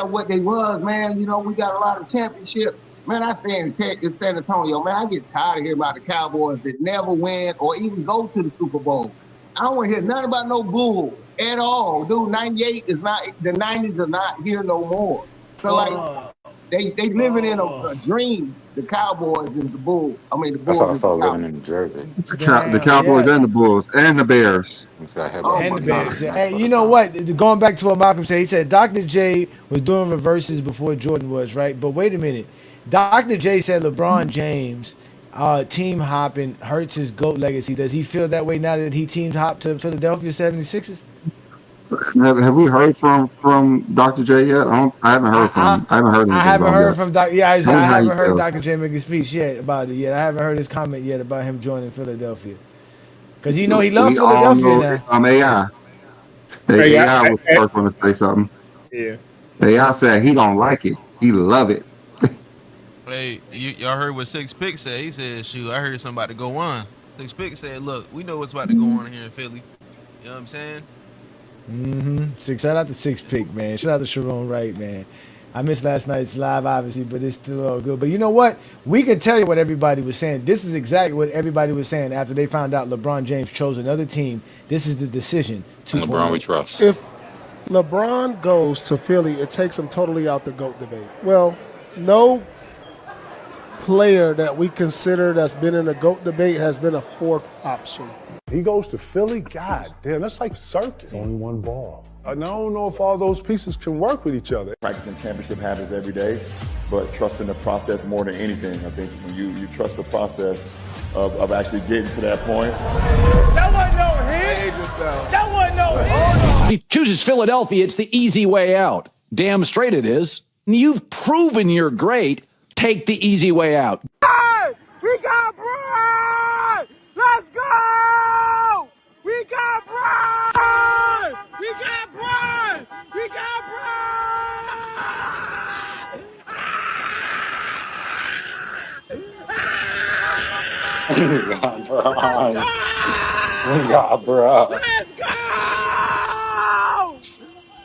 what they was, man. We got a lot of championships. Man, I stay in San Antonio, man. I get tired of hearing about the Cowboys that never win or even go to the Super Bowl. I don't want to hear nothing about no Bulls at all. Dude, 98 is not, the 90s are not here no more. So, they living in a dream, the Cowboys and the Bulls. I mean, the Bulls. That's how I felt living in New Jersey. The Cowboys and the Bulls and the Bears. And the Bears. And you know what? Going back to what Malcolm said, he said Dr. J was doing reverses before Jordan was, right? But wait a minute. Dr. J said LeBron James team hopping hurts his GOAT legacy. Does he feel that way now that he team hopped to Philadelphia 76ers? Have we heard from Dr. J yet? I haven't heard from him. I haven't heard anything. I haven't heard from Dr. Yeah, I haven't heard feels. Dr. J make a speech yet about it yet. I haven't heard his comment yet about him joining Philadelphia. Because he loves Philadelphia now. AI. AI was the first one to say something. Yeah. AI said he don't like it. He love it. Hey, y'all heard what Six Pick said? He said, shoot, I heard somebody go on. Six Pick said, look, we know what's about to go on here in Philly. You know what I'm saying? Shout out to Six Pick, man. Shout out to Sharon Wright, man. I missed last night's live, obviously, but it's still all good. But you know what? We can tell you what everybody was saying. This is exactly what everybody was saying after they found out LeBron James chose another team. This is the decision. And LeBron we trust. If LeBron goes to Philly, it takes him totally out the GOAT debate. Well, no player that we consider that's been in the GOAT debate has been a fourth option. He goes to Philly? God damn, that's like circus. Only one ball. I don't know if all those pieces can work with each other. Practicing championship habits every day, but trusting the process more than anything. I think when you trust the process of actually getting to that point. That wasn't no hit. That wasn't no hit. He chooses Philadelphia. It's the easy way out. Damn straight it is. You've proven you're great. Take the easy way out. Hey, we got Brian! Let's go! We got Brian! We got Brian! We got Brian! We got Brian. We got Brian. Let's go!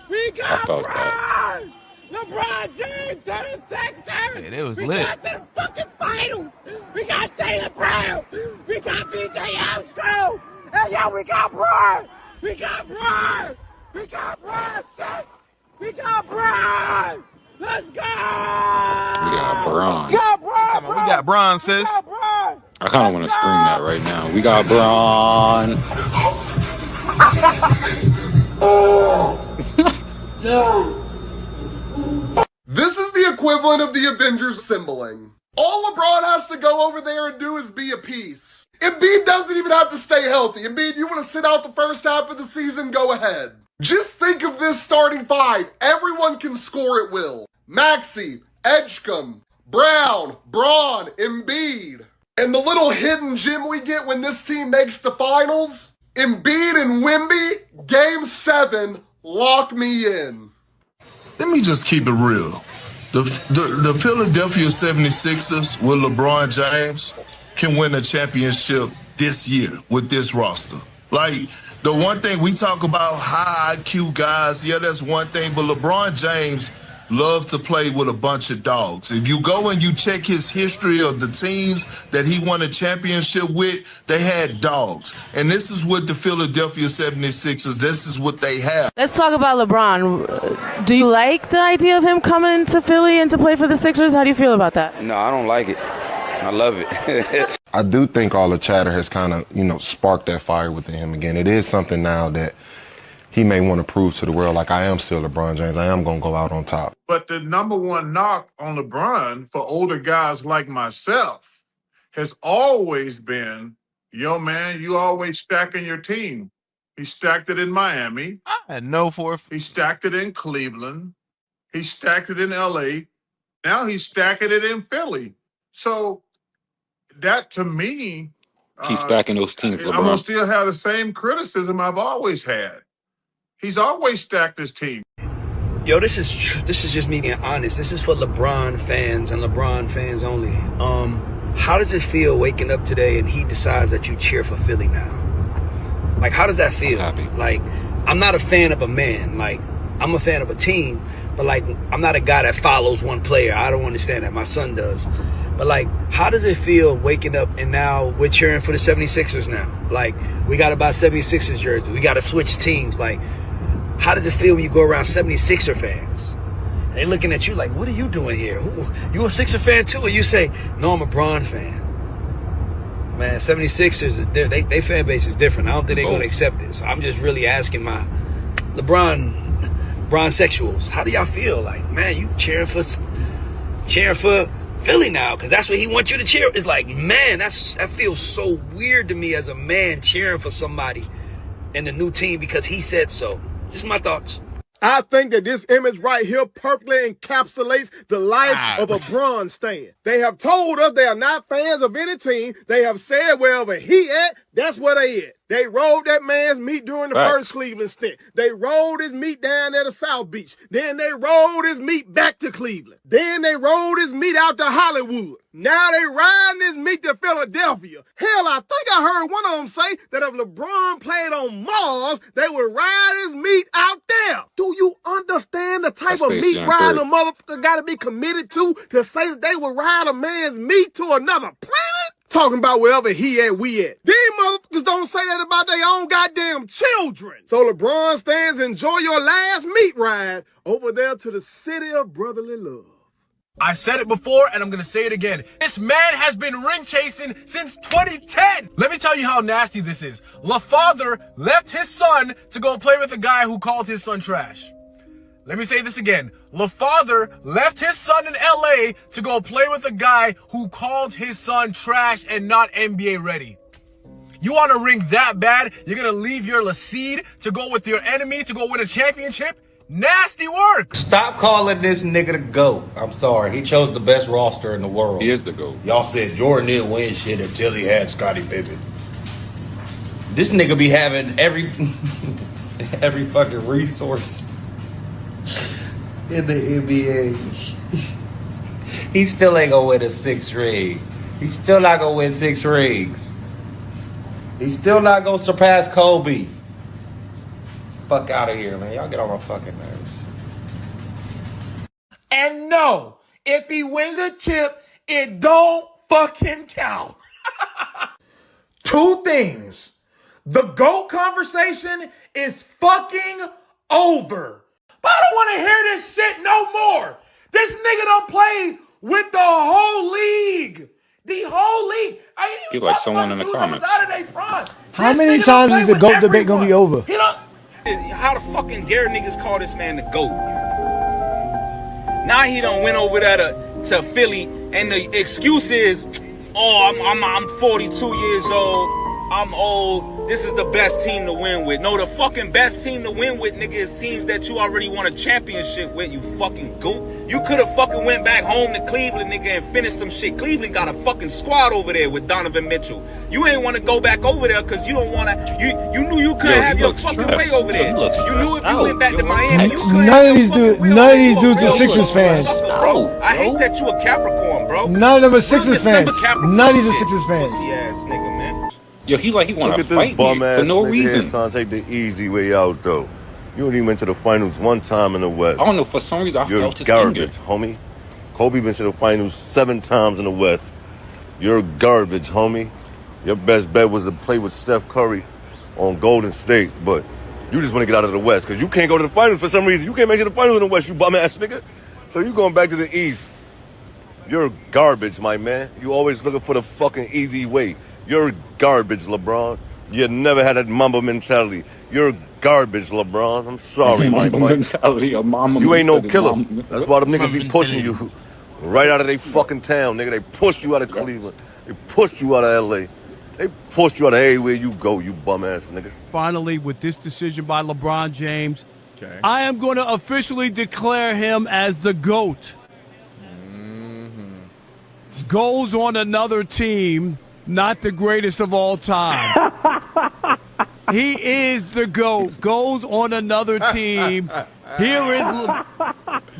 We got I felt Brian! that. LeBron James, 76ers! Hey, they was we lit. got to the fucking finals! We got Jaylen Brown! We got BJ Armstrong! And yeah, we got Brian! We got Brian! We got Brian! We got Brian! Let's go! We got Brian. We got Brian! We got Bron, sis. I kind of want to scream that right now. We got Brian. This is the equivalent of the Avengers assembling. All LeBron has to go over there and do is be a piece. Embiid doesn't even have to stay healthy. Embiid, you want to sit out the first half of the season? Go ahead. Just think of this starting five. Everyone can score at will. Maxey, Edgecombe, Brown, Braun, Embiid. And the little hidden gem we get when this team makes the finals? Embiid and Wemby, Game 7, lock me in. Let me just keep it real. The Philadelphia 76ers with LeBron James can win a championship this year with this roster. Like, the one thing we talk about high IQ guys, yeah, that's one thing, but LeBron James loves to play with a bunch of dogs. If you go and you check his history of the teams that he won a championship with, they had dogs. And this is what the Philadelphia 76ers, this is what they have. Let's talk about LeBron. Do you like the idea of him coming to Philly and to play for the Sixers? How do you feel about that? No, I don't like it. I love it. I do think all the chatter has kind of, sparked that fire within him again. It is something now that he may want to prove to the world, like, I am still LeBron James. I am going to go out on top. But the number one knock on LeBron for older guys like myself has always been, yo, man, you always stacking your team. He stacked it in Miami. I had no fourth. He stacked it in Cleveland. He stacked it in LA. Now he's stacking it in Philly. So that, to me, Keep stacking those teams, I'm going LeBron. to still have the same criticism I've always had. He's always stacked his team. Yo, this is just me being honest. This is for LeBron fans and LeBron fans only. How does it feel waking up today and he decides that you cheer for Philly now? Like, how does that feel? Like, I'm not a fan of a man. Like, I'm a fan of a team, but like, I'm not a guy that follows one player. I don't understand that. My son does. But like, how does it feel waking up and now we're cheering for the 76ers now? Like, we got to buy 76ers jerseys. We got to switch teams. Like, how does it feel when you go around 76er fans? They looking at you like, what are you doing here? You a Sixer fan too? Or you say, no, I'm a Bron fan. Man, 76ers, they fan base is different. I don't think they're going to accept this. I'm just really asking my LeBron sexuals, how do y'all feel? Like, man, you cheering for Philly now because that's what he wants you to cheer. It's like, man, that feels so weird to me as a man cheering for somebody in the new team because he said so. Just my thoughts. I think that this image right here perfectly encapsulates the life of a Bron stan. They have told us they are not fans of any team. They have said wherever he at, that's where they at. They rolled that man's meat during the first Cleveland stint. They rolled his meat down there to South Beach. Then they rolled his meat back to Cleveland. Then they rolled his meat out to Hollywood. Now they riding his meat to Philadelphia. Hell, I think I heard one of them say that if LeBron played on Mars, they would ride his meat out there. Do you understand the type of meat riding a motherfucker got to be committed to say that they would ride a man's meat to another planet? Talking about wherever he at, we at. These motherfuckers don't say that about their own goddamn children. So LeBron stands, enjoy your last meat ride over there to the city of brotherly love. I said it before and I'm gonna say it again. This man has been ring chasing since 2010. Let me tell you how nasty this is. LaFather left his son to go play with a guy who called his son trash. Let me say this again. LaFather left his son in LA to go play with a guy who called his son trash and not NBA ready. You want a ring that bad? You're gonna leave your Laseed to go with your enemy to go win a championship? Nasty work. Stop calling this nigga the GOAT. I'm sorry. He chose the best roster in the world. He is the GOAT. Y'all said Jordan didn't win shit until he had Scottie Pippen. This nigga be having every fucking resource in the NBA. He still ain't gonna win a 6 ring. He's still not gonna win 6 rings. He's still not gonna surpass Kobe. Fuck out of here, man. Y'all get on my fucking nerves. And no, if he wins a chip, it don't fucking count. 2 things. The GOAT conversation is fucking over. But I don't want to hear this shit no more. This nigga done played with the whole league. The whole league. I ain't even like someone in the comments. How many times is the GOAT debate gonna be over? How the fucking dare niggas call this man the GOAT? Now he done went over there to Philly, and the excuse is, I'm 42 years old. I'm old. This is the best team to win with. No, the fucking best team to win with, nigga, is teams that you already won a championship with, you fucking goop. You could have fucking went back home to Cleveland, nigga, and finished some shit. Cleveland got a fucking squad over there with Donovan Mitchell. You ain't want to go back over there because you don't want to. You knew you couldn't have your fucking way over there. You knew if you went back to Miami, you couldn't None of these dudes are Sixers fans. Bro, I hate that you a Capricorn, bro. None of them are Sixers fans. None of these are Sixers fans. Pussy ass nigga, man. Yo, he want to fight bum me ass for no nigga reason. here trying to take the easy way out, though. You only went to the finals 1 time in the West. I don't know, for some reason I You're felt his garbage, anger. homie. Kobe been to the finals 7 times in the West. You're garbage, homie. Your best bet was to play with Steph Curry on Golden State, but you just want to get out of the West because you can't go to the finals for some reason. You can't make it to the finals in the West, you bum ass nigga. So you going back to the East. You're garbage, my man. You always looking for the fucking easy way. You're garbage, LeBron. You never had that Mamba mentality. You're garbage, LeBron. I'm sorry, Mike. You ain't no killer. That's why them niggas be pushing you right out of they fucking town, nigga. They pushed you out of Cleveland. They pushed you out of LA. They pushed you out of everywhere you go, you bum ass nigga. Finally, with this decision by LeBron James, I am going to officially declare him as the GOAT. Goes on another team, not the greatest of all time. He is the GOAT. Goes on another team. Here is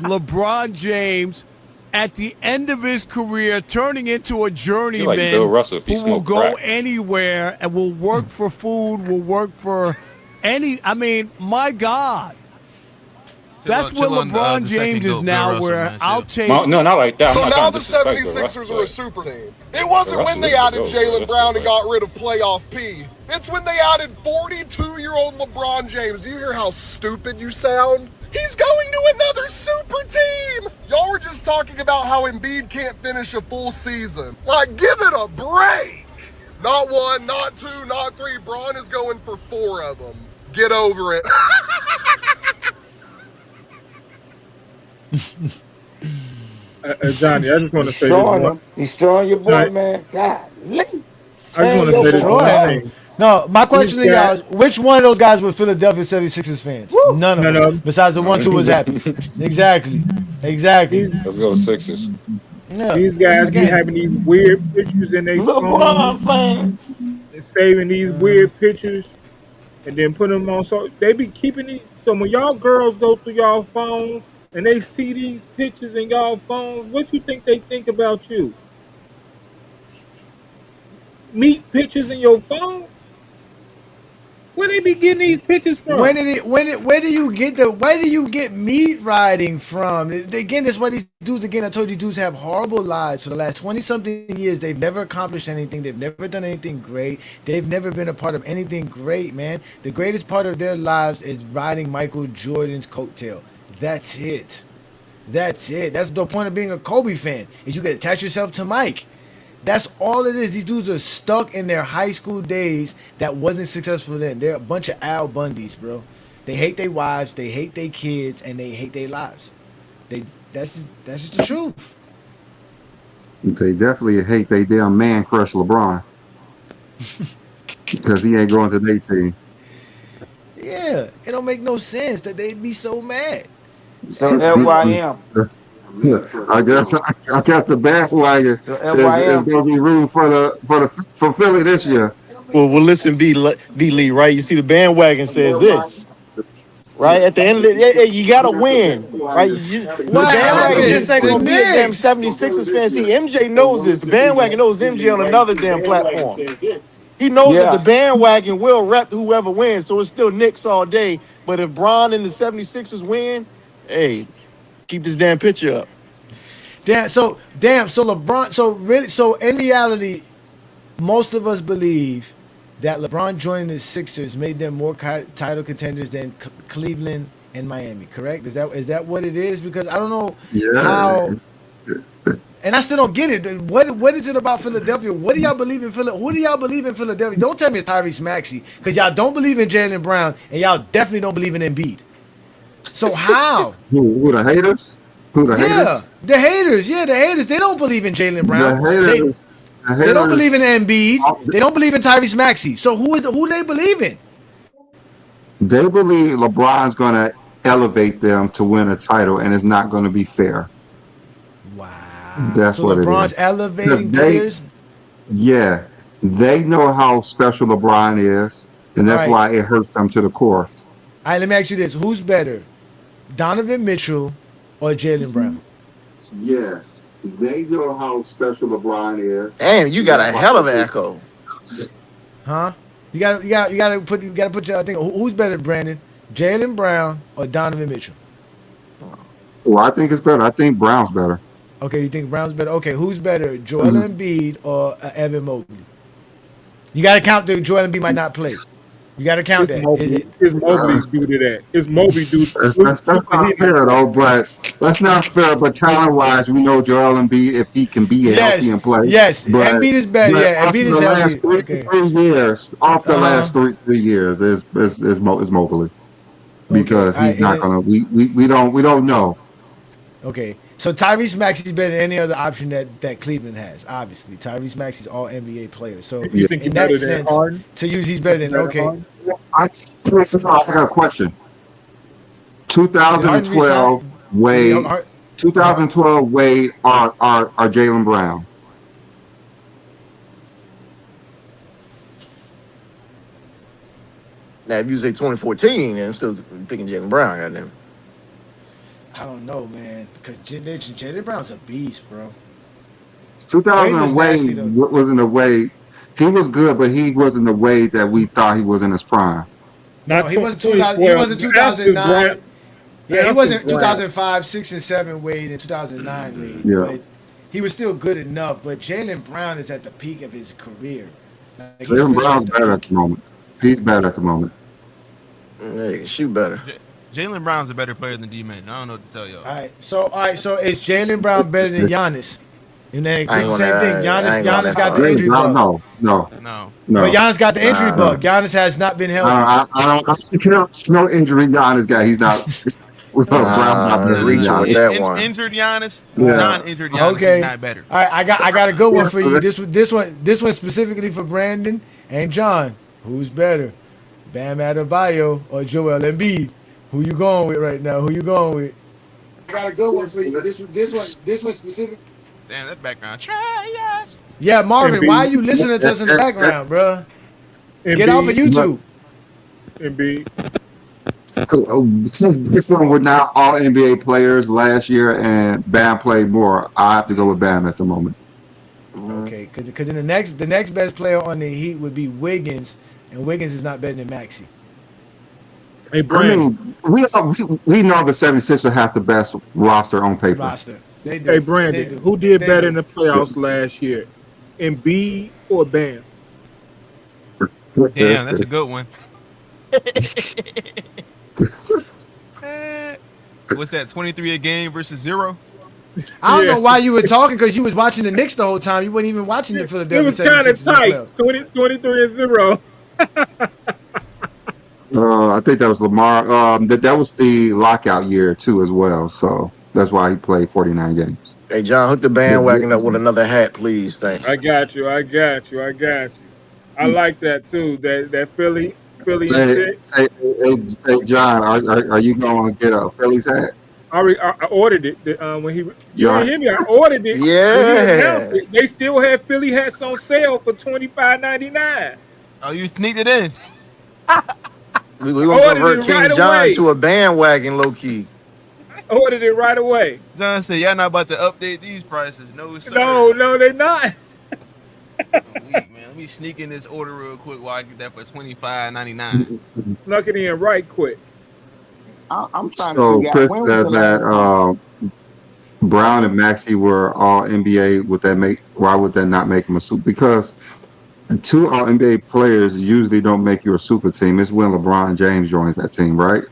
LeBron James at the end of his career, turning into a journeyman like Bill Russell if he who will smoked go crack. anywhere and will work for food, will work for any. I mean, my God. That's what LeBron James is now, where I'll take. No, not like that. I'm So not now trying the to disrespect 76ers Bill are a Russell, super team. It wasn't when they added Jalen Brown and got rid of playoff P. It's when they added 42-year-old LeBron James. Do you hear how stupid you sound? He's going to another super team! Y'all were just talking about how Embiid can't finish a full season. Like, give it a break! Not one, not two, not three. Braun is going for 4 of them. Get over it. Johnny, I just want to say Destroying this. him. Destroying your boy, Johnny, man. God, I just want to say this one thing. No, my question to These y'all guys- is, which one of those guys were Philadelphia 76ers fans? None of them. Besides the ones who was happy. Exactly. Let's go Sixers. Yeah. These guys be Again. having these weird pictures in their LeBron phones fans. and saving these weird pictures and then putting them on. So they be keeping these. So when y'all girls go through y'all phones and they see these pictures in y'all phones, what you think they think about you? Meat pictures in your phone? Where they be getting these pictures from? Where do you get meat riding from? Again, that's why these dudes, I told you, dudes have horrible lives for the last 20-something years. They've never accomplished anything. They've never done anything great. They've never been a part of anything great, man. The greatest part of their lives is riding Michael Jordan's coattail. That's it. That's the point of being a Kobe fan, is you can attach yourself to Mike. That's all it is. These dudes are stuck in their high school days that wasn't successful then. They're a bunch of Al Bundys, bro. They hate their wives, they hate their kids, and they hate their lives. That's just the truth. They definitely hate they damn man crush LeBron because he ain't going to their team. Yeah, it don't make no sense that they'd be so mad. So LYM. I guess the bandwagon So is LYM. going to be rooting for Philly this year. Well, listen, B Lee, right? You see, the bandwagon says this, right? At the end of the day, you gotta win, right? The bandwagon just ain't gonna be a damn 76ers fan. See, MJ knows this. The bandwagon knows MJ on another damn platform. He knows that the bandwagon will rep whoever wins, so it's still Knicks all day. But if Bron and the 76ers win, hey, keep this damn picture up. So LeBron, so in reality, most of us believe that LeBron joining the Sixers made them more title contenders than Cleveland and Miami, correct? Is that what it is? Because I don't know how, and I still don't get it. What is it about Philadelphia? What do y'all believe in Philadelphia? Who do y'all believe in Philadelphia? Don't tell me it's Tyrese Maxey, because y'all don't believe in Jalen Brown, and y'all definitely don't believe in Embiid. So how? Who the haters? Haters? The haters. Yeah, the haters. They don't believe in Jalen Brown. The haters. They don't believe in Embiid. They don't believe in Tyrese Maxey. So who they believe in? They believe LeBron's going to elevate them to win a title, and it's not going to be fair. Wow. That's so what LeBron's it is. Elevating players? Yeah. They know how special LeBron is, and that's why it hurts them to the core. All right, let me ask you this. Who's better, Donovan Mitchell or Jalen Brown? Yeah. They know how special LeBron is. Damn, you got a hell of an echo. Huh? You gotta put your thing. Who's better, Brandon? Jalen Brown or Donovan Mitchell? Well, I think it's better. I think Brown's better. Okay, you think Brown's better? Okay, who's better, Joel Embiid or Evan Mobley? You gotta count the Joel Embiid might not play. You got to count It's that. Mobley. It's Mobley due to that. It's Mobley due to That's not fair though. But that's not fair. But talent wise, we know Joel Embiid if he can be healthy Yes, and play. yes. But Embiid is better. Yeah, after Embiid the is last healthy. three, Okay. 3 years, off the last Uh-huh. three years is Mobley Okay. because All right. he's not gonna. We don't know. Okay. So Tyrese Maxey's better than any other option that Cleveland has. Obviously, Tyrese Maxey's all NBA player. So You think in he's that better than sense, Harden? to use, he's better than okay. I got a question. Did Harden resign? 2012 Wade. Har- 2012 Wade are Jaylen Brown. Now, if you say 2014, I'm still picking Jaylen Brown. Goddamn. I don't know, man, because Jaylen Brown's a beast, bro. 2000 nasty, Wade wasn't the Wade. He was good, but he wasn't the Wade that we thought he was in his prime. No, he wasn't 2000. He wasn't 2009. Yeah, he wasn't 2005, 6, and 7 Wade and 2009 Wade. Yeah. But he was still good enough. But Jaylen Brown is at the peak of his career. Like, he's Jaylen really Brown's at the better peak. at the moment. He's better at the moment. Yeah, he can shoot better. Jaylen Brown's a better player than D-Man. I don't know what to tell y'all. All right. So is Jaylen Brown better than Giannis? And then I ain't the same gonna- thing. I ain't Giannis gonna- got the injury bug. No. But Giannis got the injury bug. Giannis has not been healthy. I don't. No injury. Giannis got. He's not. Brown's not better than reaching with Giannis. that one. Injured Giannis, Yeah. non-injured Giannis Okay. is not better. All right, I got a good one for you. This one specifically for Brandon and John. Who's better, Bam Adebayo or Joel Embiid? Who you going with right now? Who you going with? I got a good one for you. This one specific. Damn, that background trash. Yeah, Marvin, Embiid. why are you listening to us in the background, bro? Get off of YouTube. Embiid. Since this one were not all NBA players last year, and Bam played more, I have to go with Bam at the moment. Okay, because the next best player on the Heat would be Wiggins, and Wiggins is not better than Maxey. Hey, I Brandon. mean, we know the 76ers have the best roster on paper. Roster. They do. Hey, They Brandon. do. Who did They better do. in the playoffs last year? Embiid or Bam? Damn, that's a good one. What's that? 23 a game versus 0? I don't know why you were talking, because you was watching the Knicks the whole time. You weren't even watching the It Philadelphia was kind of 76ers in the tight. playoffs. 23 and 0. I think that was Lamar. That was the lockout year too, as well. So that's why he played 49 games. Hey, John, hook the bandwagon up with another hat, please. Thanks. I got you. I like that too. That Philly and shit. Hey, John, are you going to get a Phillies hat? I ordered it when he. You Yeah. didn't hear me? I ordered it. Yeah. When he announced it. They still have Philly hats on sale for $25.99. Oh, you sneaked it in. We gonna Ordered convert it King right John away. to a bandwagon, low key. I ordered it right away. John said, y'all not about to update these prices. No, sir. No, they're not. Weak, man. Let me sneak in this order real quick while I get that for $25.99. Snuck it in right quick. I'm trying So to figure Chris out when was said the that last Brown and Maxey were all NBA. Why would that not make him a super? Because two all NBA players usually don't make you a super team. It's when LeBron James joins that team, right?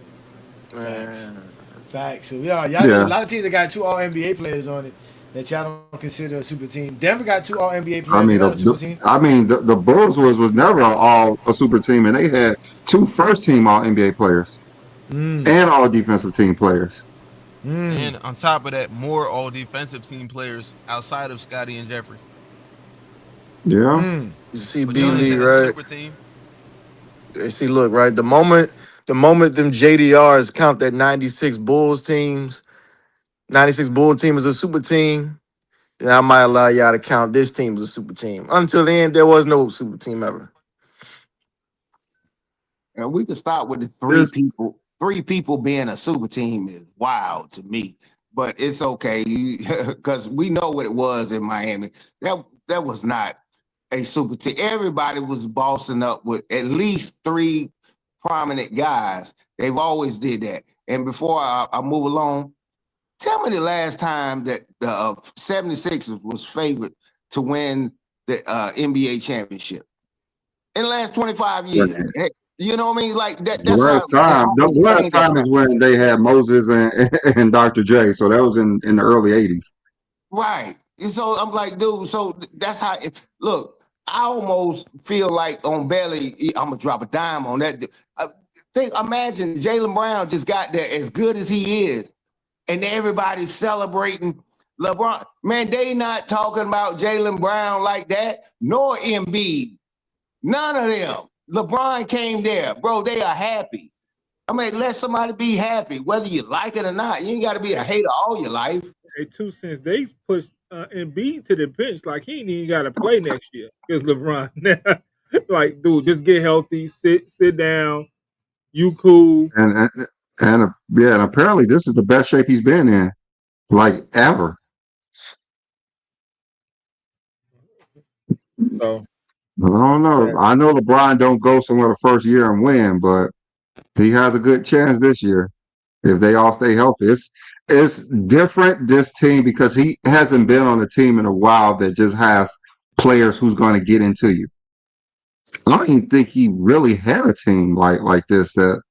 Facts. So y'all, Yeah. a lot of teams that got 2 All NBA players on it that y'all don't consider a super team. Denver got 2 All NBA players. I mean, They're not a super team. the Bulls was never all a super team, and they had 2 first-team All NBA players and all defensive team players. And on top of that, more all defensive team players outside of Scotty and Jeffrey. Yeah. You see But B you only League, said a right? super team. See, look, right. The moment them JDRs count that 96 Bulls teams, 96 Bull team as a super team, then I might allow y'all to count this team as a super team. Until then, there was no super team ever. And we can start with the three people being a super team is wild to me, but it's okay because we know what it was in Miami. That was not a super team. Everybody was bossing up with at least 3 prominent guys. They've always did that. And before I move along, tell me the last time that the 76ers was favored to win the NBA championship. In the last 25 years. You know what I mean? Like that. The That's last how time, the often last change that time is stuff. when they had Moses and Dr. J. So that was in the early '80s. Right. And so I'm like, dude. So that's how. Look, I almost feel like on Belly, I'm gonna drop a dime on that. Imagine Jaylen Brown just got there as good as he is, and everybody's celebrating LeBron. Man, they not talking about Jaylen Brown like that, nor Embiid. None of them. LeBron came there, bro. They are happy. I mean, let somebody be happy, whether you like it or not. You ain't got to be a hater all your life. Hey, 2 cents. They pushed Embiid to the bench like he ain't even got to play next year because LeBron. Like, dude, just get healthy, sit down. You cool. And apparently this is the best shape he's been in, like ever. So I don't know. yeah. I know LeBron don't go somewhere the first year and win, but he has a good chance this year if they all stay healthy. It's different this team because he hasn't been on a team in a while that just has players who's going to get into you. I don't even think he really had a team like this that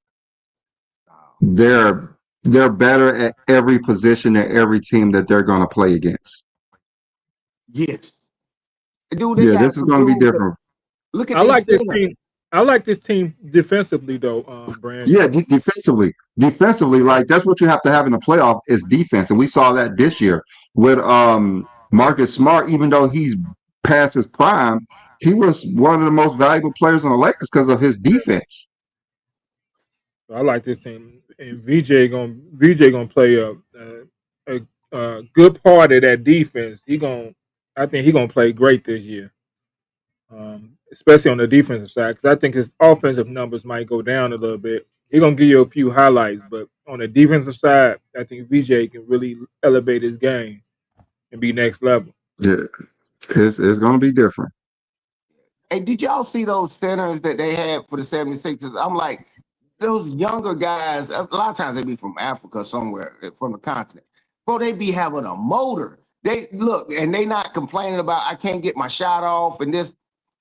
they're better at every position at every team that they're going to play against. Yes. Dude, they Yeah, got this is some going to be dudes. different. Look at I these like this center. team. I like this team defensively though, Brand. Yeah, defensively, like that's what you have to have in the playoff is defense, and we saw that this year with Marcus Smart. Even though he's past his prime, he was one of the most valuable players on the Lakers because of his defense. I like this team, and VJ gonna play a good part of that defense. I think he gonna play great this year, especially on the defensive side. Because I think his offensive numbers might go down a little bit. He gonna give you a few highlights, but on the defensive side, I think VJ can really elevate his game and be next level. Yeah, it's going to be different. Hey, did y'all see those centers that they had for the 76ers? I'm like, those younger guys, a lot of times they be from Africa somewhere, from the continent. Bro, they be having a motor. They look, and they not complaining about, I can't get my shot off and this.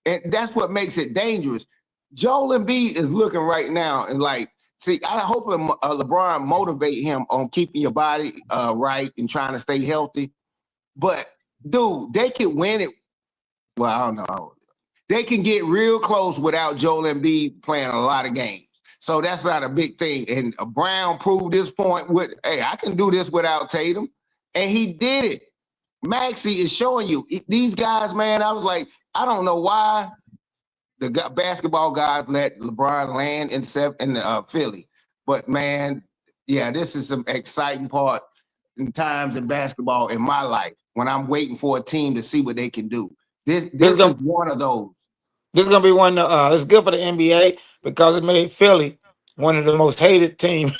And that's what makes it dangerous. Joel Embiid is looking right now and like, see, I hope LeBron motivate him on keeping your body right and trying to stay healthy. But, dude, they can win it. Well, I don't know. They can get real close without Joel Embiid playing a lot of games. So that's not a big thing. And Brown proved this point with, hey, I can do this without Tatum. And he did it. Maxey is showing you. These guys, man, I was like, I don't know why the basketball guys let LeBron land in Philly. But, man, yeah, this is some exciting part in times in basketball in my life when I'm waiting for a team to see what they can do. This is one of those. This is gonna be one. It's good for the NBA because it made Philly one of the most hated teams.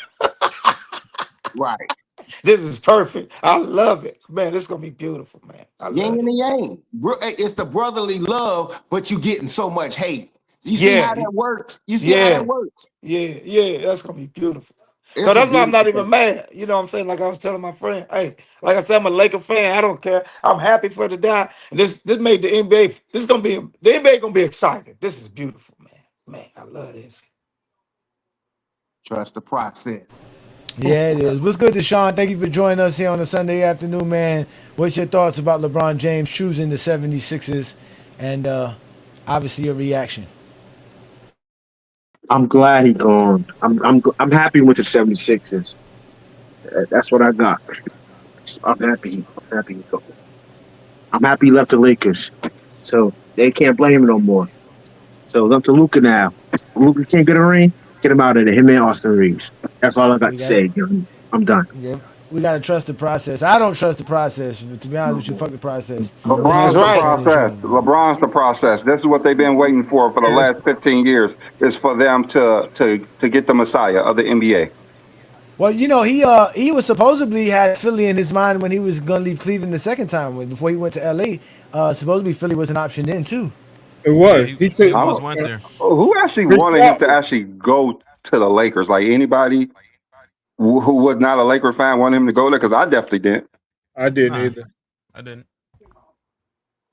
Right. This is perfect. I love it, man. This is gonna be beautiful, man. I Yin love it. and yang. It's the brotherly love, but you getting so much hate. You see how that works? You see how that works? Yeah. That's gonna be beautiful. It's So a that's why I'm not beautiful even thing. mad. You know what I'm saying? Like I was telling my friend, hey, like I said, I'm a Laker fan. I don't care. I'm happy for the die. And this made the NBA. This is gonna be the NBA gonna be excited. This is beautiful, man. Man, I love this. Trust the process. Yeah, it is. What's good, Deshaun? Thank you for joining us here on a Sunday afternoon, man. What's your thoughts about LeBron James choosing the 76ers and obviously your reaction? I'm glad he gone. I'm happy with the 76ers. That's what I got. I'm happy. I'm happy he gone. I'm happy he left the Lakers. So they can't blame him no more. So it's up to Luka now. Luka can't get a ring. Get him out of there. Him and Austin Reeves. That's all I got to say. I'm done. Yeah, we gotta trust the process. I don't trust the process. To be honest with you, fuck the process. LeBron's the process. LeBron's the process. This is what they've been waiting for the last 15 years. Is for them to get the Messiah of the NBA. Well, you know, he was supposedly had Philly in his mind when he was gonna leave Cleveland the second time before he went to LA. Supposedly Philly was an option then too. It was. He almost went there. Who actually wanted him to actually go to the Lakers? Like anybody who was not a Laker fan wanted him to go there? Because I definitely didn't. I didn't either. I didn't.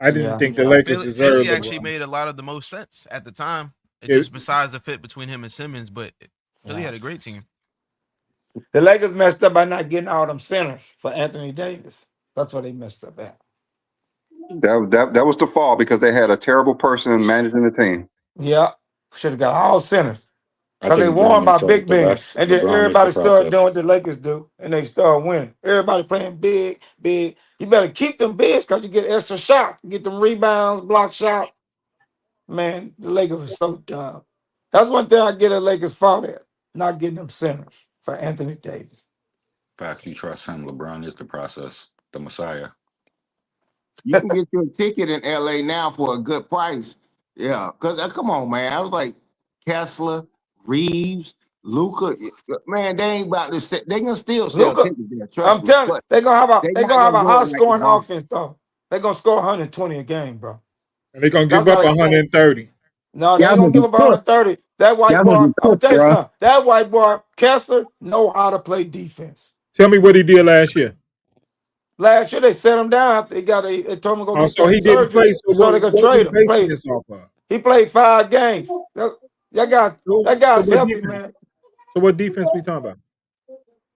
I didn't think the Lakers deserved Philly it. actually made a lot of the most sense at the time. just besides the fit between him and Simmons, but Philly had a great team. The Lakers messed up by not getting all them centers for Anthony Davis. That's what they messed up at. That was the fall because they had a terrible person managing the team. Yeah, should have got all centers. I Because they think won Brandon by said big it the men. best. And then LeBron is the everybody started doing process. what the Lakers do, and they start winning. Everybody playing big, big. You better keep them bigs because you get extra shot. You get them rebounds, block shot. Man, the Lakers are so dumb. That's one thing I get a Lakers fault at, not getting them centers for Anthony Davis. Facts, you trust him. LeBron is the process, the Messiah. You can get your ticket in LA now for a good price. Yeah, because come on, man. I was like Kessler, Reeves, Luca. Man, they ain't about to say, they can still sell Luka, tickets there. Trust I'm me. telling you, But they're gonna they not have a gonna do high it like scoring LeBron. offense though. They're gonna score 120 a game, bro. And they're gonna That's give up how 130. no, they Y'all ain't gonna gonna give be up cooked. 130. That white Y'all boy, gonna I'm be gonna cooked, tell you bro. something. That white boy, Kessler, know how to play defense. Tell me what he did last year. Last year they set him down after they told him to go Oh, get so that he didn't surgery play. So so what? they could What we trade him. basing this off of? He played 5 games. That So guy's what healthy, defense? man. So what defense we talking about?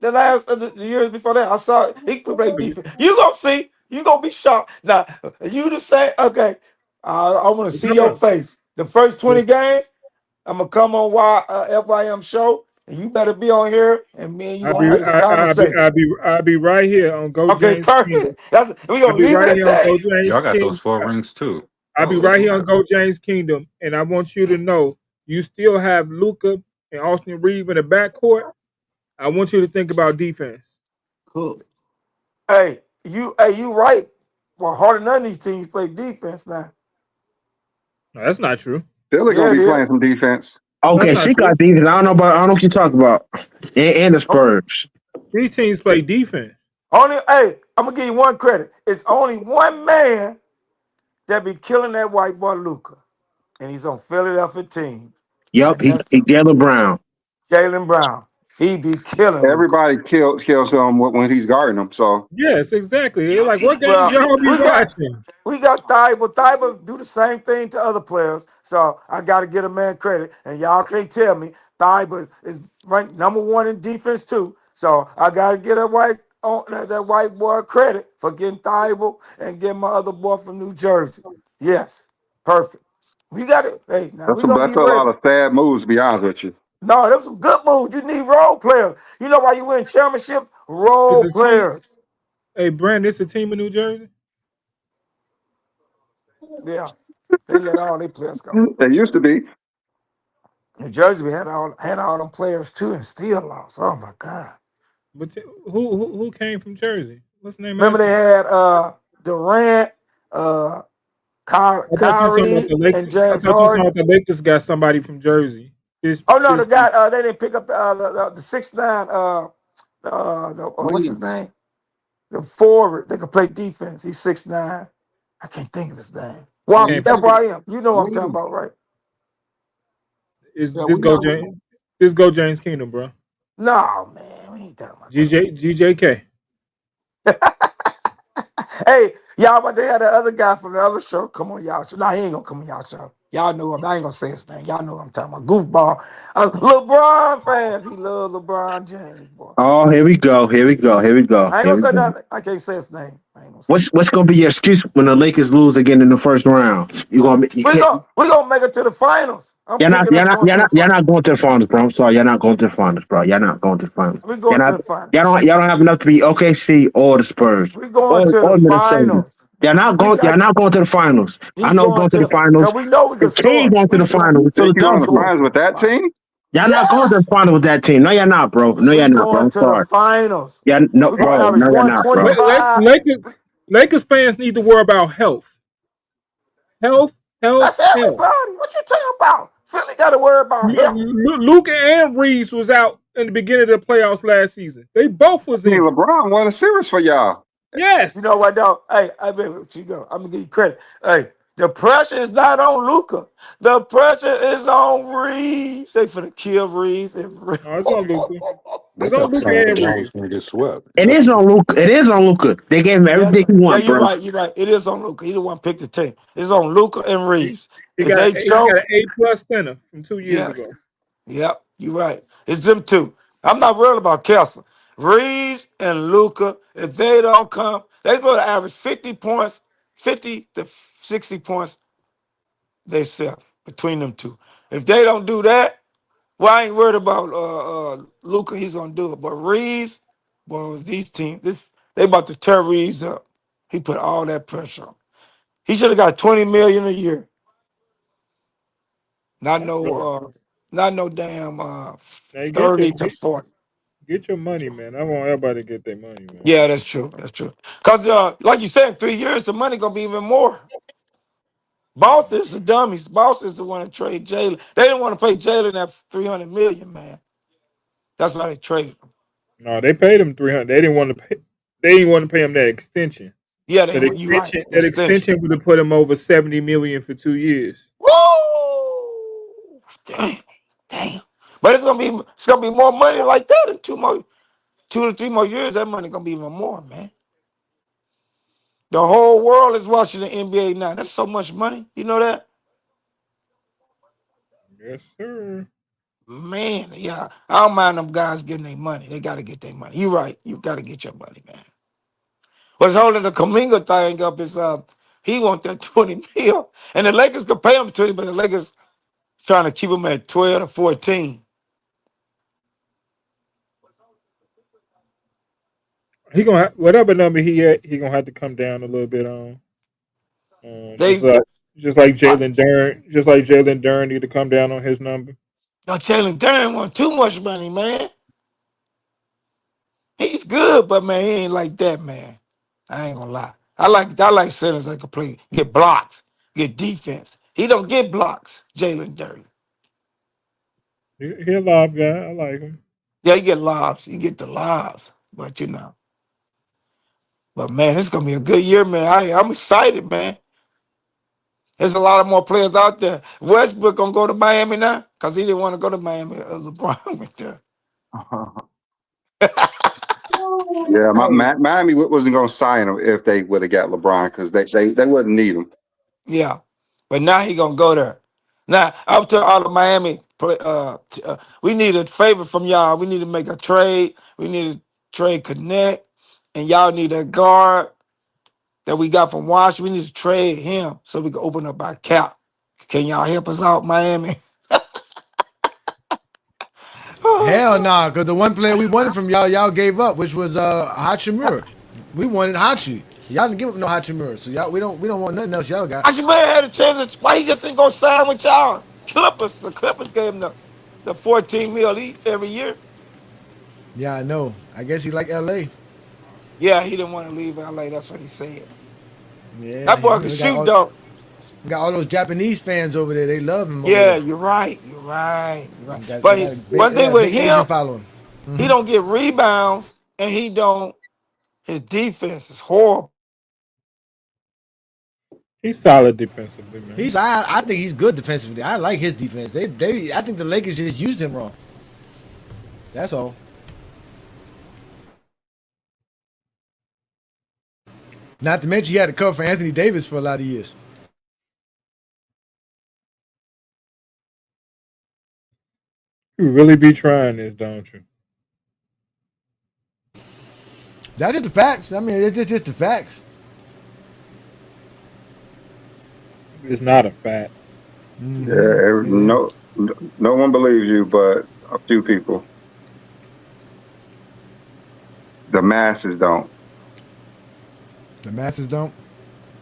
The last the years before that, I saw he could play defense. You gonna see, you gonna be shocked. Now you the same. Okay, I want to see Come your on. face. The first 20 games, I'm gonna come on FYM show, and you better be on here, and me and you I'll gonna be have this conversation. I'll be right here on Go Okay, James Kingdom. perfect. We I'll gonna be leave it right at here on that. Go James Y'all got those Kingdom. 4 rings too. I'll be Oh right here on snap! Go James Kingdom, and I want you to know you still have Luca and Austin Reeves in the backcourt. I want you to think about defense. Cool. Hey, you right. Well, harder than none of these teams play defense now. No, that's not true. Philly Yeah, gonna it be playing is. some defense. That's Okay, not she true. got defense. I don't know what you talking about. And the Spurs. These teams play defense. Hey, I'm gonna give you one credit. It's only one man that be killing that white boy Luca, and he's on Philadelphia team, Yep, and that's he Jalen Brown. Jalen Brown. He be killing Luca. Everybody kills him when he's guarding them. So Yes, exactly. They're like, what games Well, y'all be we got watching? Thibault. Thibault do the same thing to other players, so I got to get a man credit. And y'all can't tell me Thibault is ranked #1 in defense too. So I got to get that white boy credit for getting Thibault and getting my other boy from New Jersey. Yes, perfect. We got it. Hey, now we gonna that's be a ready. lot of sad moves, to be honest with you. No, them some good moves. You need role players. You know why you win championship? It's Role a team. players. Hey, Brand, it's a team in New Jersey. Yeah, they let all their players go. They used to be. New Jersey had all them players too and still lost. Oh my God. But who came from Jersey? What's the name of Remember that they team? had Durant, I thought you were talking about Kyrie, the and Lakers. I James thought you were talking Harden. about the Lakers got somebody from Jersey. Oh no, they didn't pick up the 6'9", what's his Williams. name? The forward. They could play defense. He's 6'9". I can't think of his name. You Well, can't. FYM. You know what I'm talking Williams. about, right? Is Yeah, this we go know. James? This go James Kingdom, bro. No, man, we ain't talking about that. GJK. Hey, y'all, but they had the other guy from the other show. Come on, y'all show. No, he ain't gonna come on y'all show. Y'all know him. I ain't gonna say his name. Y'all know what I'm talking about. Goofball. LeBron fans. He love LeBron James, boy. Oh, here we go. Here we go. Here we go. I ain't Here gonna we say go. nothing. I can't say his name. I ain't gonna say. What's gonna be your excuse when the Lakers lose again in the first round? You We can't. gonna make it to the finals. I'm You're not. picking us going to the You're finals. not going to the finals, bro. I'm sorry. You're not going to the finals, bro. You're not going to the finals. We You're going to not. the finals. Y'all don't have enough to be OKC or the Spurs We going to the or Minnesota. finals. You're not We going. You're got. not going to the finals. He I know going going to to the the. finals. Cause we know we can The team score. going to We the going. finals. So Think the you We on team's the going. going finals to with the that finals. team? Y'all not going to Yes. the finals with that team. No, you're not, bro. No, We you're not, bro. going I'm to the sorry. finals. Yeah, no, We gonna bro. average No, you're not, bro. 125. Lakers fans need to worry about health. Health, health, That's health. everybody. What you talking about? Philly got to worry about health. Luca and Reeves was out in the beginning of the playoffs last season. They both was I mean, injured. LeBron won a series for y'all. Yes. You know what, though? Hey, I mean, what you know, I'm gonna give you credit. Hey, the pressure is not on Luca. The pressure is on Reeves. They finna kill Reeves. No, it's on Luca. They It's on kept Luca saying and LeBron was Reeves. going to get swept. It is on Luca. It is on Luca. They gave him Yeah, everything he yeah, wants, you're bro. right. You're right. It is on Luca. He the one picked the team. It's on Luca and Reeves. He If got they he got choke, an A+ center from 2 years yes. ago. Yep, you're right. It's them two. I'm not worried about Kessler. Reeves and Luca, if they don't come, they supposed to average 50 points, 50 to 60 points themselves between them two. If they don't do that, well, I ain't worried about Luca. He's gonna do it. But Reeves, well, these teams, they about to tear Reeves up. He put all that pressure on. He should have got 20 million a year. Not That's fair. no not no damn Hey, 30 to 40. get your money, man. I want everybody to get their money, man. Yeah, that's true. That's true. Cause like you said, in 3 years the money gonna be even more. Boss is the dummies. Boss is the one that trade Jalen. They didn't want to pay Jalen that 300 million, man. That's why they traded him. No, they paid him 300. They didn't want to pay. They didn't want to pay him that extension. Yeah, you right. That extension would have put him over 70 million for 2 years. Woo! Damn. But it's gonna be more money like that in 2 to 3 more years. That money gonna be even more, man. The whole world is watching the NBA now. That's so much money. You know that? Yes, sir. Man, yeah. I don't mind them guys getting their money. They gotta get their money. You're right. You gotta get your money, man. What's holding the Kaminga thing up is he want that 20 mil. And the Lakers could pay him 20, but the Lakers trying to keep him at 12 or 14. He gonna whatever number he at, he gonna have to come down a little bit on. They Just like Jalen Dern, need to come down on his number. now Jalen Duran want too much money, man. He's good, but man, he ain't like that, man. I ain't gonna lie. I like centers that can play, get blocks, get defense. He don't get blocks, Jalen Duran. He a lob guy. I like him. Yeah, he get lobs. He get the lobs. But But man, it's gonna be a good year, man. I'm excited, man. There's a lot of more players out there. Westbrook gonna go to Miami now because he didn't want to go to Miami. LeBron went there. Yeah, Miami wasn't going to sign him if they would have got LeBron because they wouldn't need him. Yeah, but now he gonna go there. Now I'm telling all the Miami we need a favor from y'all. We need to make a trade. We need to trade Connect, and y'all need a guard that we got from Washington. We need to trade him so we can open up our cap. Can y'all help us out, Miami? Oh. Hell nah, because the one player we wanted from y'all gave up, which was Hachimura. We wanted Hachi. Y'all didn't give up no Hachimura, so y'all we don't want nothing else y'all got. Hachimura had a chance. Why he just didn't go sign with y'all? Clippers. The Clippers gave him the 14 mil every year. Yeah, I know. I guess he like LA. Yeah, he didn't want to leave LA. That's what he said. Yeah, That boy you can know, shoot though. we got all those Japanese fans over there. They love him over Yeah, there. you're right. You're right. You're right. They But got one they thing got a with big Asian him, following. he Mm-hmm. don't get rebounds, and his defense is horrible. He's solid defensively, man. I think he's good defensively. I like his defense. I think the Lakers just used him wrong. That's all. Not to mention he had to cover for Anthony Davis for a lot of years. You really be trying this, don't you? That's just the facts. I mean, it's just the facts. It's not a fact. Yeah, no one believes you, but a few people. The masses don't. The masses don't.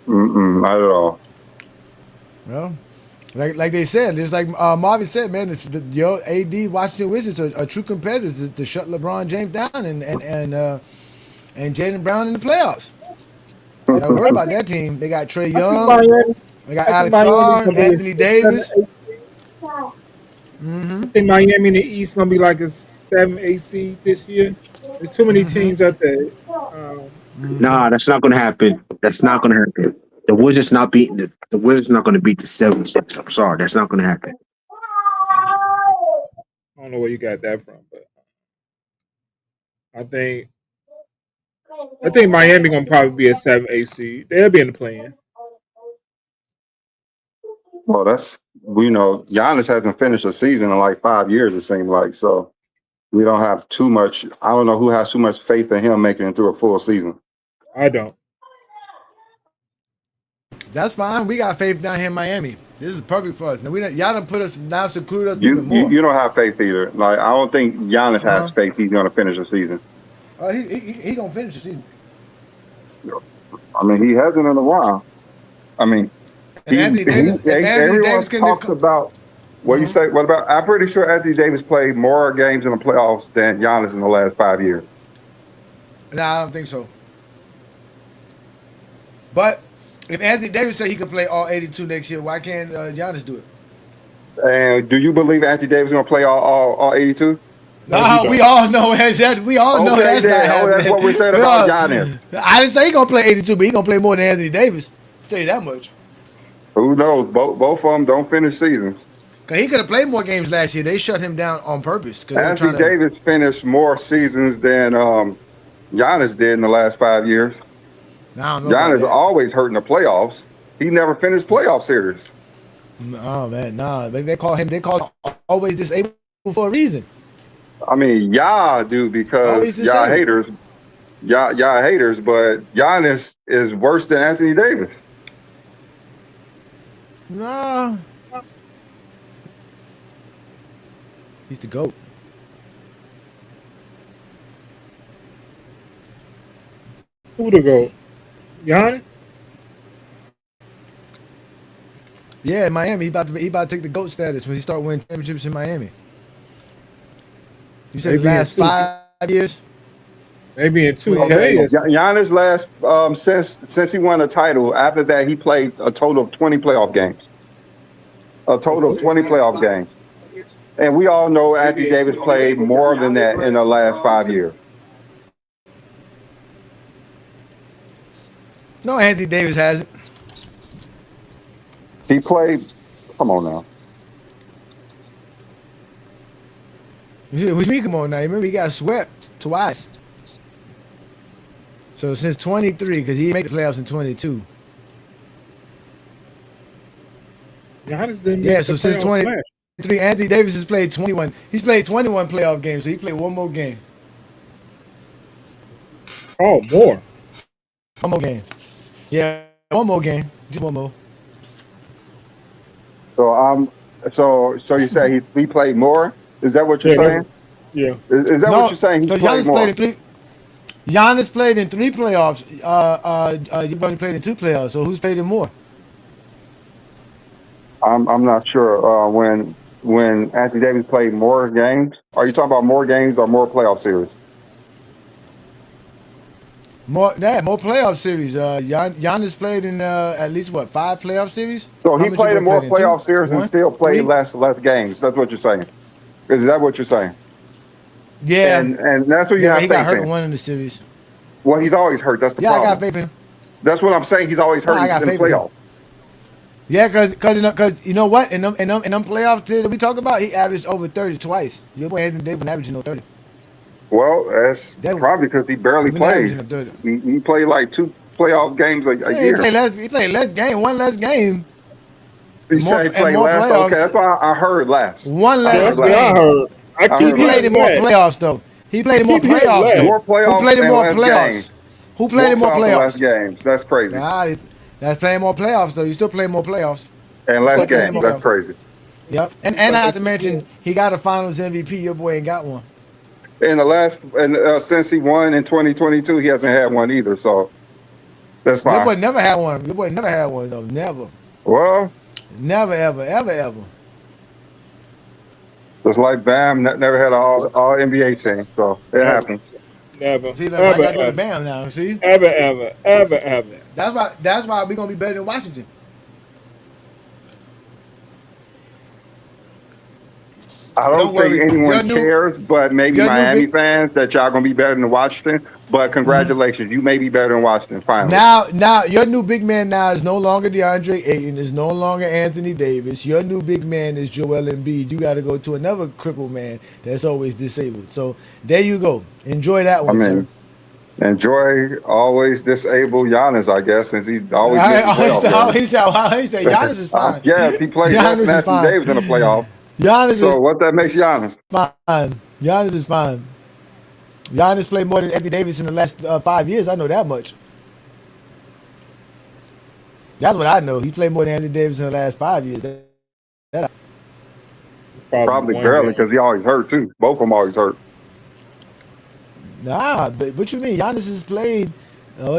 Not at all. Well, like they said, it's like Marvin said, man. Your AD Washington Wizards are true competitors to shut LeBron James down and Jalen Brown in the playoffs. Don't worry about that team. They got Trey Young. They got Alex Miami's Sarr, gonna be Anthony Davis. I think Miami in the East gonna be like a 7-8 seed this year. There's too many teams out there. Nah, that's not going to happen. That's not going to happen. The Wizards not beating the Wizards not going to beat the 76. I'm sorry, that's not going to happen. I don't know where you got that from, but I think Miami gonna probably be a 7-8 seed. They'll be in the play-in. Well, Giannis hasn't finished a season in like 5 years, it seems like. So we don't have too much. I don't know who has too much faith in him making it through a full season. I don't. That's fine. We got faith down here in Miami. This is perfect for us. Now y'all done put us now seclude us even more. You don't have faith either. Like I don't think Giannis has faith he's going to finish the season. He gonna finish the season. I mean, he hasn't in a while. I mean, everyone talks about what you say. What about? I'm pretty sure Anthony Davis played more games in the playoffs than Giannis in the last 5 years. No, I don't think so. But if Anthony Davis said he could play all 82 next year, why can't Giannis do it? And do you believe Anthony Davis is going to play all 82? No, we all know that. We all know that's not happening. That's what we said about Giannis. I didn't say he's gonna play 82, but he's gonna play more than Anthony Davis. I'll tell you that much. Who knows? Both of them don't finish seasons. Cause he could have played more games last year. They shut him down on purpose. Anthony Davis finished more seasons than Giannis did in the last 5 years. Giannis always hurt in the playoffs. He never finished playoff series. Oh man, nah. They call him always disabled for a reason. I mean, y'all do because y'all haters. Y'all haters, but Giannis is worse than Anthony Davis. Nah. He's the GOAT. Who the GOAT? Giannis? Yeah, in Miami. He about to take the GOAT status when he start winning championships in Miami. You said the last 5 years? Maybe in 2 Okay. years. Giannis last since he won a title. After that, he played a total of 20 playoff games. A total of 20 playoff games. And we all know Anthony Davis played more than that in the last 5 years. No, Anthony Davis hasn't. He played. Come on now. What you mean, come on now? Remember, he got swept twice. So since 23, because he didn't make the playoffs in 22. Giannis didn't Yeah, make so the since playoffs 23, Anthony Davis has played 21. He's played 21 playoff games, so he played one more game. Oh, more. One more game. Yeah, one more game. Just one more. So you say he played more? Is that what you're saying? Yeah. Is that what you're saying? He played more. Giannis played in 3 playoffs. You only played in 2 playoffs. So who's played in more? I'm not sure. When Anthony Davis played more games, are you talking about more games or more playoff series? More playoff series. Giannis played in at least 5 playoff series? So he played in more playoff series and still played less games. That's what you're saying. Is that what you're saying? Yeah. And that's what you have he faith got hurt in. in one of the series. Well, he's always hurt. That's the problem. I got faith in him. That's what I'm saying. He's always hurt in the playoffs. Yeah, because you know what? In them playoffs that we talk about, he averaged over 30 twice. Your boy Anthony Davis averaging no 30. Well, that's probably because he barely played. He played like 2 playoff games a year. He played less game, one less game. He said he played less. Okay, that's why I heard less. One less game. I heard. He played in more playoffs though. He played in more playoffs though. More playoffs. Who played in more playoffs? Games. Who played in more playoffs? Less games. That's crazy. That's playing more playoffs though. You still playing more playoffs. And less games. That's crazy. Yep. And I have to mention he got a Finals MVP. Your boy ain't got one. In the last, since he won in 2022, he hasn't had one either. So that's fine. Your boy never had one. Your boy never had one though. Never. Well. Never, ever. Just like Bam never had an all NBA team, so it happens. Never. See, like, I got to go to Bam now. See. Ever. That's why we're gonna be better than Washington. I don't think anyone cares, but maybe Miami fans that y'all gonna be better than Washington. But congratulations, you may be better than Washington finally. Now your new big man now is no longer DeAndre Ayton, is no longer Anthony Davis. Your new big man is Joel Embiid. You got to go to another crippled man that's always disabled. So there you go. Enjoy that one, sir. Enjoy always disable Giannis, I guess, since he always misses playoff games. He said Giannis is I fine. guess he played less Giannis than is Anthony fine. Davis in the playoff. Giannis So is what that makes Giannis? fine. Giannis is fine. Giannis played more than Anthony Davis in the last 5 years. I know that much. That's what I know. He played more than Anthony Davis in the last 5 years. Probably one barely game. because he always hurt too. Both of them always hurt. Nah, but what you mean? Giannis has played.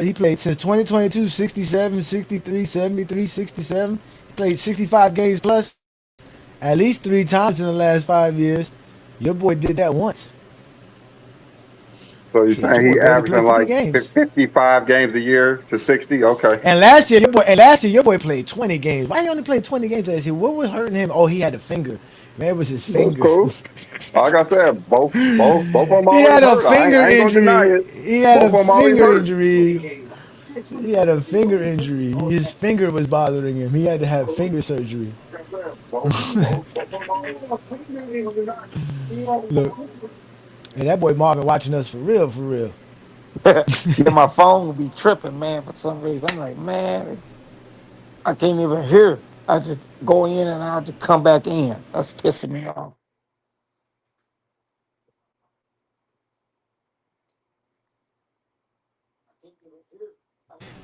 He played since 2022, 67, 63, 73, 67. He played 65 games plus at least 3 times in the last 5 years. Your boy did that once. So you're Shit, your saying boy he barely averaging played 50 like games. 55 games a year to 60? Okay. And last year, your boy played 20 games. Why he only played 20 games last year? What was hurting him? Oh, he had a finger. Man, it was his That's finger. cool. Like I said, both of them He always had a hurt. finger I ain't gonna deny injury. it. He had Both a of them always finger hurt. injury. He had a finger injury. His finger was bothering him. He had to have finger surgery. Look, and that boy Marvin watching us for real, for real. Yeah, my phone will be tripping, man, for some reason. I'm like, man, I can't even hear. I just go in and I have to come back in. That's pissing me off.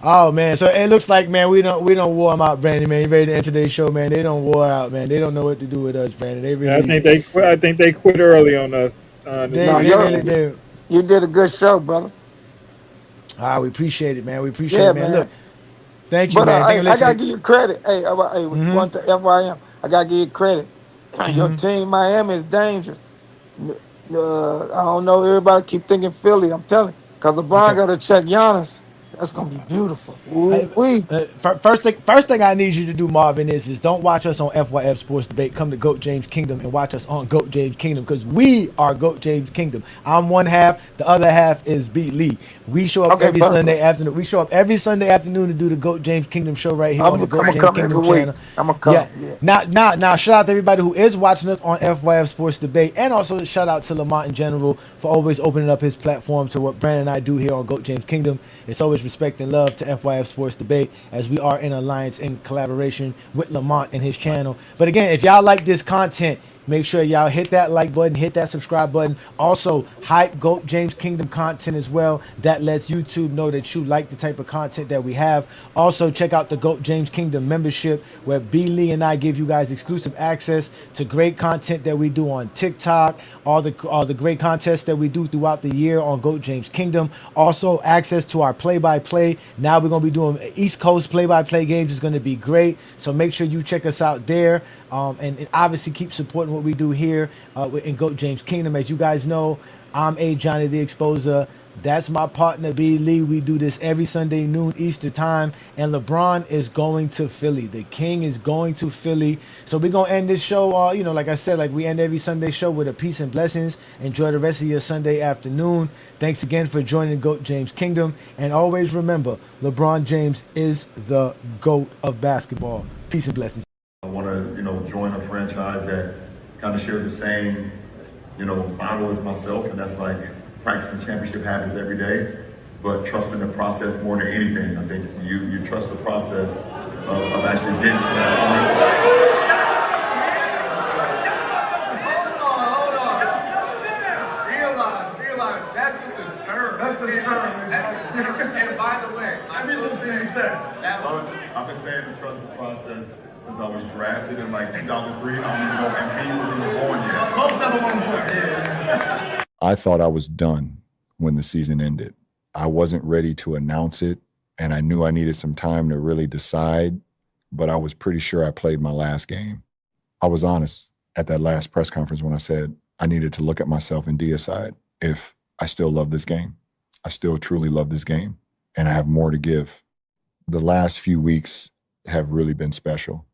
Oh man, so it looks like man we don't wore them out, Brandon. Man, you ready to enter today's show, man? They don't wore out, man. They don't know what to do with us, Brandon. They Yeah, I really, think they quit. I think they quit early on us this No, they week. really do. you did a good show, brother. Ah, we appreciate it, man. We appreciate Yeah, it, man. Look, man. thank you, But man. Thank you hey, for I gotta listening. give you credit. Hey, one to FYM. I gotta give you credit. Your Mm-hmm. team, Miami, is dangerous. I don't know. Everybody keep thinking Philly. I'm telling you, because LeBron Okay. got to check Giannis. That's gonna be beautiful. Ooh wee. First thing I need you to do, Marvin, is don't watch us on FYF Sports Debate. Come to GOAT James Kingdom and watch us on GOAT James Kingdom because we are GOAT James Kingdom. I'm one half, the other half is B. Lee. We show up Okay, every Sunday perfect. afternoon. We show up every Sunday afternoon to do the GOAT James Kingdom show right here I'm on the gonna, GOAT I'm gonna James come every Kingdom week. channel. I'm gonna Yeah. come. Yeah. Now, shout out to everybody who is watching us on FYF Sports Debate, and also shout out to Lamont in general for always opening up his platform to what Brandon and I do here on GOAT James Kingdom. It's always respect and love to FYF Sports Debate as we are in alliance in collaboration with Lamont and his channel. But again, if y'all like this content, make sure y'all hit that like button, hit that subscribe button. Also, hype GOAT James Kingdom content as well. That lets YouTube know that you like the type of content that we have. Also, check out the GOAT James Kingdom membership where B. Lee and I give you guys exclusive access to great content that we do on TikTok, all the great contests that we do throughout the year on GOAT James Kingdom. Also, access to our play-by-play. Now we're going to be doing East Coast play-by-play games. Is going to be great. So make sure you check us out there. And obviously keep supporting what we do here in GOAT James Kingdom. As you guys know, I'm A. Johnny the Exposer. That's my partner, B. Lee. We do this every Sunday, noon Easter time. And LeBron is going to Philly. The King is going to Philly. So we're going to end this show, like I said, like we end every Sunday show with a peace and blessings. Enjoy the rest of your Sunday afternoon. Thanks again for joining GOAT James Kingdom. And always remember, LeBron James is the GOAT of basketball. Peace and blessings. I want to, join a franchise that kind of shares the same, motto as myself, and that's like practicing championship habits every day, but trusting the process more than anything. I think you trust the process of actually getting to that point. Realize, that's just a term. That's the term. And by the way, every little thing you said. I've been saying to trust the process since I was drafted in like 2003. I don't even know if Embiid was even born yet. Most never won before. I thought I was done when the season ended. I wasn't ready to announce it, and I knew I needed some time to really decide, but I was pretty sure I played my last game. I was honest at that last press conference when I said I needed to look at myself and decide if I still love this game. I still truly love this game, and I have more to give. The last few weeks have really been special.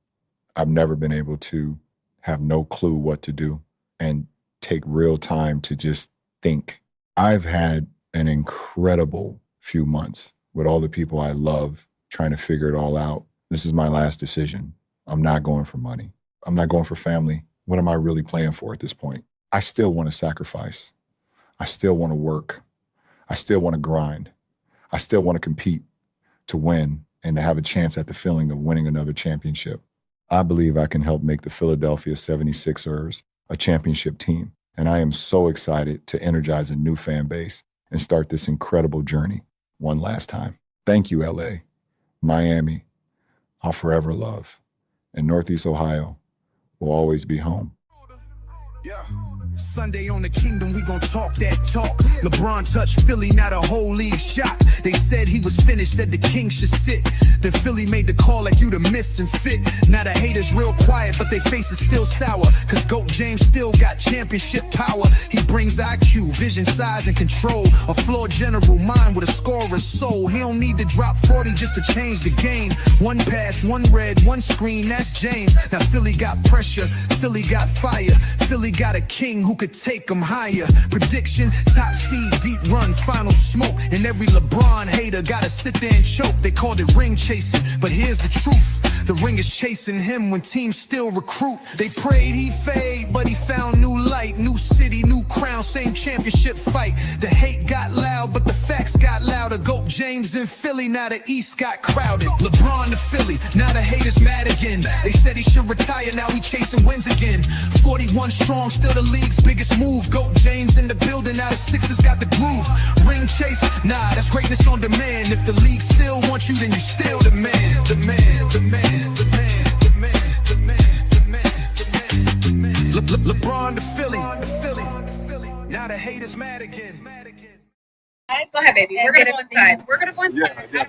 I've never been able to have no clue what to do and take real time to just think. I've had an incredible few months with all the people I love trying to figure it all out. This is my last decision. I'm not going for money. I'm not going for family. What am I really playing for at this point? I still want to sacrifice. I still want to work. I still want to grind. I still want to compete, to win, and to have a chance at the feeling of winning another championship. I believe I can help make the Philadelphia 76ers a championship team, and I am so excited to energize a new fan base and start this incredible journey one last time. Thank you, LA, Miami, I'll forever love, and Northeast Ohio will always be home. Sunday on the Kingdom, we gon' talk that talk. LeBron touched Philly, now the whole league shocked. They said he was finished, said the king should sit. Then Philly made the call like you the miss and fit. Now the haters real quiet, but they face is still sour. Cause GOAT James still got championship power. He brings IQ, vision, size, and control. A flawed general mind with a scorer's soul. He don't need to drop 40 just to change the game. One pass, one red, one screen, that's James. Now Philly got pressure, Philly got fire. Philly got a king who could take them higher. Prediction, top seed, deep run, final smoke. And every LeBron hater gotta sit there and choke. They called it ring chasing, but here's the truth. The ring is chasing him when teams still recruit. They prayed he'd fade, but he found new light. New city, new crown, same championship fight. The hate got loud, but the facts got louder. GOAT James in Philly, now the East got crowded. LeBron to Philly, now the haters mad again. They said he should retire, now he chasing wins again. 41 strong, still the league's biggest move. GOAT James in the building, now the Sixers got the groove. Ring chase, nah, that's greatness on demand. If the league still wants you, then you still the man. The man, the man. LeBron to Philly. Now the haters mad again. Go ahead, baby. We're gonna go inside.